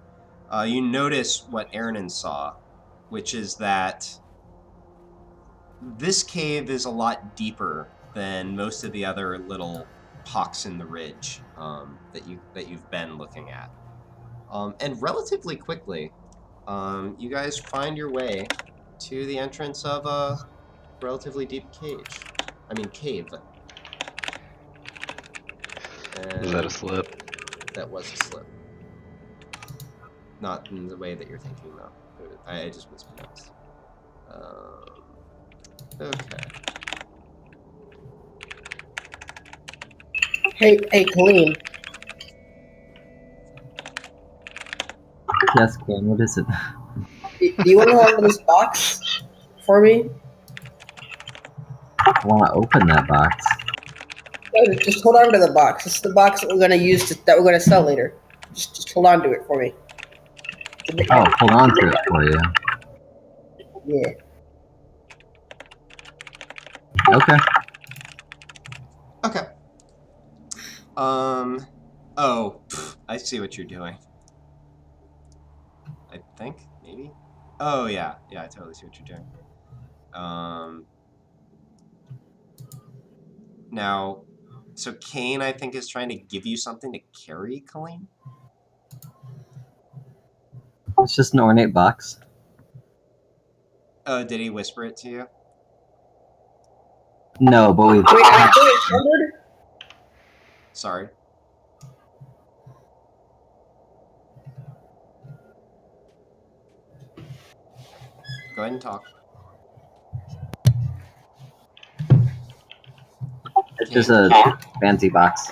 you notice what Aaronin saw, which is that this cave is a lot deeper than most of the other little pocks in the ridge that you've been looking at. And relatively quickly, you guys find your way to the entrance of a relatively deep cave. Was that a And slip? that was a slip. Not in the way that you're thinking, though. I just mispronounced. Okay. Hey, Colleen. Yes, Ken, what is it? Do you want to hold this box for me? I want to open that box. No, just hold on to the box. This is the box that we're gonna use that we're gonna sell later. Just hold on to it for me. Oh, hold on to it for you. Yeah. Okay. Okay. I see what you're doing. I think, maybe? Oh, yeah. Yeah, I totally see what you're doing. Now, so Kane, I think, is trying to give you something to carry, Colleen? It's just an ornate box. Oh, did he whisper it to you? No, but we've... Wait, I thought it covered. Sorry. Go ahead and talk. It's just a fancy box.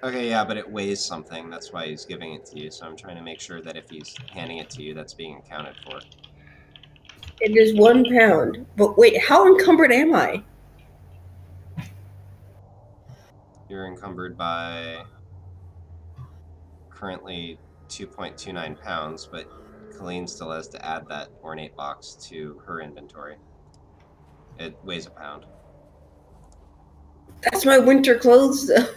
Okay, yeah, but it weighs something. That's why he's giving it to you. So I'm trying to make sure that if he's handing it to you, that's being accounted for. It is 1 pound. But wait, how encumbered am I? You're encumbered by currently 2.29 pounds, but Colleen still has to add that ornate box to her inventory. It weighs a pound. That's my winter clothes, though.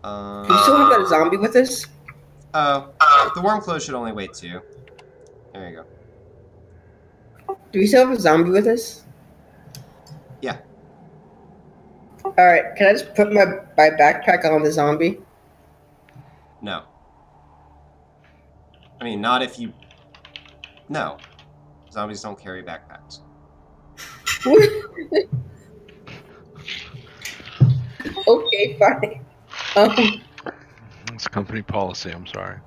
Do we still have that zombie with us? Oh, the warm clothes should only weigh 2. There you go. Do we still have a zombie with us? Yeah. Alright, can I just put my backpack on the zombie? No. I mean, not if you... No. Zombies don't carry backpacks. Okay, fine. It's company policy, I'm sorry.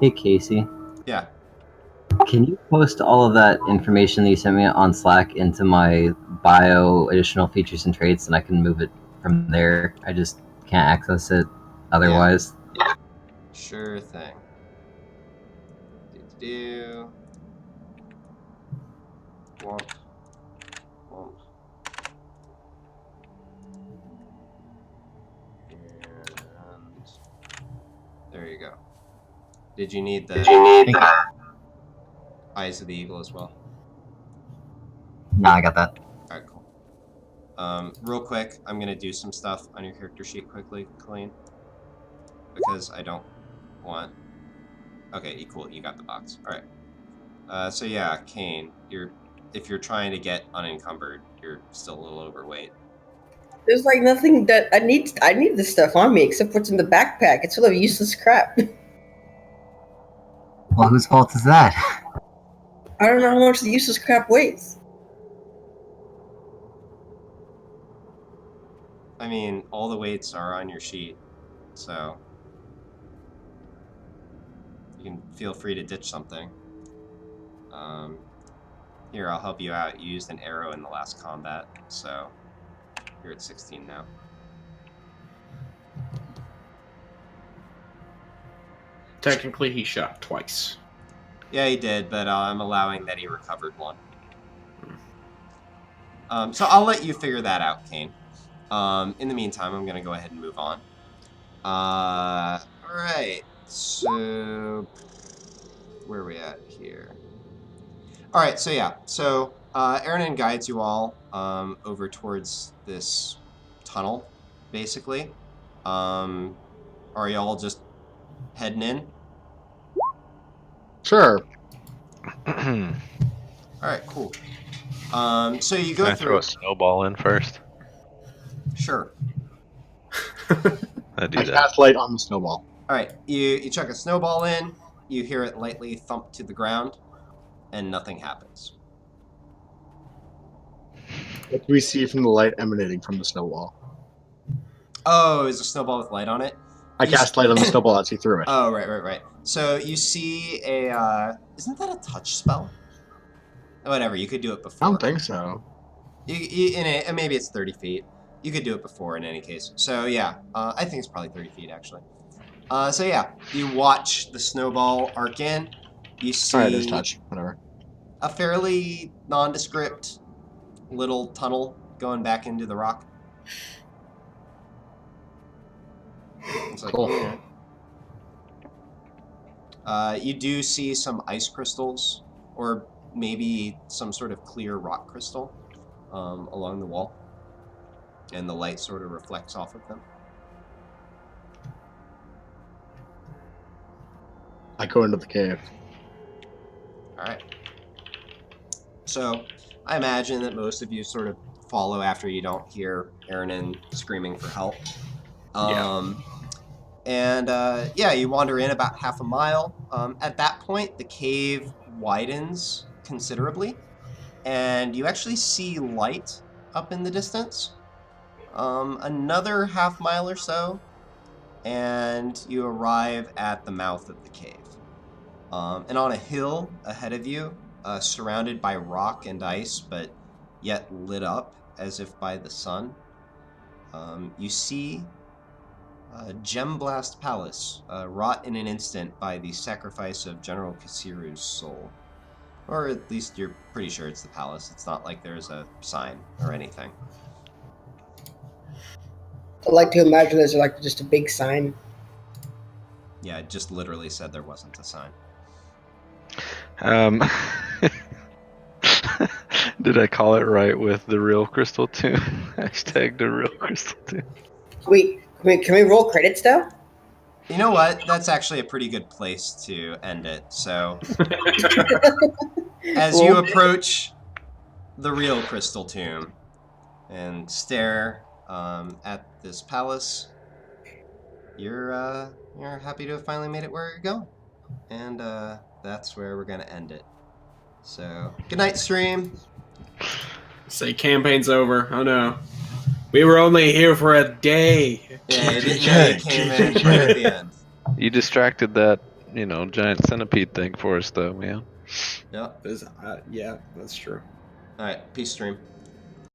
Hey, Casey. Yeah. Can you post all of that information that you sent me on Slack into my bio, additional features and traits, and I can move it from there? I just can't access it otherwise. Sure thing. Do. Womp. Womp. And there you go. Did you need the Eyes of the Eagle as well? No, I got that. Alright, cool. Real quick, I'm gonna do some stuff on your character sheet quickly, Colleen. Because I don't want... Okay, cool, you got the box. Alright. So yeah, Kane, if you're trying to get unencumbered, you're still a little overweight. There's like nothing that I need this stuff on me except what's in the backpack. It's full of useless crap. Well, whose fault is that? I don't know how much the useless crap weighs. I mean, all the weights are on your sheet, so you can feel free to ditch something. Here, I'll help you out. You used an arrow in the last combat, so you're at 16 now. Technically, he shot twice. Yeah, he did, but I'm allowing that he recovered one. So I'll let you figure that out, Kane. In the meantime, I'm going to go ahead and move on. Alright, so where are we at here? Alright, so yeah, so Aaron guides you all over towards this tunnel, basically. Are y'all just heading in? Sure. Alright, cool. So you go Can I through... throw a snowball in first? Sure. I do I that. cast light on the snowball. Alright, you chuck a snowball in, you hear it lightly thump to the ground, and nothing happens. What do we see from the light emanating from the snowball? Oh, is a snowball with light on it? I cast light on the snowball as he threw it. Oh, right. So you see a, isn't that a touch spell? Whatever, you could do it I before. don't think so. Maybe it's 30 feet. You could do it before in any case. So yeah, I think it's probably 30 feet actually. So yeah, you watch the snowball arc in. You see Alright, there's touch. Whatever. a fairly nondescript little tunnel going back into the rock. It's like, Cool. you do see some ice crystals, or maybe some sort of clear rock crystal along the wall, and the light sort of reflects off of them. I go into the cave. Alright. So, I imagine that most of you sort of follow after you don't hear Aaron screaming for help. Yeah, you wander in about half a mile. At that point, the cave widens considerably, and you actually see light up in the distance. Another half mile or so, and you arrive at the mouth of the cave. And on a hill ahead of you, surrounded by rock and ice, but yet lit up as if by the sun, you see Gemblast Palace, wrought in an instant by the sacrifice of General Kasiru's soul. Or at least you're pretty sure it's the palace. It's not like there's a sign or anything. I like to imagine there's like just a big sign. Yeah, it just literally said there wasn't a sign. Did I call it right with the real crystal tomb? Hashtag the real crystal tomb. Can we roll credits though? You know what? That's actually a pretty good place to end it. So, as you approach the real crystal tomb and stare at this palace, you're happy to have finally made it where you're going. And that's where we're going to end it. So, good night, stream. Say campaign's over. Oh no. We were only here for a day. Yeah, you didn't know you came in right at the end. You distracted that, giant centipede thing for us, though, man. Yep. Yeah, that's true. All right, peace, stream.